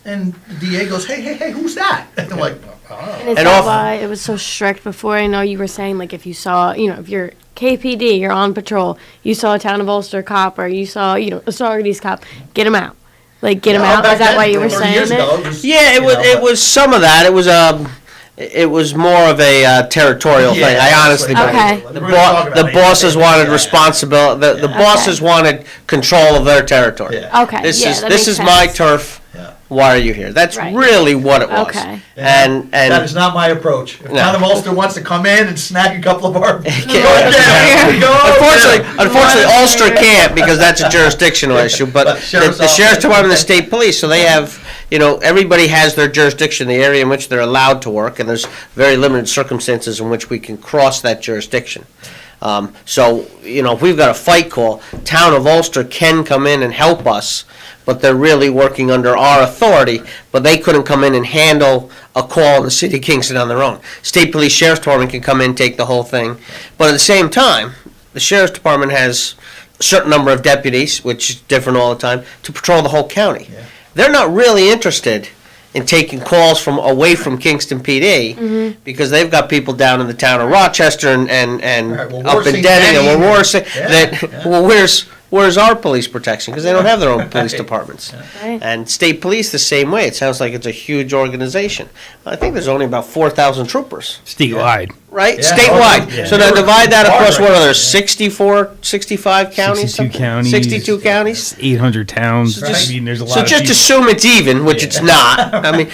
and the DA goes, hey, who's that? And I'm like, And is that why it was so strict before? I know you were saying, like, if you saw, if you're KPD, you're on patrol, you saw a Town of Ulster cop, or you saw, a Saugerties cop, get him out. Like, get him out? Is that why you were saying it? Yeah, it was some of that. It was more of a territorial thing. I honestly believe. The bosses wanted responsibility. The bosses wanted control of their territory. Okay. This is my turf. Why are you here? That's really what it was. Okay. And that is not my approach. If Town of Ulster wants to come in and snag a couple of our Unfortunately, Ulster can't because that's a jurisdictional issue. But the Sheriff's Department and the State Police, so they have, everybody has their jurisdiction, the area in which they're allowed to work, and there's very limited circumstances in which we can cross that jurisdiction. So, if we've got a fight call, Town of Ulster can come in and help us, but they're really working under our authority, but they couldn't come in and handle a call in the city of Kingston on their own. State Police Sheriff's Department can come in and take the whole thing, but at the same time, the Sheriff's Department has a certain number of deputies, which is different all the time, to patrol the whole county. They're not really interested in taking calls away from Kingston PD because they've got people down in the town of Rochester and up in Denny and Warsaw where's our police protection? Because they don't have their own police departments. And state police the same way. It sounds like it's a huge organization. I think there's only about 4,000 troopers. Statewide. Right? Statewide. So now divide that across, what are there, 65 counties? 62 counties. 62 counties? 800 towns. There's a lot So of just people. assume it's even, which it's not. I mean,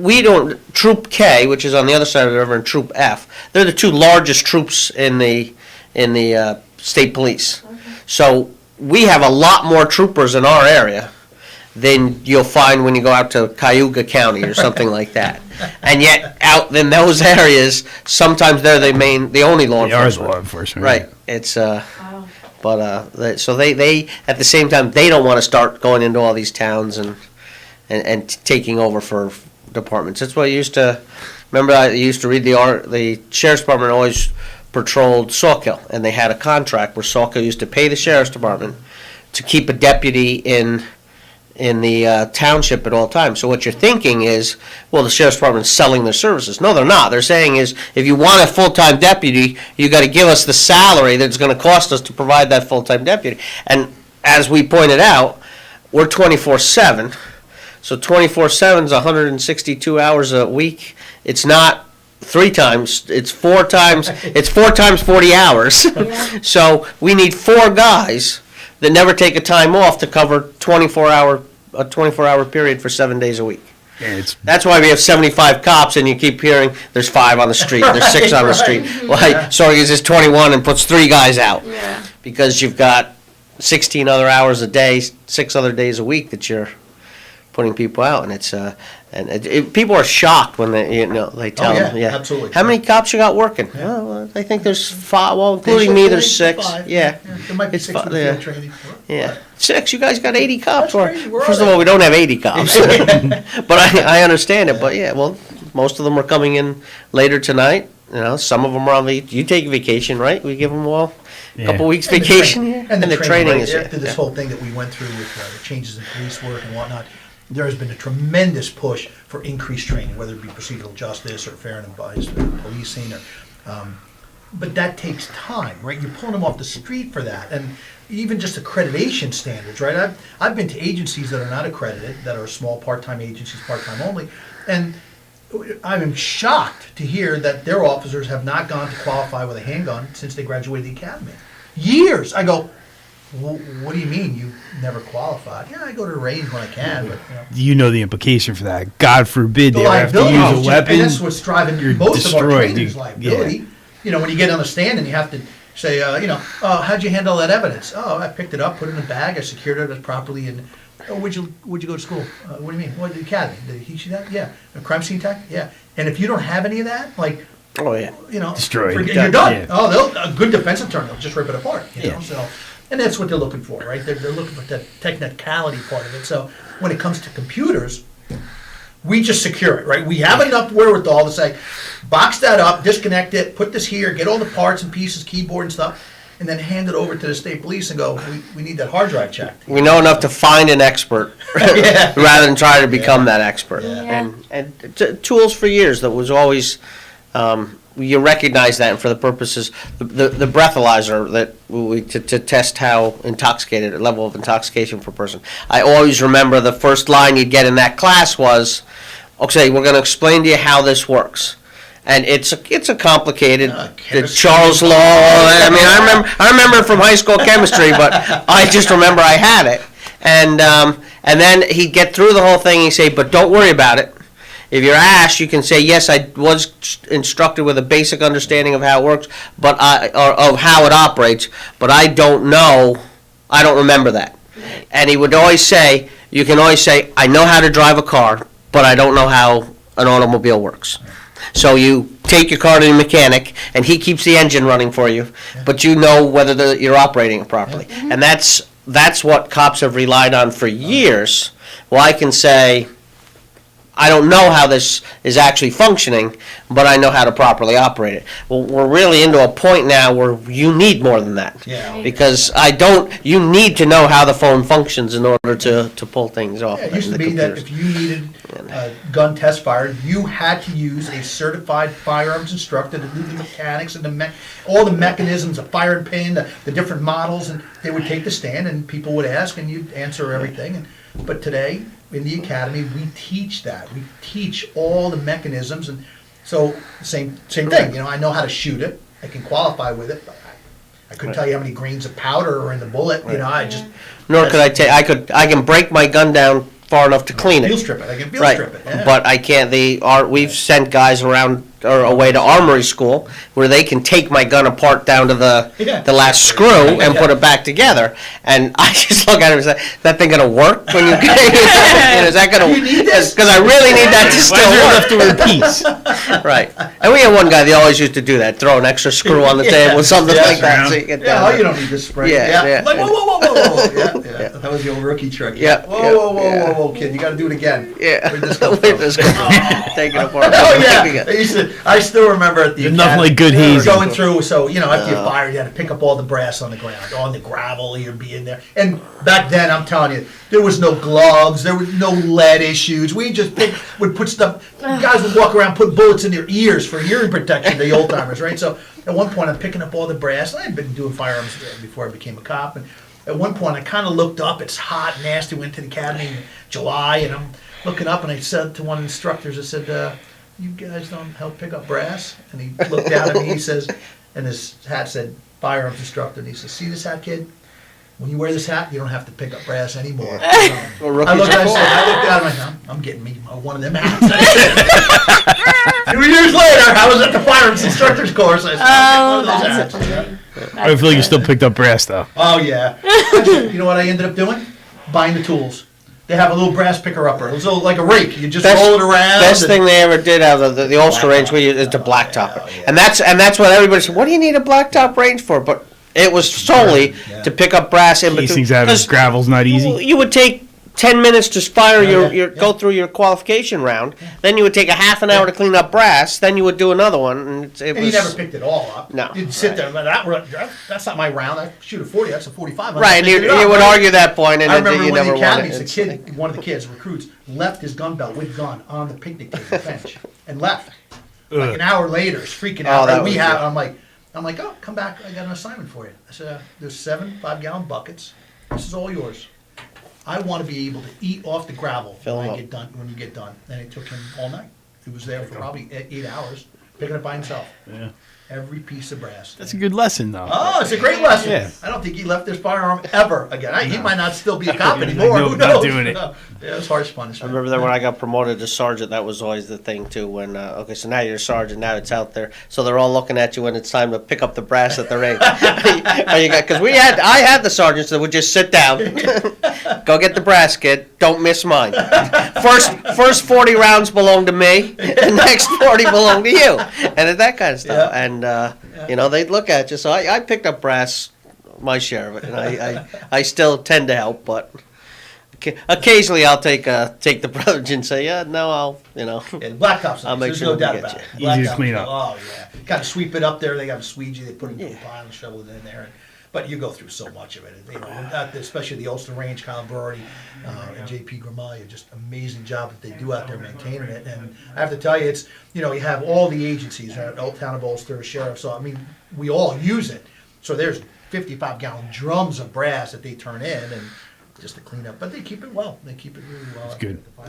we don't, Troop K, which is on the other side of the river, and Troop F, they're the two largest troops in the state police. So we have a lot more troopers in our area than you'll find when you go out to Cayuga County or something like that. And yet, out in those areas, sometimes they're the only law enforcement. They are the law enforcement. Right. It's so they at the same time they don't want to start going into all these towns and taking over for departments. That's what I used to remember. I used to read the Sheriff's Department always patrolled Sawkill, and they had a contract where Sawkill used to pay the Sheriff's Department to keep a deputy in the township at all times. So what you're thinking is, well, the Sheriff's Department's selling their services. No, they're not. They're saying is, if you want a full-time deputy, you got to give us the salary that's going to cost us to provide that full-time deputy. And as we pointed out, we're 24/7. So 24/7 is 162 hours a week. It's not 3 times, it's 4 times, it's 4 times 40 hours. So we need 4 guys that never take a time off to cover a 24-hour period for 7 days a week. That's why we have 75 cops, and you keep hearing there's 5 on the street, there's 6 on the street. Well, Sorgis is 21 and puts 3 guys out because you've got 16 other hours a day, 6 other days a week that you're putting people out, and it's people are shocked when they tell them, absolutely. How many cops you got working? Well, I think there's 5. Well, including me, there's 6. There might be 6 with the field training. Yeah, 6. You guys got 80 cops. First of all, we don't have 80 cops, but I understand it. But well, most of them are coming in later tonight. Some of them are on you take vacation, right? We give them all a couple weeks vacation here, and the training is after this whole thing that we went through with the changes in police work and whatnot. There has been a tremendous push for increased training, whether it be procedural justice or fair and unbiased policing, but that takes time, right? You're pulling them off the street for that, and even just accreditation standards, right? I've been to agencies that are not accredited, that are small part-time agencies, part-time only, and I'm shocked to hear that their officers have not gone to qualify with a handgun since they graduated the academy. Years. I go, what do you mean you never qualified? Yeah, I go to the range when I can, but you know the implication for that. God forbid the they have to use a weapon. And that's what's driving most of our training's liability. Yeah. When you get on the stand and you have to say, how'd you handle that evidence? Oh, I picked it up, put it in a bag, I secured it properly, and where'd you go to school? What do you mean? What, the academy? Did he see that? Yeah. A crime scene tech? Yeah. And if you don't have any of that, destroyed. You're done. Yeah. Oh, a good defense attorney will just rip it apart. You know? So. And that's what they're looking for, right? They're looking for the technicality part of it. So when it comes to computers, we just secure it, right? We have enough wherewithal to say, box that up, disconnect it, put this here, get all the parts and pieces, keyboard and stuff, and then hand it over to the state police and go, we need that hard drive checked. We know enough to find an expert rather than try to become that expert. And tools for years that was always, you recognize that, and for the purposes, the breathalyzer that to test how intoxicated, level of intoxication for a person. I always remember the first line you'd get in that class was, okay, we're going to explain to you how this works. And it's a complicated Charles Law. I mean, I remember it from high school chemistry, but I just remember I had it. And then he'd get through the whole thing and he'd say, but don't worry about it. If you're asked, you can say, yes, I was instructed with a basic understanding of how it works, but of how it operates, but I don't know, I don't remember that. And he would always say, you can always say, I know how to drive a car, but I don't know how an automobile works. So you take your car to the mechanic, and he keeps the engine running for you, but you know whether you're operating it properly. And that's what cops have relied on for years. Well, I can say, I don't know how this is actually functioning, but I know how to properly operate it. Well, we're really into a point now where you need more than that. Yeah. Because you need to know how the phone functions in order to pull things off. Yeah, it used to be that if you needed a gun test fired, you had to use a certified firearms instructor to do the mechanics and all the mechanisms, the fire and pin, the different models, and they would take the stand and people would ask and you'd answer everything. But today, in the academy, we teach that. We teach all the mechanisms, and so same thing. I know how to shoot it. I can qualify with it. But I couldn't tell you how many grains of powder are in the bullet. I just. Nor could I tell. I can break my gun down far enough to clean it. Field strip it. I can field strip it. Yeah. But I can't. We've sent guys around or away to armory school where they can take my gun apart down to the last screw and put it back together. And I just look at it and say, is that thing going to work when you get it? Is that going to? Because I really need that to still work. Leftover piece. Right. And we had one guy that always used to do that, throw an extra screw on the table, something like that. So you get you don't need this spring. Like, whoa. Yeah. That was the old rookie trick. Yeah. Whoa, kid. You got to do it again. Yeah. Where'd this come Take it apart. Oh, yeah. I still remember at the nothing like good hazing. Going through, so after you fire, you had to pick up all the brass on the ground, on the gravel, you'd be in there. And back then, I'm telling you, there was no gloves, there was no lead issues. We just would put stuff. Guys would walk around, put bullets in their ears for hearing protection. The old timers, right? So at one point, I'm picking up all the brass. I had been doing firearms before I became a cop, and at one point, I kind of looked up. It's hot, nasty. Went to the academy in July, and I'm looking up, and I said to one of the instructors, I said, you guys don't help pick up brass? And he looked down at me, he says, and his hat said, firearms instructor. And he says, see this hat, kid? When you wear this hat, you don't have to pick up brass anymore. I looked down and I went, I'm getting me one of them hats. 2 years later, I was at the firearms instructor's course. I said, one of those hats. I feel like you still picked up brass, though. Oh, yeah. You know what I ended up doing? Buying the tools. They have a little brass picker-upper. It was like a rake. You just roll it around. Best thing they ever did out of the Ulster range is to blacktop it. And that's what everybody said, what do you need a blacktop range for? But it was solely to pick up brass in between. These things out of gravel's not easy. You would take 10 minutes to fire go through your qualification round. Then you would take a half an hour to clean up brass. Then you would do another one. And you never picked it all up. No. You'd sit there, that's not my round. I shoot a 40, that's a 45. Right, and you would argue that point, and I remember you never won it. One of the kids, recruits, left his gun belt with gun on the picnic table bench and left. Like an hour later, he's freaking out. I'm like, oh, come back. I got an assignment for you. I said, there's 7 5-gallon buckets. This is all yours. I want to be able to eat off the gravel when you get done. And it took him all night. He was there for probably 8 hours, picking it by himself. Yeah. Every piece of brass. That's a good lesson, though. Oh, it's a great lesson. Yeah. I don't think he left his firearm ever again. He might not still be a cop anymore. No, Who not knows? doing it. Yeah, it was harsh punishment. I remember that when I got promoted to sergeant, that was always the thing too. When so now you're a sergeant, now it's out there, so they're all looking at you when it's time to pick up the brass at the range. Because I had the sergeants that would just sit down, go get the brass, kid. Don't miss mine. First 40 rounds belong to me. The next 40 belong to you, and that kind of stuff. Yeah. And they'd look at you. So I picked up brass, my share of it, and I still tend to help, but Occasionally, I'll take the privilege and say, yeah, no, I'll. Yeah, the blacktops. I'll make There's sure no we doubt get about you. it. Easy to clean up. Oh yeah, got to sweep it up there. They got a squeegee. They put it in a pile and shovel it in there. But you go through so much of it, especially the Ulster Range, Colin Brody, and J.P. Gramalia, just amazing job that they do out there maintaining it. And I have to tell you, it's you have all the agencies, Town of Ulster, Sheriff. So I mean, we all use it. So there's 55-gallon drums of brass that they turn in, and just to clean up. But they keep it well. They keep it really well. That's good. All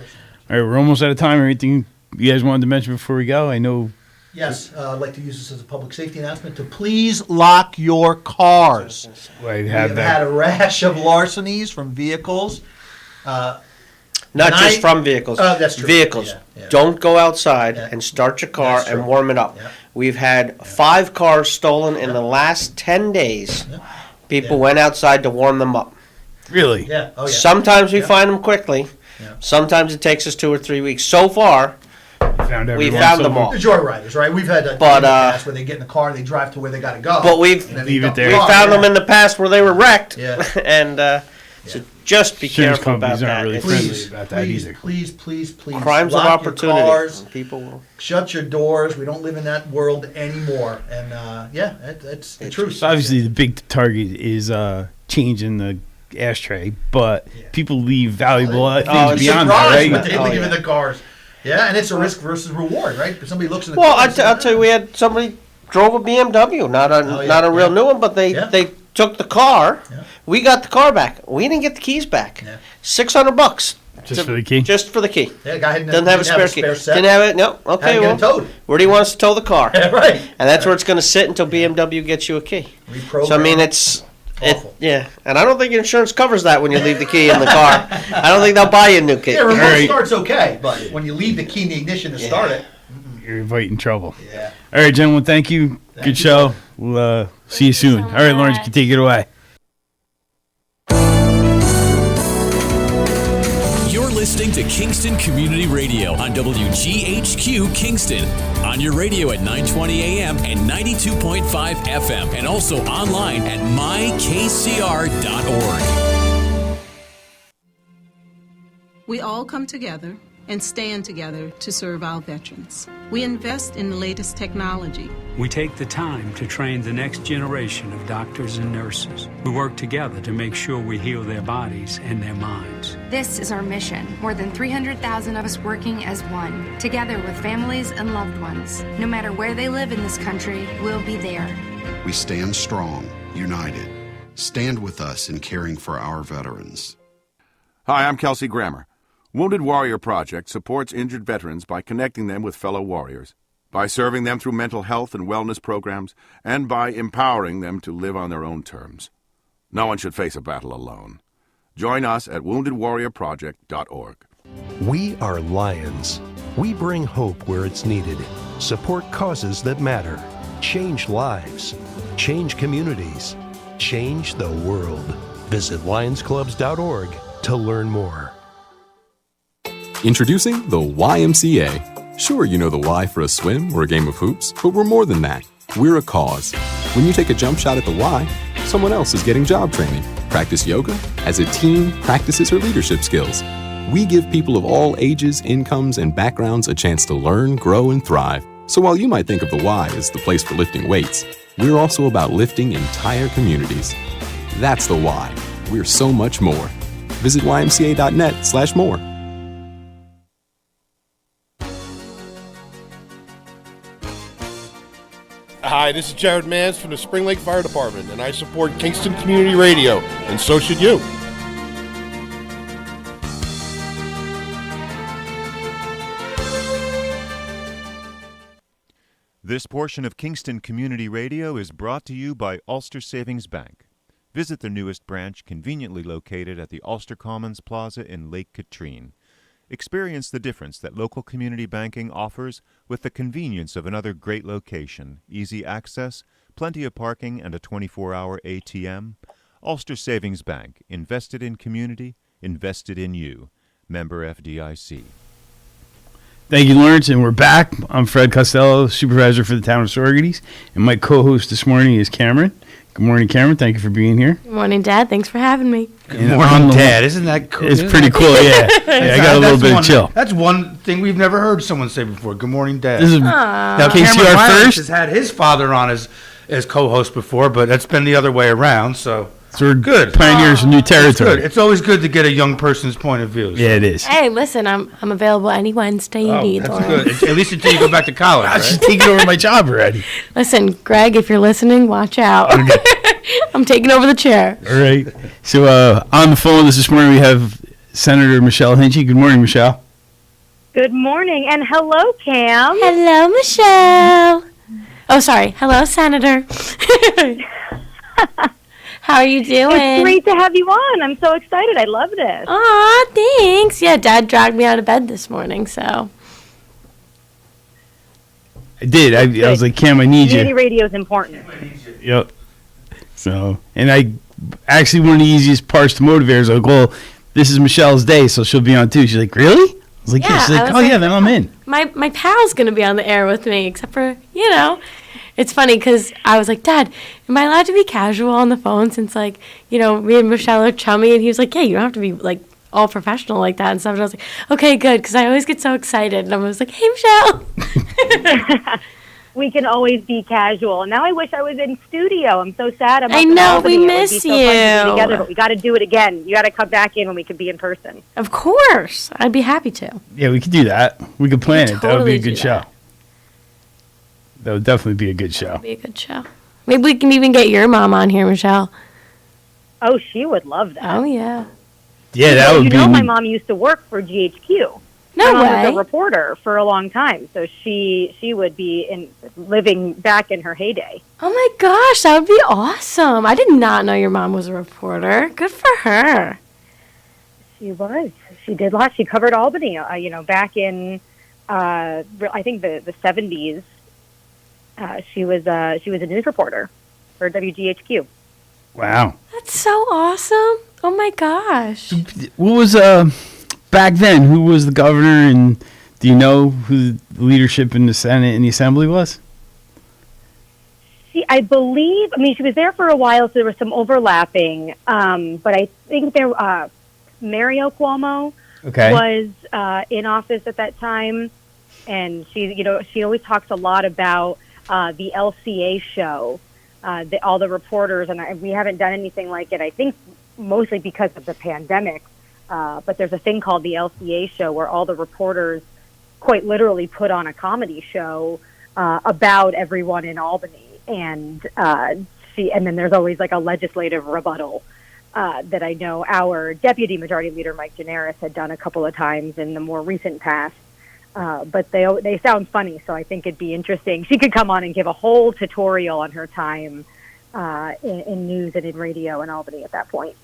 right, we're almost out of time. Anything you guys wanted to mention before we go? I know. Yes, I'd like to use this as a public safety announcement to please lock your cars. We have had a rash of larcenies from vehicles. Not just from vehicles. That's true. Vehicles. Yeah. Don't go outside and start your car and warm it up. Yeah. We've had 5 cars stolen in the last 10 days. Yeah. People went outside to warm them up. Really? Yeah. Oh, yeah. Sometimes we find them quickly. Yeah. Sometimes it takes us 2 or 3 weeks. So far, we found them all. The joyriders, right? We've had in the past where they get in the car, they drive to where they got to go. But we've leave it there. We found them in the past where they were wrecked. Yeah. And so just be careful about that. Really friendly about that either. Please. Crimes of lock your opportunity. cars. People will Shut your doors. We don't live in that world anymore. And that's the truth. So obviously, the big target is changing the ashtray, but people leave valuable things beyond that, right? What they leave in the cars. Yeah, and it's a risk versus reward, right? If somebody looks in the Well, car, I'll tell you, we had somebody drove a BMW, not a real new one, but they took the car. Yeah. We got the car back. We didn't get the keys back. Yeah. $600 just for the key. Just for the key. Yeah, guy didn't have a spare key. set. Didn't have it. No. Okay. Had to get it towed. Where do you want us to tow the car? Right. And that's where it's going to sit until BMW gets you a key. Reprogram. So I mean, and I don't think insurance covers that when you leave the key in the car. I don't think they'll buy you a new key. Yeah, remote start's okay, but when you leave the key in the ignition to start it, you're inviting trouble. Yeah. All right, gentlemen, thank you. Good show. We'll see you soon. All right, Lawrence, you can take it away. You're listening to Kingston Community Radio on WGHQ Kingston. On your radio at 920 AM and 92.5 FM, and also online at mykcr.org. We all come together and stand together to serve our veterans. We invest in the latest technology. We take the time to train the next generation of doctors and nurses. We work together to make sure we heal their bodies and their minds. This is our mission. More than 300,000 of us working as one, together with families and loved ones. No matter where they live in this country, we'll be there. We stand strong, united. Stand with us in caring for our veterans. Hi, I'm Kelsey Grammer. Wounded Warrior Project supports injured veterans by connecting them with fellow warriors, by serving them through mental health and wellness programs, and by empowering them to live on their own terms. No one should face a battle alone. Join us at woundedwarriorproject.org. We are Lions. We bring hope where it's needed, support causes that matter, change lives, change communities, change the world. Visit lionsclubs.org to learn more. Introducing the YMCA. Sure, you know the Y for a swim or a game of hoops, but we're more than that. We're a cause. When you take a jump shot at the Y, someone else is getting job training. Practice yoga as a team practices her leadership skills. We give people of all ages, incomes, and backgrounds a chance to learn, grow, and thrive. So while you might think of the Y as the place for lifting weights, we're also about lifting entire communities. That's the Y. We're so much more. Visit ymca.net/more. Hi, this is Jared Mans from the Spring Lake Fire Department, and I support Kingston Community Radio, and so should you. This portion of Kingston Community Radio is brought to you by Ulster Savings Bank. Visit their newest branch, conveniently located at the Ulster Commons Plaza in Lake Katrine. Experience the difference that local community banking offers with the convenience of another great location, easy access, plenty of parking, and a 24-hour ATM. Ulster Savings Bank, invested in community, invested in you. Member FDIC. Thank you, Lawrence, and we're back. I'm Fred Costello, supervisor for the town of Saugerties, and my co-host this morning is Cameron. Good morning, Cameron. Thank you for being here. Good morning, Dad. Thanks for having me. Good morning, Dad. Isn't that cool? It's pretty cool, yeah. I got a little bit of chill. That's one thing we've never heard someone say before. Good morning, Dad. This is now, KCR Cameron Myers first. has had his father on as co-host before, but that's been the other way around, so we're good. Pioneers of new territory. It's always good to get a young person's point of view. So. Yeah, it is. Hey, listen, I'm available any Wednesday you need. That's Lauren. good. At least until you go back to college, right? She's taking over my job already. Listen, Greg, if you're listening, watch out. I'm taking over the chair. All right. So on the phone this morning, we have Senator Michelle Hinchy. Good morning, Michelle. Good morning, and hello, Cam. Hello, Michelle. Oh, sorry. Hello, Senator. How are you doing? It's great to have you on. I'm so excited. I love this. Aw, thanks. Yeah, Dad dragged me out of bed this morning, so. I did. I was like, Cam, I need Community you. radio is important. Yep. So, and actually, one of the easiest parts to motivate is like, well, this is Michelle's day, so she'll be on too. She's like, really? I was like, yeah. She's like, oh, yeah, then I'm in. My pal's going to be on the air with me, except for, it's funny because I was like, Dad, am I allowed to be casual on the phone since, like, me and Michelle are chummy? And he was like, yeah, you don't have to be, like, all professional like that and stuff. And I was like, okay, good, because I always get so excited. And I was like, hey, Michelle. We can always be casual. And now I wish I was in studio. I'm so sad. I know, we miss you. Together, but we got to do it again. You got to come back in when we can be in person. Of course. I'd be happy to. Yeah, we could do that. We could plan it. That would be a good show. That. That would definitely be a good show. Be a good show. Maybe we can even get your mom on here, Michelle. Oh, she would love that. Oh, yeah. Yeah, that would be. My mom used to work for GHQ. No my way. mom was a reporter for a long time, so she would be living back in her heyday. Oh my gosh, that would be awesome! I did not know your mom was a reporter. Good for her. She was. She did a lot. She covered Albany. Back in I think the 70s. She was a news reporter for WGHQ. Wow. That's so awesome. Oh my gosh. What was back then? Who was the governor, and do you know who the leadership in the Senate and the Assembly was? I believe. She was there for a while, so there was some overlapping. But I think Mario Cuomo was in office at that time, and she always talks a lot about the LCA show. All the reporters, and we haven't done anything like it. I think mostly because of the pandemic. But there's a thing called the LCA show where all the reporters quite literally put on a comedy show about everyone in Albany. And then there's always like a legislative rebuttal that I know our Deputy Majority Leader, Mike Gianaris, had done a couple of times in the more recent past. But they sound funny, so I think it'd be interesting. She could come on and give a whole tutorial on her time in news and in radio in Albany at that point.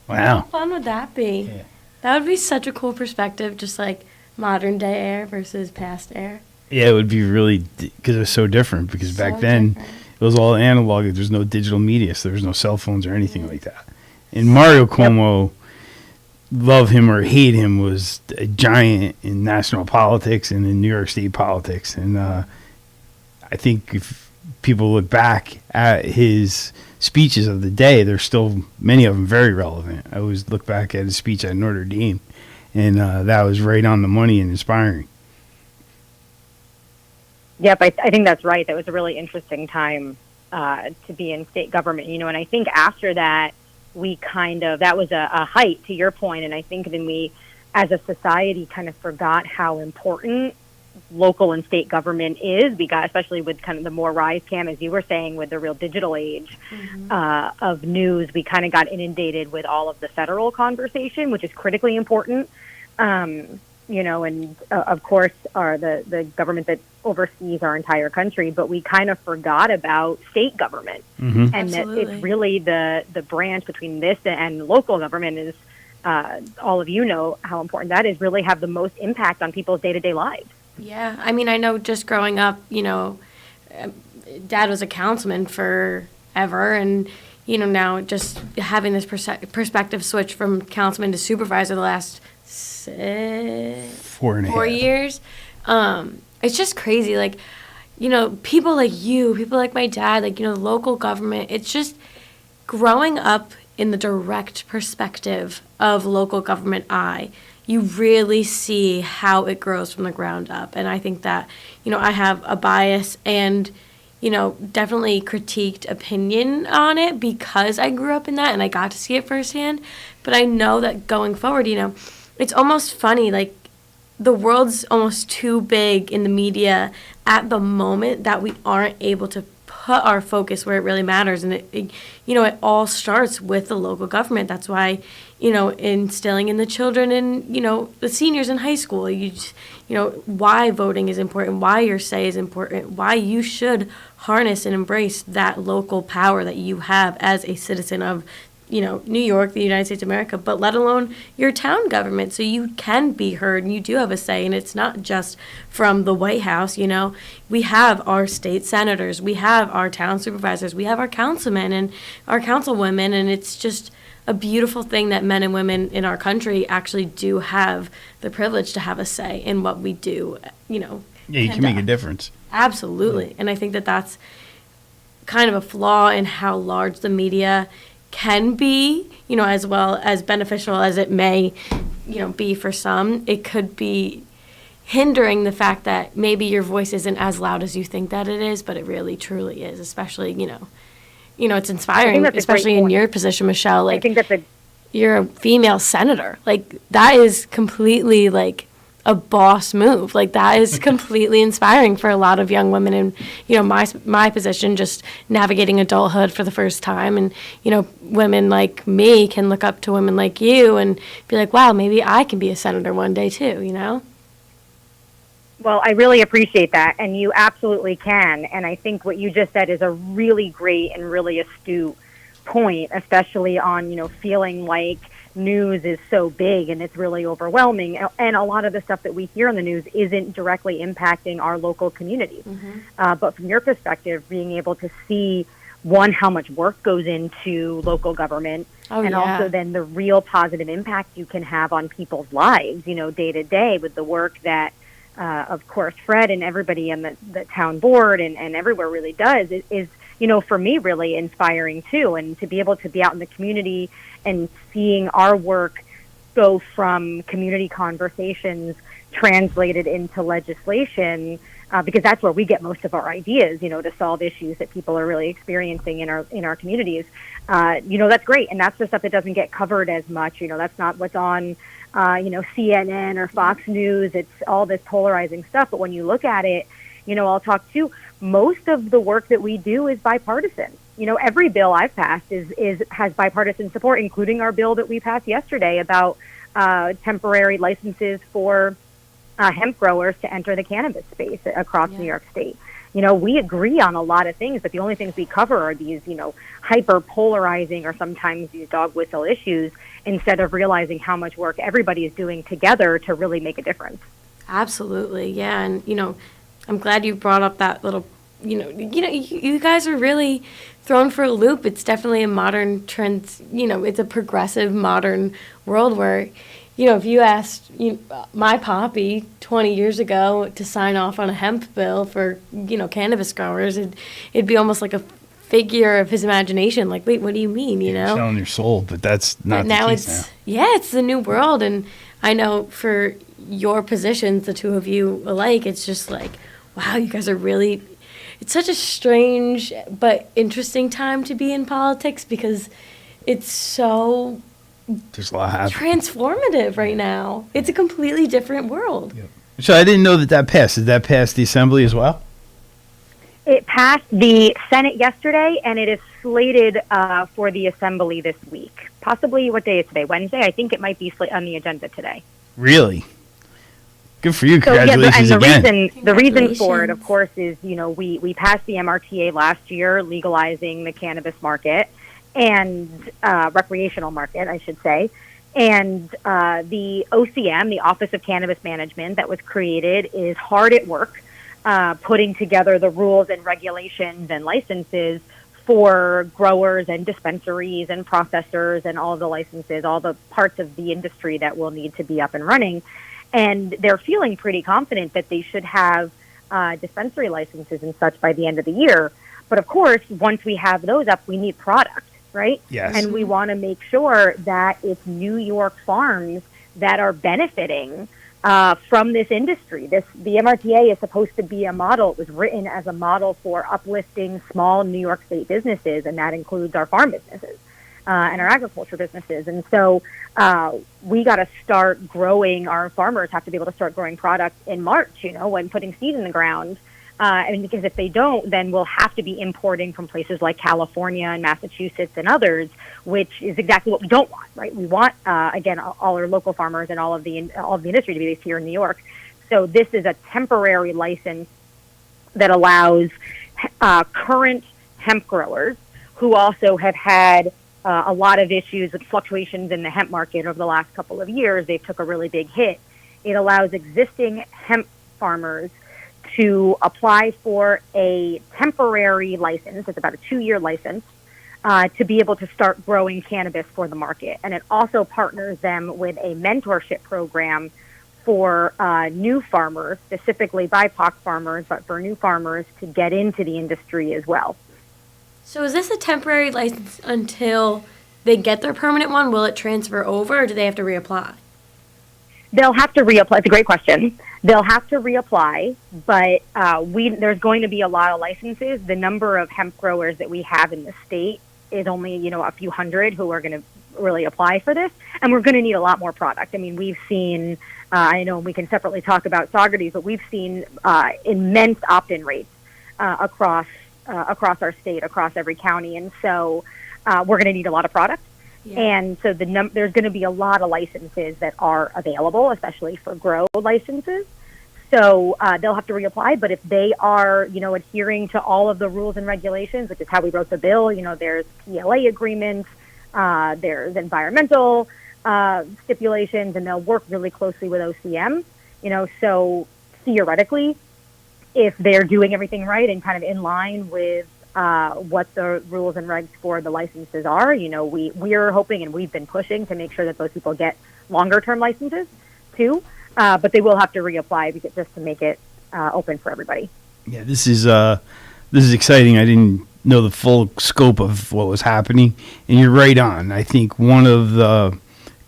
Wow. How fun would that be? Yeah. That would be such a cool perspective, just like modern day air versus past air. Yeah, it would be really, because it was so different, because back then it was all analog. There was no digital media, so there was no cell phones or anything like that. And Mario Cuomo, love him or hate him, was a giant in national politics and in New York State politics. And I think if people look back at his speeches of the day, there's still many of them very relevant. I always look back at his speech at Notre Dame, and that was right on the money and inspiring. Yep, I think that's right. That was a really interesting time to be in state government, and I think after that, that was a height, to your point, and I think then we, as a society, kind of forgot how important local and state government is. We got, especially with kind of the more rise, Cam, as you were saying, with the real digital age of news, we kind of got inundated with all of the federal conversation, which is critically important. And of course, are the government that oversees our entire country, but we kind of forgot about state government, and Absolutely. That it's really the branch between this and local government is, all of you know how important that is, really have the most impact on people's day-to-day lives. Yeah, I know just growing up, Dad was a councilman forever, and now just having this perspective switch from councilman to supervisor the last 4 years, it's just crazy. Like, people like you, people like my dad, like, local government, it's just, growing up in the direct perspective of local government you really see how it grows from the ground up. And I think that, I have a bias and, definitely critiqued opinion on it because I grew up in that and I got to see it firsthand. But I know that going forward, it's almost funny, like, the world's almost too big in the media at the moment that we aren't able to put our focus where it really matters. And it all starts with the local government. That's why, instilling in the children and, the seniors in high school, why voting is important, why your say is important, why you should harness and embrace that local power that you have as a citizen of, New York, the United States of America, but let alone your town government, so you can be heard and you do have a say. And it's not just from the White House, we have our state senators, we have our town supervisors, we have our councilmen and our councilwomen, and it's just a beautiful thing that men and women in our country actually do have the privilege to have a say in what we do, Yeah, you can make a difference. Absolutely. Yeah. And I think that that's kind of a flaw in how large the media can be, as well as beneficial as it may, be for some. It could be hindering the fact that maybe your voice isn't as loud as you think that it is, but it really truly is, especially, it's inspiring, especially in your position, Michelle. Like, I think you're a female senator. Like, that is completely, like, a boss move. Like, that is completely inspiring for a lot of young women in, my position, just navigating adulthood for the first time. And, women like me can look up to women like you and be like, wow, maybe I can be a senator one day too, Well, I really appreciate that, and you absolutely can. And I think what you just said is a really great and really astute point, especially on, feeling like news is so big and it's really overwhelming. And a lot of the stuff that we hear in the news isn't directly impacting our local communities. Mm-hmm. But from your perspective, being able to see, one, how much work goes into local government, and also then the real positive impact you can have on people's lives, day to day with the work that, of course, Fred and everybody on the town board and everywhere really does is, for me, really inspiring too. And to be able to be out in the community and seeing our work go from community conversations translated into legislation, because that's where we get most of our ideas, to solve issues that people are really experiencing in our communities. That's great. And that's the stuff that doesn't get covered as much. That's not what's on, CNN or Fox News. It's all this polarizing stuff. But when you look at it, I'll talk to most of the work that we do is bipartisan. Every bill I've passed has bipartisan support, including our bill that we passed yesterday about temporary licenses for hemp growers to enter the cannabis space across New York State. We agree on a lot of things, but the only things we cover are these, hyper polarizing or sometimes these dog whistle issues, instead of realizing how much work everybody is doing together to really make a difference. Absolutely. Yeah. And, I'm glad you brought up that little, you guys are really thrown for a loop. It's definitely a modern trend, it's a progressive modern world where, if you asked my poppy 20 years ago to sign off on a hemp bill for, cannabis growers, it'd be almost like a figure of his imagination. Like, wait, what do you mean, You're selling your soul, but that's not the case now. It's the new world. And I know for your positions, the two of you alike, it's just like, wow, you guys are really, it's such a strange but interesting time to be in politics because it's so there's a lot happening. Transformative right now. It's a completely different world. Yep. So I didn't know that passed. Did that pass the Assembly as well? It passed the Senate yesterday, and it is slated for the Assembly this week. Possibly, what day is today? Wednesday? I think it might be on the agenda today. Really? Good for you. Congratulations again. The reason for it, of course, is, we passed the MRTA last year, legalizing the cannabis market and recreational market, I should say. And the OCM, the Office of Cannabis Management, that was created is hard at work putting together the rules and regulations and licenses for growers and dispensaries and processors and all of the licenses, all the parts of the industry that will need to be up and running. And they're feeling pretty confident that they should have dispensary licenses and such by the end of the year. But of course, once we have those up, we need product. right? Yes. And we want to make sure that it's New York farms that are benefiting from this industry. The MRTA is supposed to be a model. It was written as a model for uplifting small New York State businesses, and that includes our farm businesses and our agriculture businesses. And so we got to start growing. Our farmers have to be able to start growing product in March, when putting seed in the ground. Because if they don't, then we'll have to be importing from places like California and Massachusetts and others, which is exactly what we don't want, right? We want, again, all our local farmers and all of the industry to be based here in New York. So this is a temporary license that allows current hemp growers who also have had a lot of issues with fluctuations in the hemp market over the last couple of years. They took a really big hit. It allows existing hemp farmers to apply for a temporary license. It's about a 2-year license to be able to start growing cannabis for the market. And it also partners them with a mentorship program for new farmers, specifically BIPOC farmers, but for new farmers to get into the industry as well. So is this a temporary license until they get their permanent one? Will it transfer over, or do they have to reapply? They'll have to reapply. It's a great question. They'll have to reapply, but there's going to be a lot of licenses. The number of hemp growers that we have in the state is only, a few hundred who are going to really apply for this, and we're going to need a lot more product. I mean, we've seen, I know we can separately talk about Saugerties, but we've seen immense opt-in rates across our state, across every county, and so we're going to need a lot of product. Yeah. And so there's going to be a lot of licenses that are available, especially for grow licenses. So they'll have to reapply. But if they are, adhering to all of the rules and regulations, which is how we wrote the bill, there's PLA agreements, there's environmental stipulations, and they'll work really closely with OCM. So theoretically, if they're doing everything right and kind of in line with what the rules and regs for the licenses are, we're hoping and we've been pushing to make sure that those people get longer term licenses too, but they will have to reapply just to make it open for everybody. Yeah, this is exciting. I didn't know the full scope of what was happening, and you're right on. I think one of the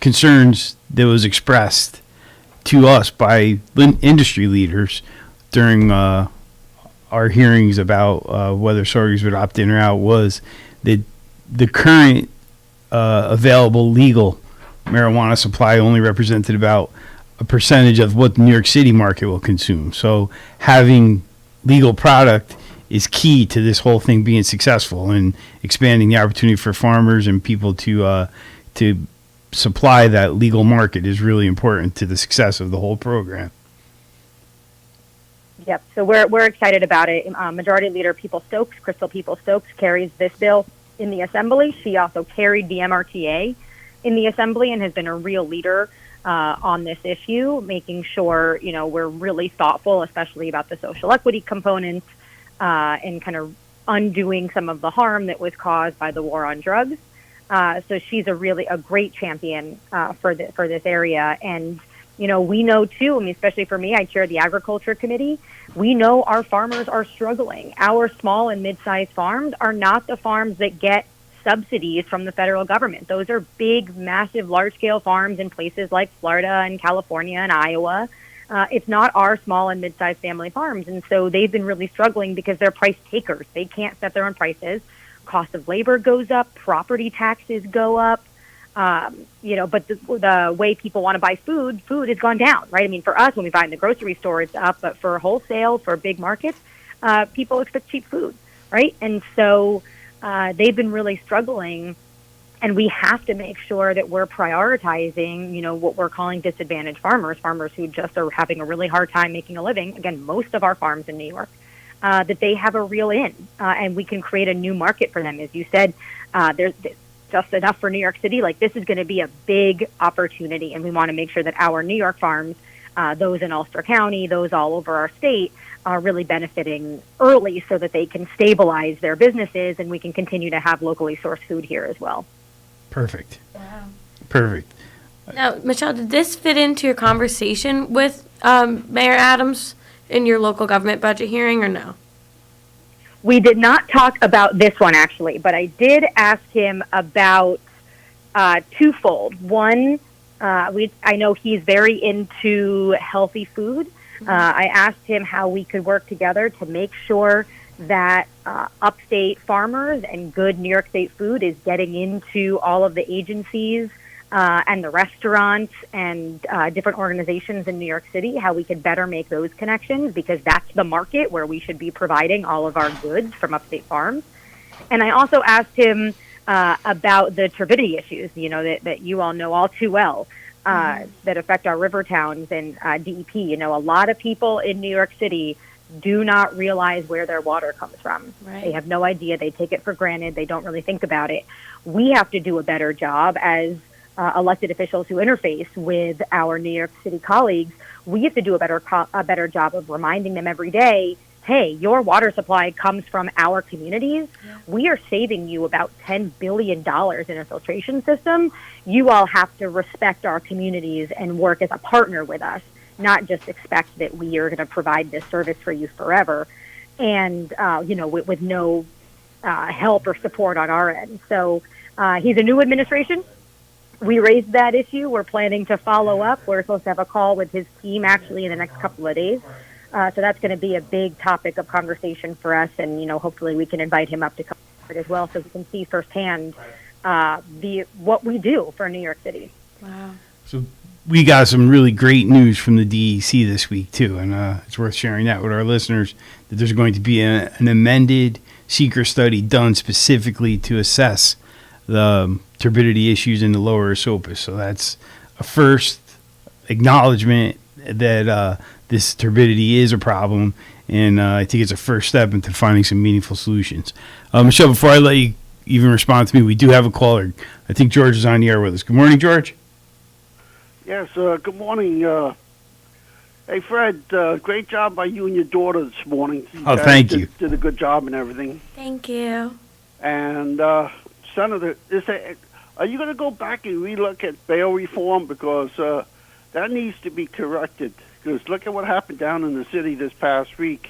concerns that was expressed to us by industry leaders during our hearings about whether Saugerties would opt in or out was that the current available legal marijuana supply only represented about a percentage of what the New York City market will consume. So having legal product is key to this whole thing being successful and expanding the opportunity for farmers and people to supply that legal market is really important to the success of the whole program. Yep. So we're excited about it. Majority Leader Crystal People-Stokes carries this bill in the Assembly. She also carried the MRTA in the Assembly and has been a real leader on this issue, making sure, we're really thoughtful, especially about the social equity components and kind of undoing some of the harm that was caused by the war on drugs. So she's a great champion for this area. And we know too, especially for me, I chair the Agriculture Committee. We know our farmers are struggling. Our small and mid-sized farms are not the farms that get subsidies from the federal government. Those are big, massive, large-scale farms in places like Florida and California and Iowa. It's not our small and mid-sized family farms. And so they've been really struggling because they're price takers. They can't set their own prices. Cost of labor goes up. Property taxes go up. But the way people want to buy food has gone down, right? I mean, for us, when we buy in the grocery store, it's up, but for wholesale, for big markets, people expect cheap food, right? And so they've been really struggling, and we have to make sure that we're prioritizing, what we're calling disadvantaged farmers who just are having a really hard time making a living. Again, most of our farms in New York, that they have a real in, and we can create a new market for them. As you said, there's just enough for New York City. Like, this is going to be a big opportunity, and we want to make sure that our New York farms, those in Ulster County, those all over our state, are really benefiting early so that they can stabilize their businesses and we can continue to have locally sourced food here as well. Perfect. Wow. Perfect. Now, Michelle, did this fit into your conversation with Mayor Adams in your local government budget hearing or no? We did not talk about this one, actually, but I did ask him about twofold. One, I know he's very into healthy food. I asked him how we could work together to make sure that upstate farmers and good New York State food is getting into all of the agencies and the restaurants and different organizations in New York City, how we could better make those connections, because that's the market where we should be providing all of our goods from upstate farms. And I also asked him about the turbidity issues, that you all know all too well, that affect our river towns and DEP. A lot of people in New York City do not realize where their water comes from. Right. They have no idea. They take it for granted. They don't really think about it. We have to do a better job as elected officials who interface with our New York City colleagues. We have to do a better job of reminding them every day, hey, your water supply comes from our communities. Yeah. We are saving you about $10 billion in a filtration system. You all have to respect our communities and work as a partner with us, not just expect that we are going to provide this service for you forever and, with no help or support on our end. So he's a new administration. We raised that issue. We're planning to follow up. We're supposed to have a call with his team actually in the next couple of days. So that's going to be a big topic of conversation for us. And, hopefully we can invite him up to come as well so we can see firsthand what we do for New York City. Wow. So we got some really great news from the DEC this week, too. And it's worth sharing that with our listeners, that there's going to be an amended seeker study done specifically to assess the turbidity issues in the lower Esopus. So that's a first acknowledgement that this turbidity is a problem, and I think it's a first step into finding some meaningful solutions. Michelle, before I let you even respond to me, we do have a caller. I think George is on the air with us. Good morning, George. Yes, good morning. Hey, Fred, great job by you and your daughter this morning. Thank you. Did a good job and everything. Thank you. And Senator, are you going to go back and relook at bail reform? Because that needs to be corrected. Because look at what happened down in the city this past week,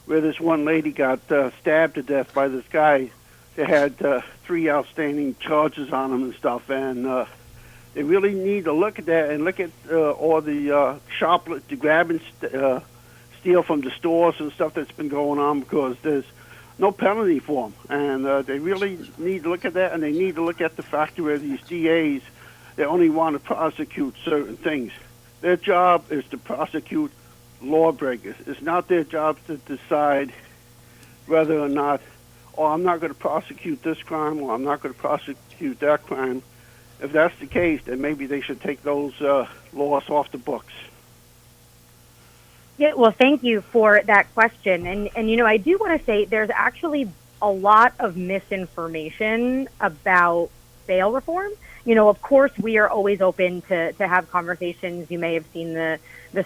where this one lady got stabbed to death by this guy. They had 3 outstanding charges on him and stuff, and they really need to look at that and look at all the the grab and steal from the stores and stuff that's been going on, because there's no penalty for them. And they really need to look at that, and they need to look at the fact where these DAs, they only want to prosecute certain things. Their job is to prosecute lawbreakers. It's not their job to decide whether or not, I'm not going to prosecute this crime, or I'm not going to prosecute that crime. If that's the case, then maybe they should take those laws off the books. Yeah, well, thank you for that question. And I do want to say there's actually a lot of misinformation about bail reform. Of course, we are always open to have conversations. You may have seen the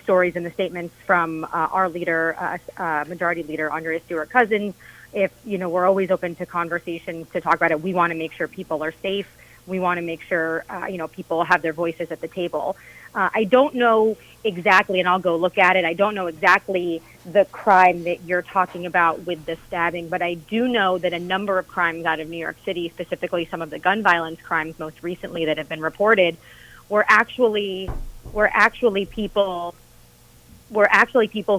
stories and the statements from our leader, Majority Leader Andrea Stewart-Cousins. If, we're always open to conversations to talk about it. We want to make sure people are safe. We want to make sure, people have their voices at the table. I don't know exactly, and I'll go look at it, I don't know exactly the crime that you're talking about with the stabbing, but I do know that a number of crimes out of New York City, specifically some of the gun violence crimes most recently that have been reported, were actually people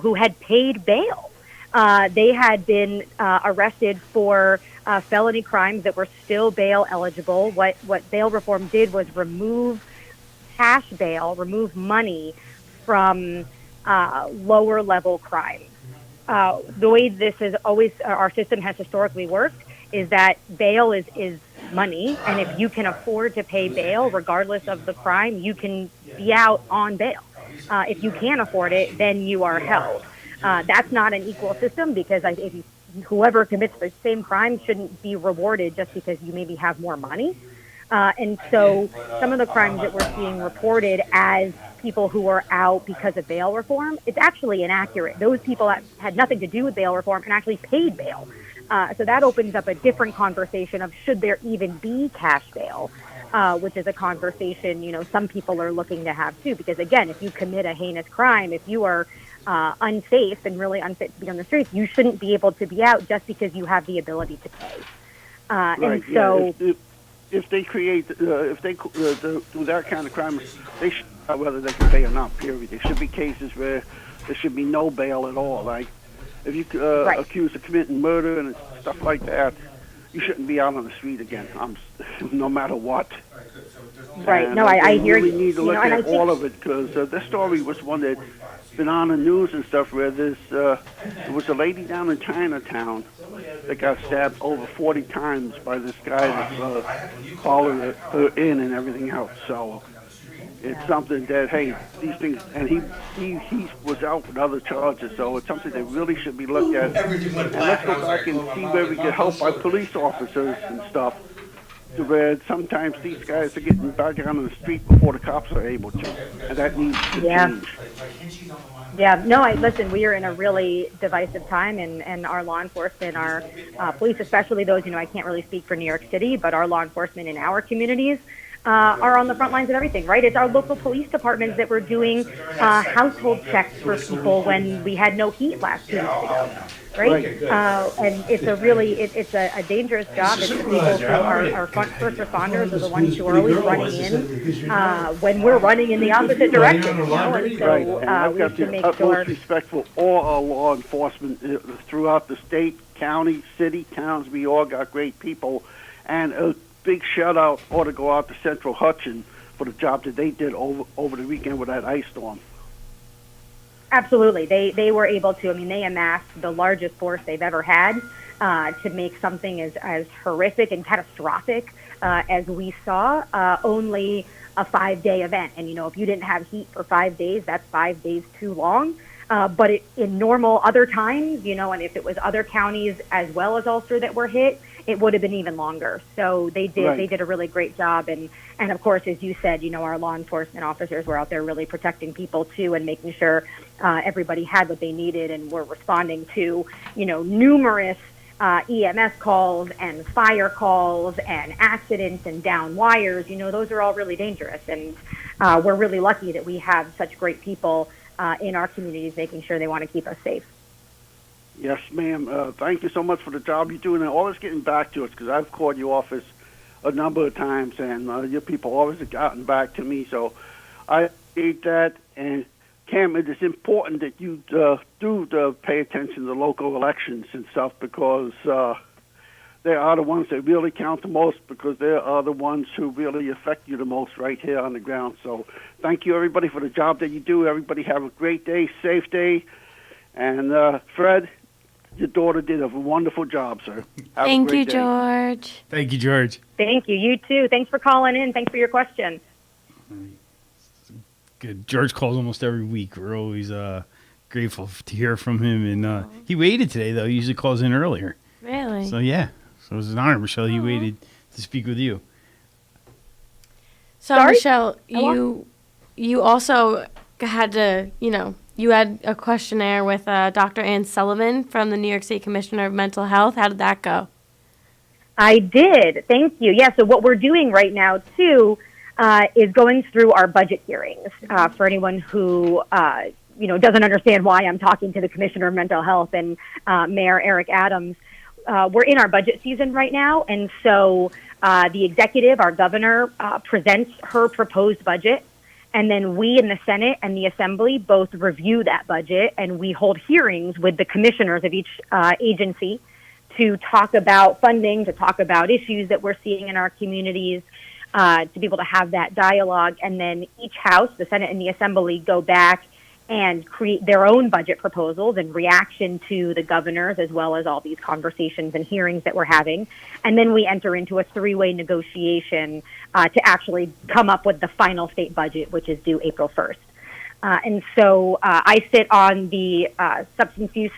who had paid bail. They had been arrested for felony crimes that were still bail eligible. What bail reform did was remove cash bail, remove money from lower level crimes. The way this is always, our system has historically worked, is that bail is money, and if you can afford to pay bail, regardless of the crime, you can be out on bail. If you can't afford it, then you are held. That's not an equal system, because whoever commits the same crime shouldn't be rewarded just because you maybe have more money. And so some of the crimes that we're seeing reported as people who are out because of bail reform, it's actually inaccurate. Those people had nothing to do with bail reform and actually paid bail. So that opens up a different conversation of should there even be cash bail. which is a conversation, some people are looking to have too. Because again, if you commit a heinous crime, if you are unsafe and really unfit to be on the streets, you shouldn't be able to be out just because you have the ability to pay. And so, if they create, if they do that kind of crime, they should whether they can pay or not. Period. There should be cases where there should be no bail at all. Like if you accused of committing murder and stuff like that, you shouldn't be out on the street again. No matter what. Right. And no, I hear really you. Need to look at all of it because this story was one that's been on the news and stuff. Where there was a lady down in Chinatown that got stabbed over 40 times by this guy that's following her in and everything else. So it's something that, hey, these things, and he was out with other charges, so it's something that really should be looked at. And let's go back and see where we get help by police officers and stuff, to where sometimes these guys are getting back out on the street before the cops are able to, and that needs to change. Yeah, no, listen, we are in a really divisive time, and our law enforcement, our police, especially those, I can't really speak for New York City, but our law enforcement in our communities are on the front lines of everything, right? It's our local police departments that were doing household checks for people when we had no heat last 2 weeks ago, right? And it's a really, it's a dangerous job. It's the people who are first responders are the ones who are always running in when we're running in the opposite direction, And so we have to make sure. Utmost respect for all our law enforcement throughout the state, county, city, towns. We all got great people, and big shout out ought to go out to Central Hudson for the job that they did over the weekend with that ice storm. Absolutely. They were able to, they amassed the largest force they've ever had to make something as horrific and catastrophic as we saw, only a 5-day event. And, if you didn't have heat for 5 days, that's 5 days too long. But in normal other times, and if it was other counties as well as Ulster that were hit, it would have been even longer. So they did a really great job. And of course, as you said, our law enforcement officers were out there really protecting people too and making sure everybody had what they needed and were responding to, numerous EMS calls and fire calls and accidents and down wires. Those are all really dangerous. And we're really lucky that we have such great people in our communities making sure they want to keep us safe. Yes, ma'am. Thank you so much for the job you're doing and always getting back to us, because I've called your office a number of times, and your people always have gotten back to me. So I appreciate that. And, Cam, it is important that you do pay attention to the local elections and stuff, because they are the ones that really count the most, because they are the ones who really affect you the most right here on the ground. So thank you, everybody, for the job that you do. Everybody have a great day, safe day. And, Fred, your daughter did a wonderful job, sir. Thank you, George. Thank you, George. Thank you. You too. Thanks for calling in. Thanks for your question. Good. George calls almost every week. We're always grateful to hear from him. And he waited today, though. He usually calls in earlier. Really? So, yeah. So it was an honor, Michelle. He waited to speak with you. So, Michelle, you also had to, you had a questionnaire with Dr. Ann Sullivan from the New York State Commissioner of Mental Health. How did that go? I did. Thank you. Yeah, so what we're doing right now, too, is going through our budget hearings. For anyone who, doesn't understand why I'm talking to the Commissioner of Mental Health and Mayor Eric Adams, we're in our budget season right now, and so the executive, our governor, presents her proposed budget. And then we in the Senate and the Assembly both review that budget, and we hold hearings with the commissioners of each agency to talk about funding, to talk about issues that we're seeing in our communities, to be able to have that dialogue. And then each house, the Senate and the Assembly, go back and create their own budget proposals in reaction to the governors, as well as all these conversations and hearings that we're having. And then we enter into a 3-way negotiation to actually come up with the final state budget, which is due April 1st. And so I sit on the Substance Use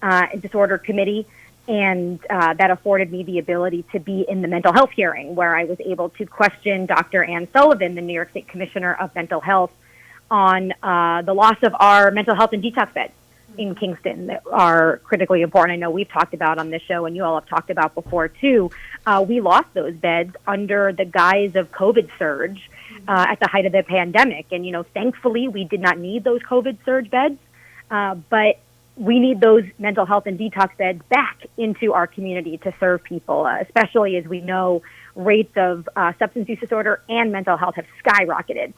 and Disorder Committee, and that afforded me the ability to be in the mental health hearing, where I was able to question Dr. Ann Sullivan, the New York State Commissioner of Mental Health, on the loss of our mental health and detox beds. in Kingston that are critically important. I know we've talked about on this show, and you all have talked about before too. We lost those beds under the guise of COVID surge at the height of the pandemic. And, thankfully, we did not need those COVID surge beds, but we need those mental health and detox beds back into our community to serve people, especially as we know rates of substance use disorder and mental health have skyrocketed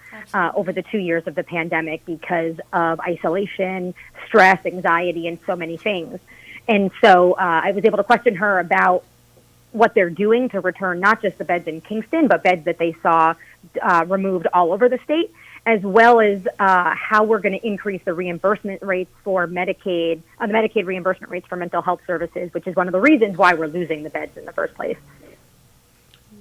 over the 2 years of the pandemic because of isolation, stress, anxiety, and so many things. And so I was able to question her about what they're doing to return not just the beds in Kingston, but beds that they saw removed all over the state, as well as how we're going to increase the reimbursement rates for Medicaid, the Medicaid reimbursement rates for mental health services, which is one of the reasons why we're losing the beds in the first place.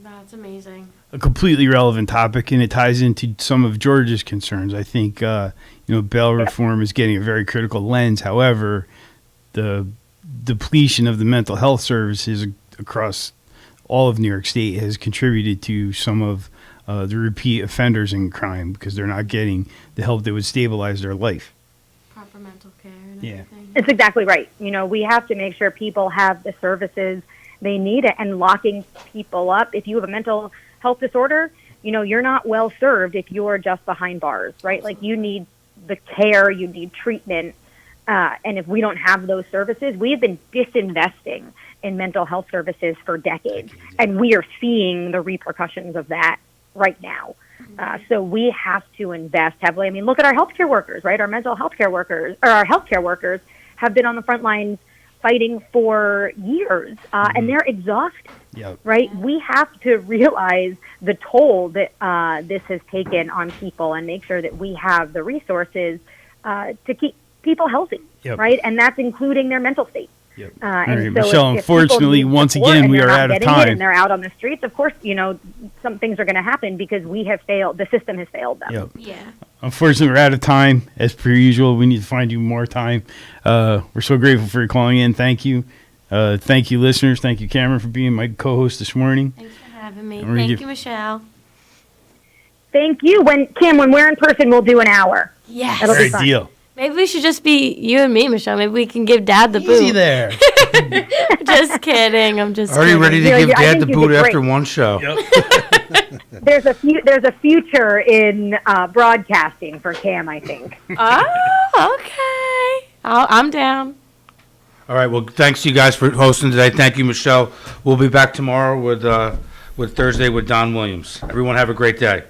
That's amazing. A completely relevant topic, and it ties into some of George's concerns. I think, bail reform is getting a very critical lens. However, the depletion of the mental health services across all of New York State has contributed to some of the repeat offenders in crime because they're not getting the help that would stabilize their life. Proper mental care and everything. It's exactly right. We have to make sure people have the services they need it, and locking people up. If you have a mental health disorder, you're not well served if you're just behind bars, right? Like you need the care, you need treatment. And if we don't have those services, we have been disinvesting in mental health services for decades. And we are seeing the repercussions of that right now. So we have to invest heavily. I mean, look at our healthcare workers, right? Our mental health care workers, or our healthcare workers have been on the front lines fighting for years, and they're exhausted, right? We have to realize the toll that this has taken on people and make sure that we have the resources to keep people healthy, right? And that's including their mental state. All right, Michelle, unfortunately, once again, we are out of time. And they're out on the streets. Of course, some things are going to happen because we have failed. The system has failed them. Yeah. Unfortunately, we're out of time. As per usual, we need to find you more time. We're so grateful for you calling in. Thank you. Thank you, listeners. Thank you, Cameron, for being my co-host this morning. Thanks for having me. Thank you, Michelle. Thank you. When we're in person, we'll do an hour. Yes. That'll Great be fun. deal. Maybe we should just be you and me, Michelle. Maybe we can give Dad the boot. Easy there. Just kidding. I'm just Are you kidding. ready to give Dad the boot after one show? There's a future in broadcasting for Cam, I think. Oh, okay. I'm down. All right. Well, thanks to you guys for hosting today. Thank you, Michelle. We'll be back tomorrow with Thursday with Don Williams. Everyone have a great day.